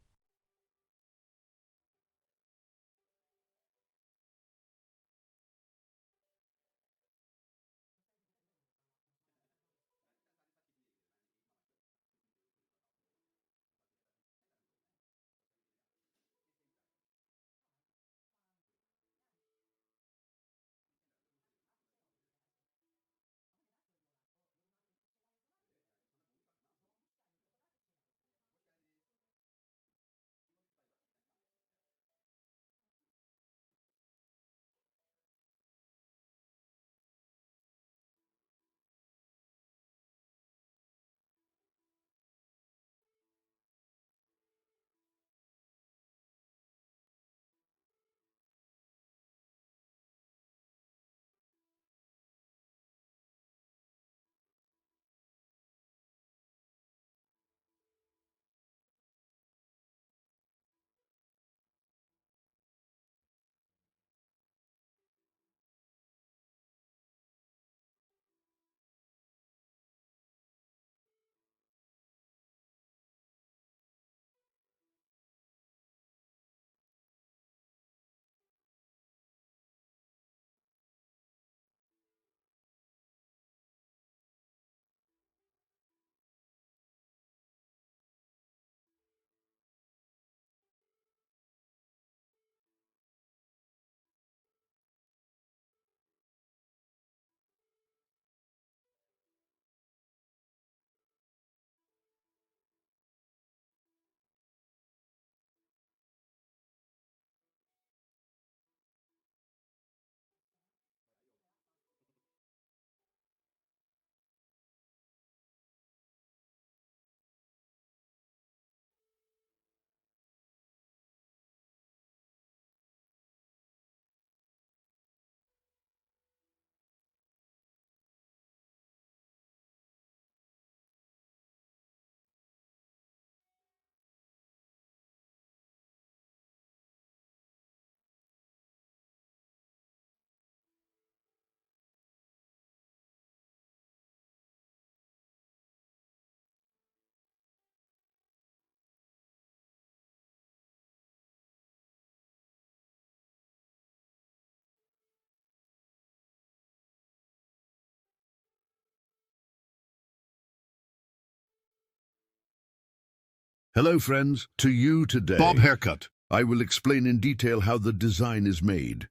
Hello friends, to you today. Bob Haircut. I will explain in detail how the design is made.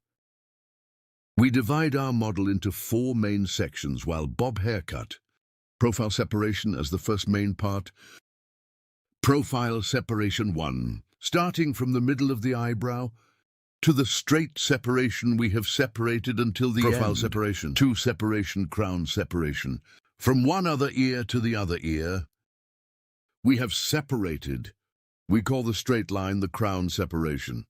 We divide our model into 4 main sections while Bob Haircut. Profile separation as the first main part. Profile separation 1. Starting from the middle of the eyebrow to the straight separation we have separated until the Profile end. separation. 2. Separation, crown separation. From one other ear to the other ear, we have separated. We call the straight line the crown separation.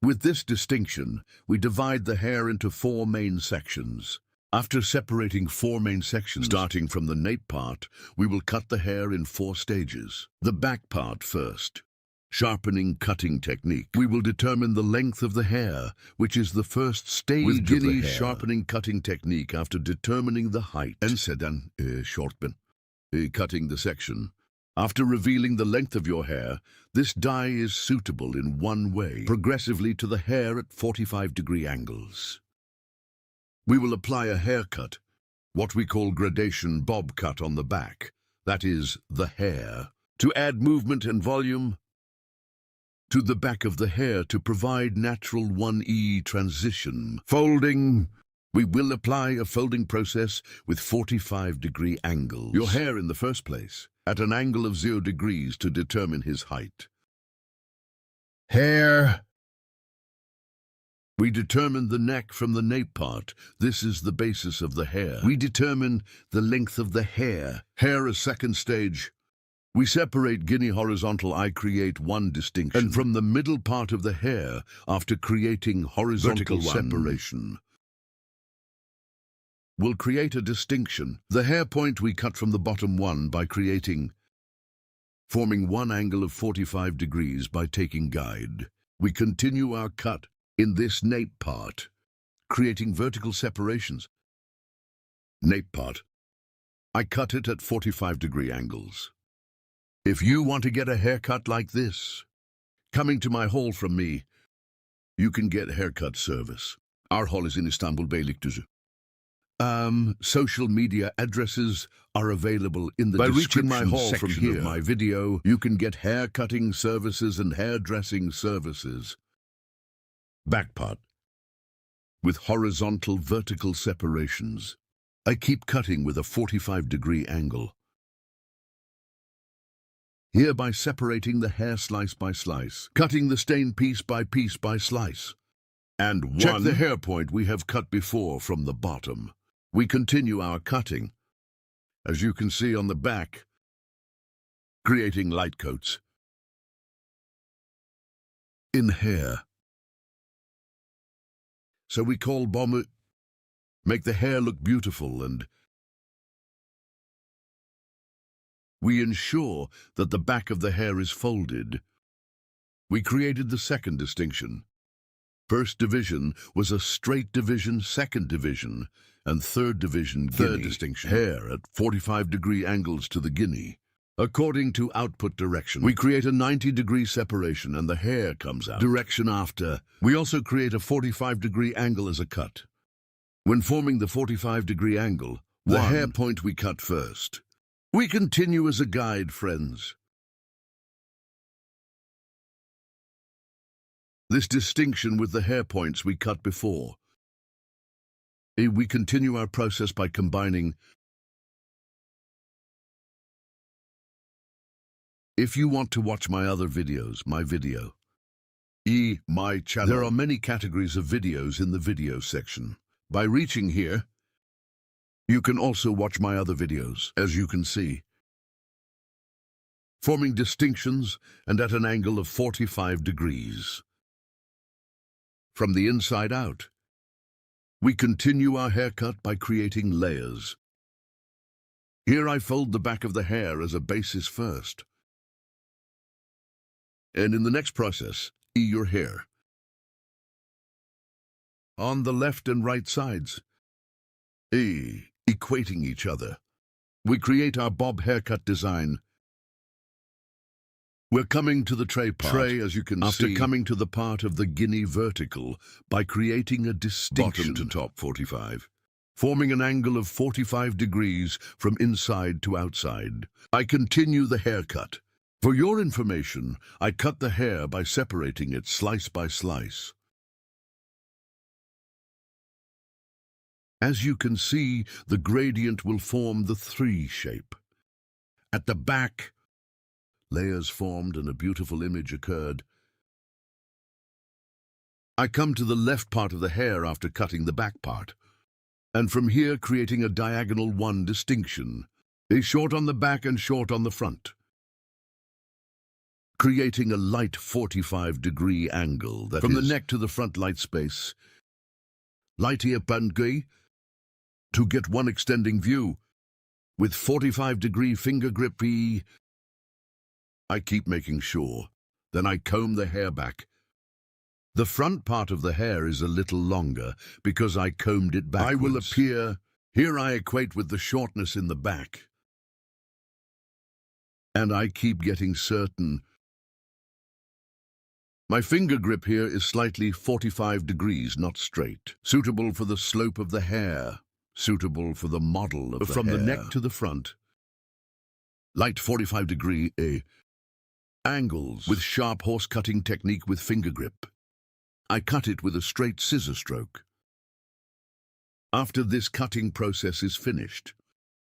With this distinction, we divide the hair into 4 main sections. After separating 4 main sections, starting from the nape part, we will cut the hair in 4 stages. The back part first. Sharpening cutting technique. We will determine the length of the hair, which is the first stage With of the Guinea hair. sharpening Cutting technique after determining the height. En sedan shortben. Cutting the section. After revealing the length of your hair, this dye is suitable in one way, progressively to the hair at 45-degree angles. We will apply a haircut, what we call gradation bob cut on the back, that is, the hair, to add movement and volume to the back of the hair to provide natural 1E transition. Folding. We will apply a folding process with 45-degree angles. Your hair in the first place, at an angle of 0 degrees to determine his height. Hair. We determine the neck from the nape part. This is the basis of the hair. We determine the length of the hair. Hair as second stage. We separate Guinea horizontal. I create 1 distinction. And from the middle part of the hair, after creating horizontal separation, we'll create a distinction. The hair point we cut from the bottom 1 by forming 1 angle of 45 degrees by taking guide. We continue our cut in this nape part, creating vertical separations. Nape part. I cut it at 45-degree angles. If you want to get a haircut like this, coming to my hall from me, you can get haircut service. Our hall is in Istanbul Beylikdüzü. Social media addresses are available in the description section. By reaching my hall from here, my video, you can get hair cutting services and hairdressing services. Back part. With horizontal vertical separations. I keep cutting with a 45-degree angle. Here by separating the hair slice by slice, cutting the stain piece by slice. And check the hair point we have cut before from the bottom. We continue our cutting, as you can see on the back, creating light coats in hair. So we call bomber, make the hair look beautiful, and we ensure that the back of the hair is folded. We created the second distinction. First division was a straight division, second division, and third division, third distinction. Hair at 45-degree angles to the Guinea. According to output direction, we create a 90-degree separation and the hair comes out. Direction after. We also create a 45-degree angle as a cut. When forming the 45-degree angle, the hair point we cut first. We continue as a guide, friends. This distinction with the hair points we cut before. We continue our process by combining. If you want to watch my other videos, my channel. There are many categories of videos in the video section. By reaching here, you can also watch my other videos, as you can see. Forming distinctions and at an angle of 45 degrees. From the inside out. We continue our haircut by creating layers. Here I fold the back of the hair as a basis first. And in the next process, your hair. On the left and right sides. Equating each other. We create our bob haircut design. We're coming to the tray part. Tray, as you can see. After coming to the part of the Guinea vertical by creating a distinction. Bottom to top 45. Forming an angle of 45 degrees from inside to outside. I continue the haircut. For your information, I cut the hair by separating it slice by slice. As you can see, the gradient will form the 3 shape. At the back, layers formed and a beautiful image occurred. I come to the left part of the hair after cutting the back part, and from here creating a diagonal 1 distinction, a short on the back and short on the front, creating a light 45-degree angle that from the neck to the front light space, light here bandgui, to get one extending view, with 45-degree finger grip E. I keep making sure, then I comb the hair back. The front part of the hair is a little longer because I combed it backwards. I will appear, here I equate with the shortness in the back. And I keep getting certain. My finger grip here is slightly 45 degrees, not straight, suitable for the slope of the hair, suitable for the model of the hair. From the neck to the front, light 45-degree angles with sharp horse-cutting technique with finger grip. I cut it with a straight scissor stroke. After this cutting process is finished,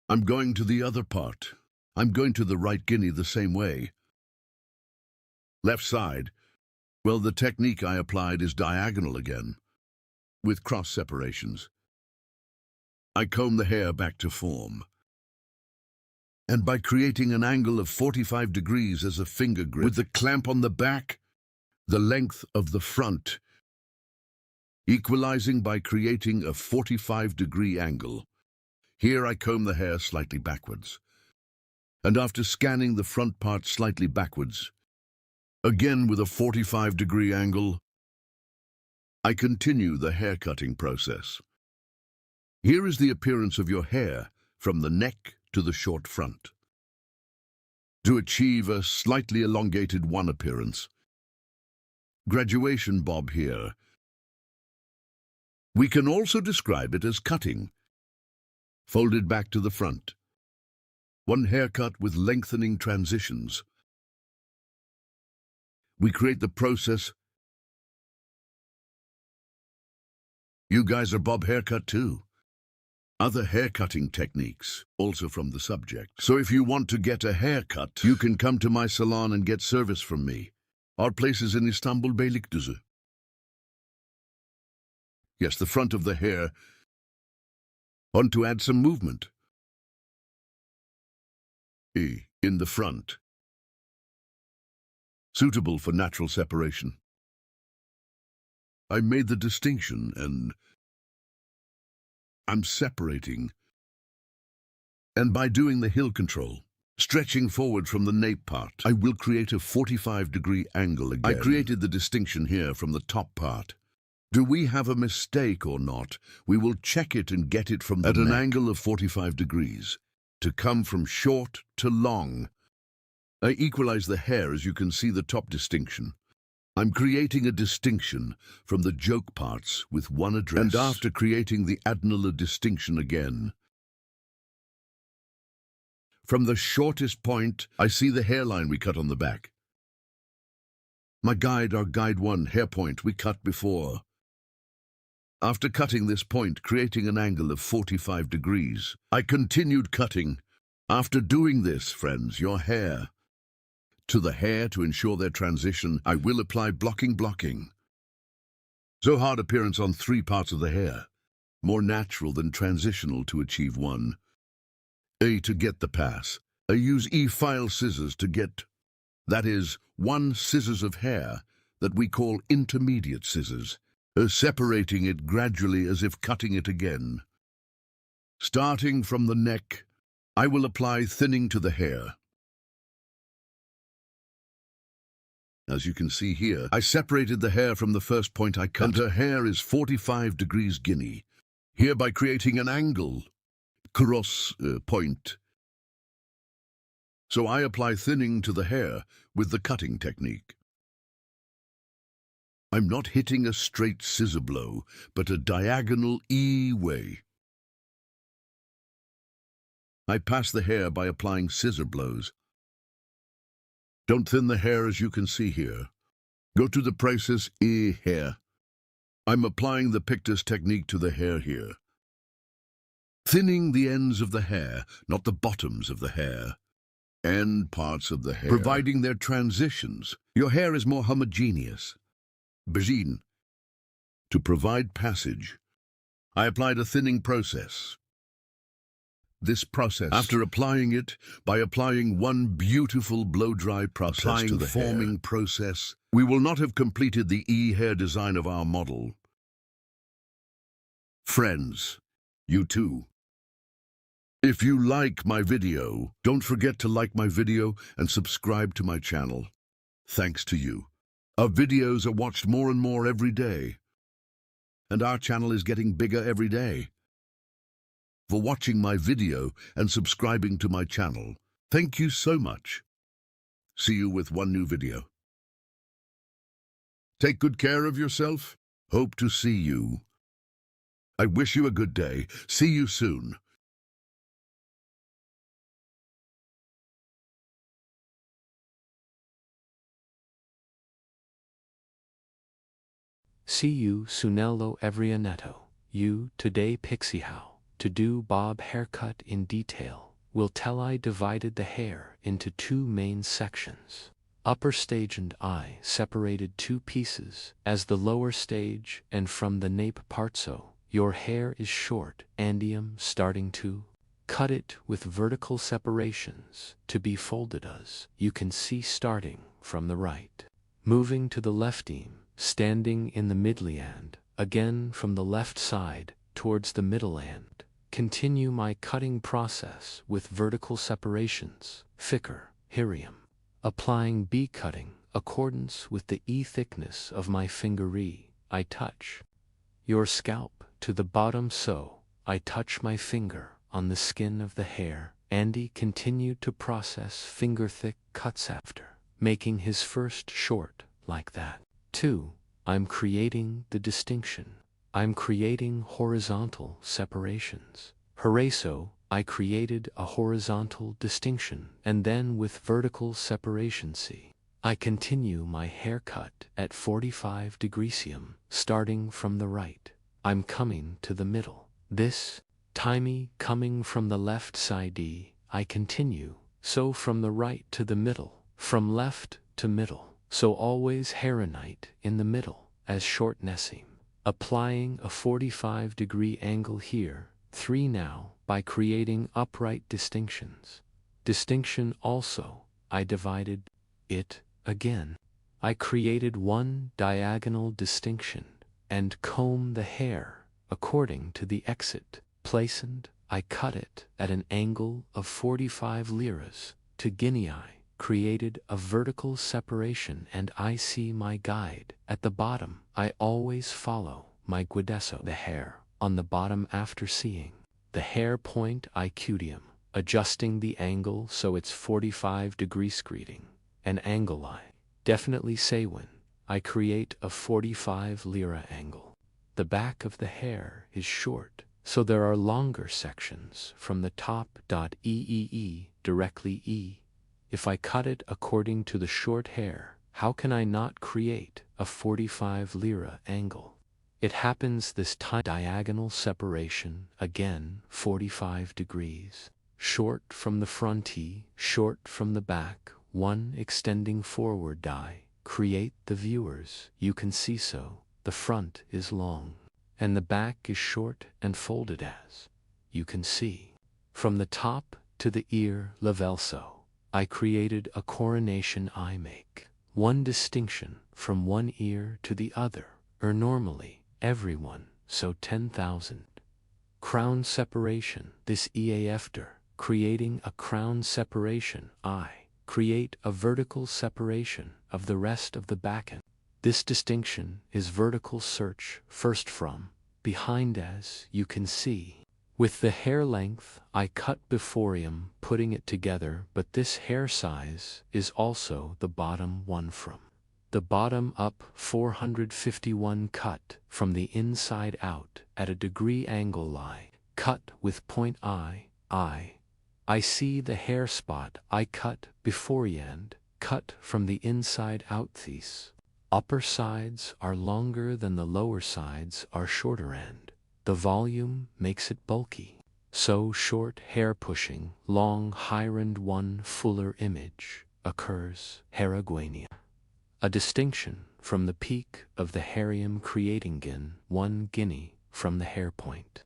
I'm going to the other part. I'm going to the right guinea the same way. Left side, well, the technique I applied is diagonal again, with cross separations. I comb the hair back to form. And by creating an angle of 45 degrees as a finger grip, with the clamp on the back, the length of the front, equalizing by creating a 45-degree angle. Here I comb the hair slightly backwards. And after scanning the front part slightly backwards, again with a 45-degree angle, I continue the hair cutting process. Here is the appearance of your hair from the neck to the short front. To achieve a slightly elongated 1 appearance, graduation bob here. We can also describe it as cutting, folded back to the front. 1 haircut with lengthening transitions. We create the process. You guys are bob haircut too. Other haircutting techniques, also from the subject. So if you want to get a haircut, you can come to my salon and get service from me. Our place is in Istanbul Beylikdüzü. Yes, the front of the hair. Want to add some movement. In the front. Suitable for natural separation. I made the distinction and I'm separating. And by doing the heel control, stretching forward from the nape part, I will create a 45-degree angle again. I created the distinction here from the top part. Do we have a mistake or not? We will check it and get it from the neck. At an angle of 45 degrees, to come from short to long. I equalize the hair as you can see the top distinction. I'm creating a distinction from the joke parts with 1 address. And after creating the adenolar distinction again, from the shortest point, I see the hairline we cut on the back. Our guide 1 hair point we cut before. After cutting this point, creating an angle of 45 degrees, I continued cutting. After doing this, friends, your hair, to the hair to ensure their transition, I will apply blocking. So hard appearance on 3 parts of the hair, more natural than transitional to achieve 1. To get the pass, I use E-file scissors to get, that is, 1 scissors of hair that we call intermediate scissors, separating it gradually as if cutting it again. Starting from the neck, I will apply thinning to the hair. As you can see here, I separated the hair from the first point I cut. And her hair is 45 degrees guinea, hereby creating an angle, cross point. So I apply thinning to the hair with the cutting technique. I'm not hitting a straight scissor blow, but a diagonal E way. I pass the hair by applying scissor blows. Don't thin the hair as you can see here. Go to the process hair. I'm applying the Pictus technique to the hair here. Thinning the ends of the hair, not the bottoms of the hair. End parts of the hair. Providing their transitions. Your hair is more homogeneous. Begin. To provide passage, I applied a thinning process. This process, after applying it, by applying one beautiful blow-dry process to the forming process, we will not have completed the hair design of our model. Friends, you too. If you like my video, don't forget to like my video and subscribe to my channel. Thanks to you. Our videos are watched more and more every day. And our channel is getting bigger every day. For watching my video and subscribing to my channel, thank you so much. See you with one new video. Take good care of yourself. Hope to see you. I wish you a good day. See you soon. See you Sunello Evrianetto. You today Pixie how to do bob haircut in detail. Will tell I divided the hair into two main sections. Upper stage and I separated two pieces as the lower stage, and from the nape part so your hair is short andium starting to cut it with vertical separations to be folded as you can see starting from the right. Moving to the left standing in the midly and again from the left side towards the middle and continue my cutting process with vertical separations, thicker, herium. Applying B cutting accordance with the E thickness of my finger I touch your scalp to the bottom so I touch my finger on the skin of the hair. Andy continued to process finger thick cuts after making his first short like that. 2. I'm creating the distinction. I'm creating horizontal separations. Hooray, so I created a horizontal distinction, and then with vertical separation I continue my haircut at 45 degrees starting from the right. I'm coming to the middle. This timey coming from the left side I continue, so from the right to the middle, from left to middle. So always hairnite in the middle as shortnessing. Applying a 45-degree angle here. 3 now by creating upright distinctions. Distinction also, I divided it again. I created one diagonal distinction and comb the hair according to the exit place, and I cut it at an angle of 45 liras to Guinea. Created a vertical separation, and I see my guide at the bottom. I always follow my guidesso the hair on the bottom after seeing the hair point I cudium, adjusting the angle so it's 45 degrees greeting an angle I definitely say when I create a 45 lira angle. The back of the hair is short, so there are longer sections from the top. Directly E. If I cut it according to the short hair, how can I not create a 45 lira angle? It happens this time. Diagonal separation, again 45 degrees. Short from the front short from the back, one extending forward create the viewers. You can see so, the front is long, and the back is short and folded as you can see. From the top to the ear level so. I created a coronation I make one distinction from one ear to the other, or normally everyone, so 10,000. Crown separation, this after creating a crown separation, I create a vertical separation of the rest of the backen. This distinction is vertical search first from behind as you can see. With the hair length, I cut before putting it together, but this hair size is also the bottom one from the bottom up 451 cut from the inside out at a degree angle cut with point I see the hair spot I cut before and cut from the inside out. These upper sides are longer than the lower sides are shorter, and the volume makes it bulky. So short hair pushing long hirand one fuller image occurs Heraguania. A distinction from the peak of the herium creating gin one guinea from the hair point.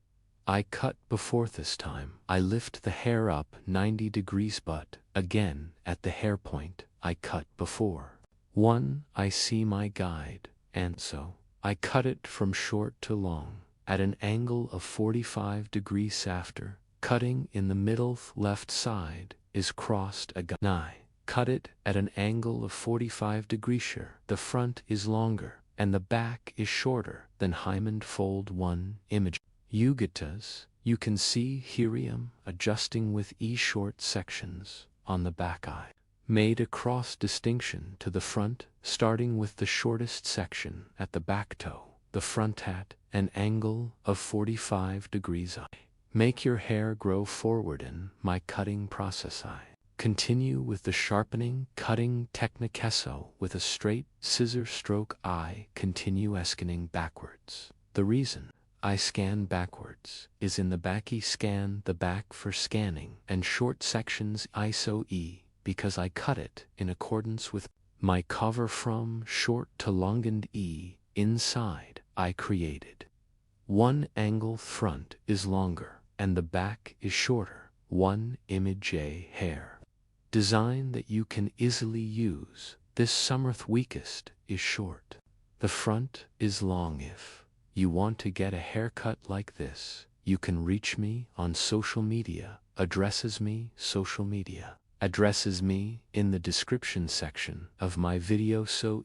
I cut before this time. I lift the hair up 90 degrees, but again at the hair point I cut before. One I see my guide, and so I cut it from short to long at an angle of 45 degrees. After cutting in the middle left side is crossed again. I cut it at an angle of 45 degrees. The front is longer and the back is shorter than Hyman fold one image. Yugatas, you can see herium adjusting with short sections on the back. I made a cross distinction to the front, starting with the shortest section at the back toe, the front at an angle of 45 degrees. I make your hair grow forward in my cutting process. I continue with the sharpening cutting technique. So with a straight scissor stroke I continue scanning backwards. The reason I scan backwards is in the back. Scan the back for scanning and short sections ISO because I cut it in accordance with my cover from short to long, and inside I created one angle. Front is longer and the back is shorter. One image a hair design that you can easily use this summer. Weakest is short. The front is long. If you want to get a haircut like this, you can reach me on social media. Addresses me in the description section of my video. So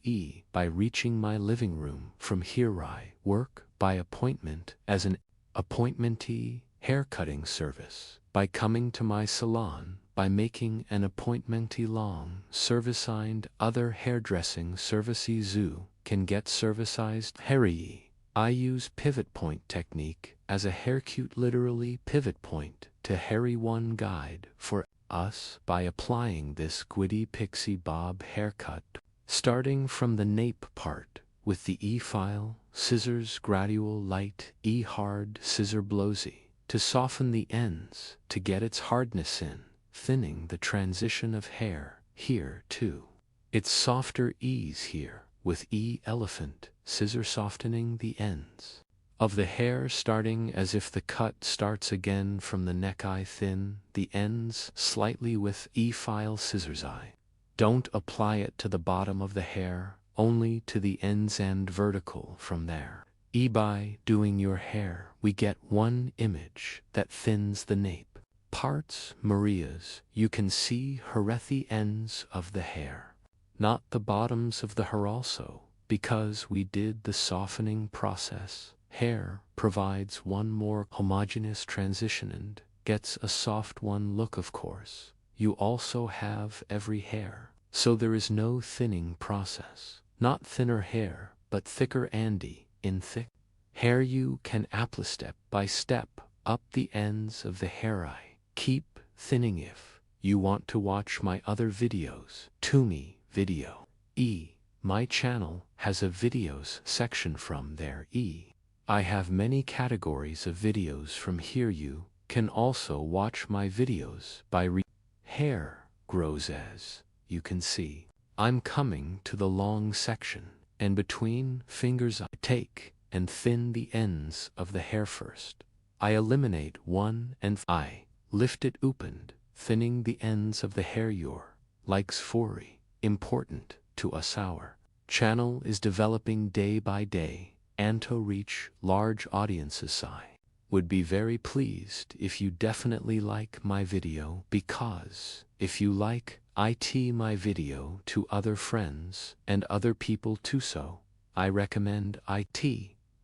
by reaching my living room from here, I work by appointment as an appointmentee haircutting service. By coming to my salon, by making an appointmentee long service and other hairdressing services, you can get servicized hairy. I use pivot point technique as a haircut, literally pivot point to hairy one guide for us by applying this Undercut Pixie bob haircut, starting from the nape part with the file scissors, gradual light hard scissor blowsy to soften the ends to get its hardness in, thinning the transition of hair here too. It's softer ease here with elephant scissor softening the ends of the hair, starting as if the cut starts again from the neck. I thin the ends slightly with file scissors. I don't apply it to the bottom of the hair, only to the ends and vertical from there. By doing your hair, we get one image that thins the nape parts. Maria's, you can see her at the ends of the hair, not the bottoms of the hair. Also, because we did the softening process, hair provides one more homogeneous transition and gets a soft one look. Of course, you also have every hair, so there is no thinning process. Not thinner hair, but thicker, and in thick hair you can apply step by step up the ends of the hair. I keep thinning. If you want to watch my other videos, to me video my channel has a videos section from there. I have many categories of videos from here. You can also watch my videos by hair grows. As you can see, I'm coming to the long section, and between fingers I take and thin the ends of the hair first. I eliminate one and I lift it opened, thinning the ends of the hair. Your likes very important to us. Our channel is developing day by day and to reach large audiences. I would be very pleased if you definitely like my video, because if you like my video to other friends and other people too, so I recommend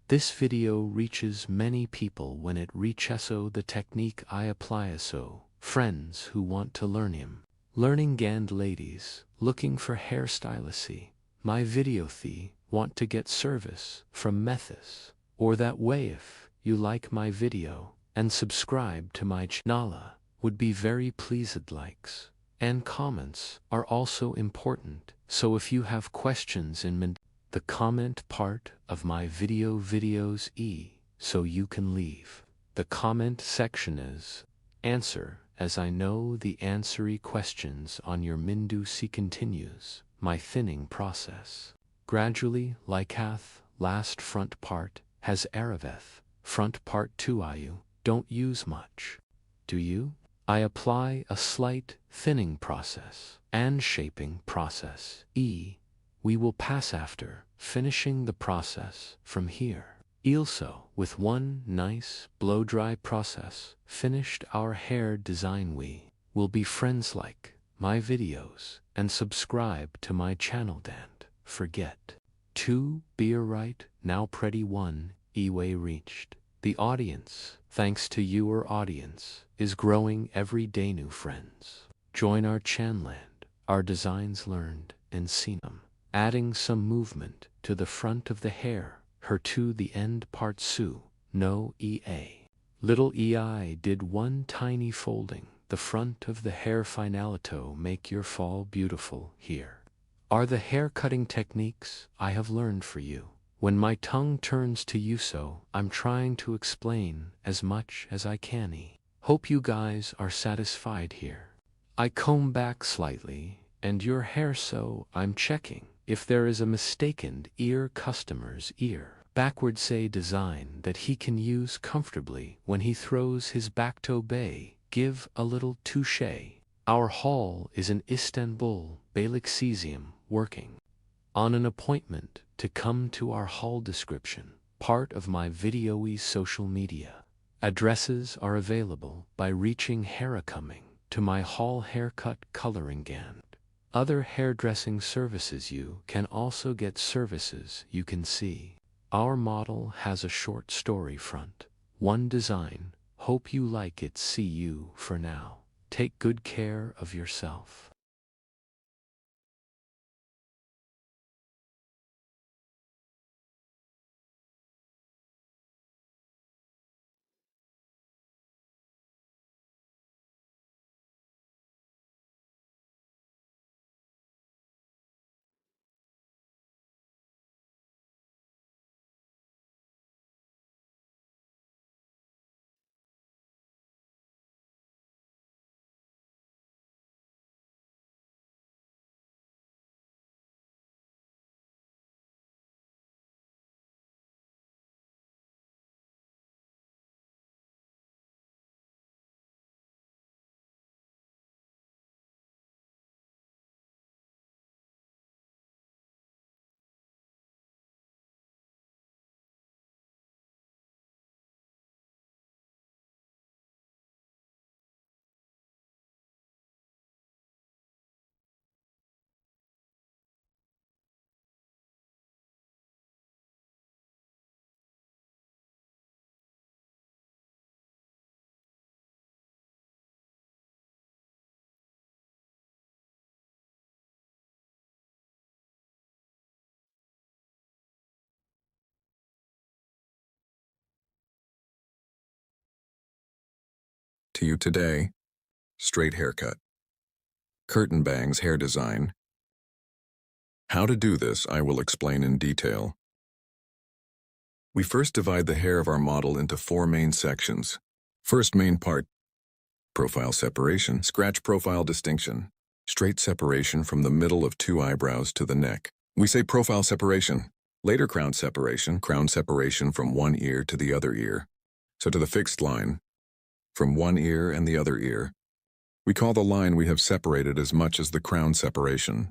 this video reaches many people when it reaches the technique I apply. So friends who want to learn him learning, and ladies looking for hairstylisty my video want to get service from Methis, or that way. If you like my video and subscribe to my channel, would be very pleased likes and comments are also important. So if you have questions in the comment part of my videos so you can leave. The comment section is answer, as I know the answery questions on your Mindu C continues my thinning process. Gradually, Lycath, last front part, has Araveth, front part 2 IU, don't use much. Do you? I apply a slight thinning process and shaping process. We will pass after finishing the process from here. Also, with one nice blow-dry process, finished our hair design. We will be friends. Like my videos and subscribe to my channel. Don't forget to be right now. Pretty one, way reached. The audience, thanks to your audience, is growing every day. New friends, join our channel and our designs learned and seen them. Adding some movement to the front of the hair, her to the end part Sue, no little ei did one tiny folding, the front of the hair finalito make your fall beautiful. Here are the hair cutting techniques I have learned for you. When my tongue turns to you, so I'm trying to explain as much as I can. Hope you guys are satisfied here. I comb back slightly and your hair, so I'm checking if there is a mistaken ear, customer's ear backward say design that he can use comfortably when he throws his back to bay. Give a little touche. Our hall is in Istanbul, Beylikdüzü, working on an appointment to come to our hall. Description part of my video's social media addresses are available by reaching hair coming to my hall haircut coloring and other hairdressing services. You can also get services. You can see our model has a short story front one design. Hope you like it. See you for now. Take good care of yourself. To you today, straight haircut, curtain bangs hair design. How to do this I will explain in detail. We first divide the hair of our model into 4 main sections. First main part, profile separation, scratch profile distinction, straight separation from the middle of 2 eyebrows to the neck. We say profile separation, later crown separation from one ear to the other ear. So to the fixed line, from one ear and the other ear. We call the line we have separated as much as the crown separation.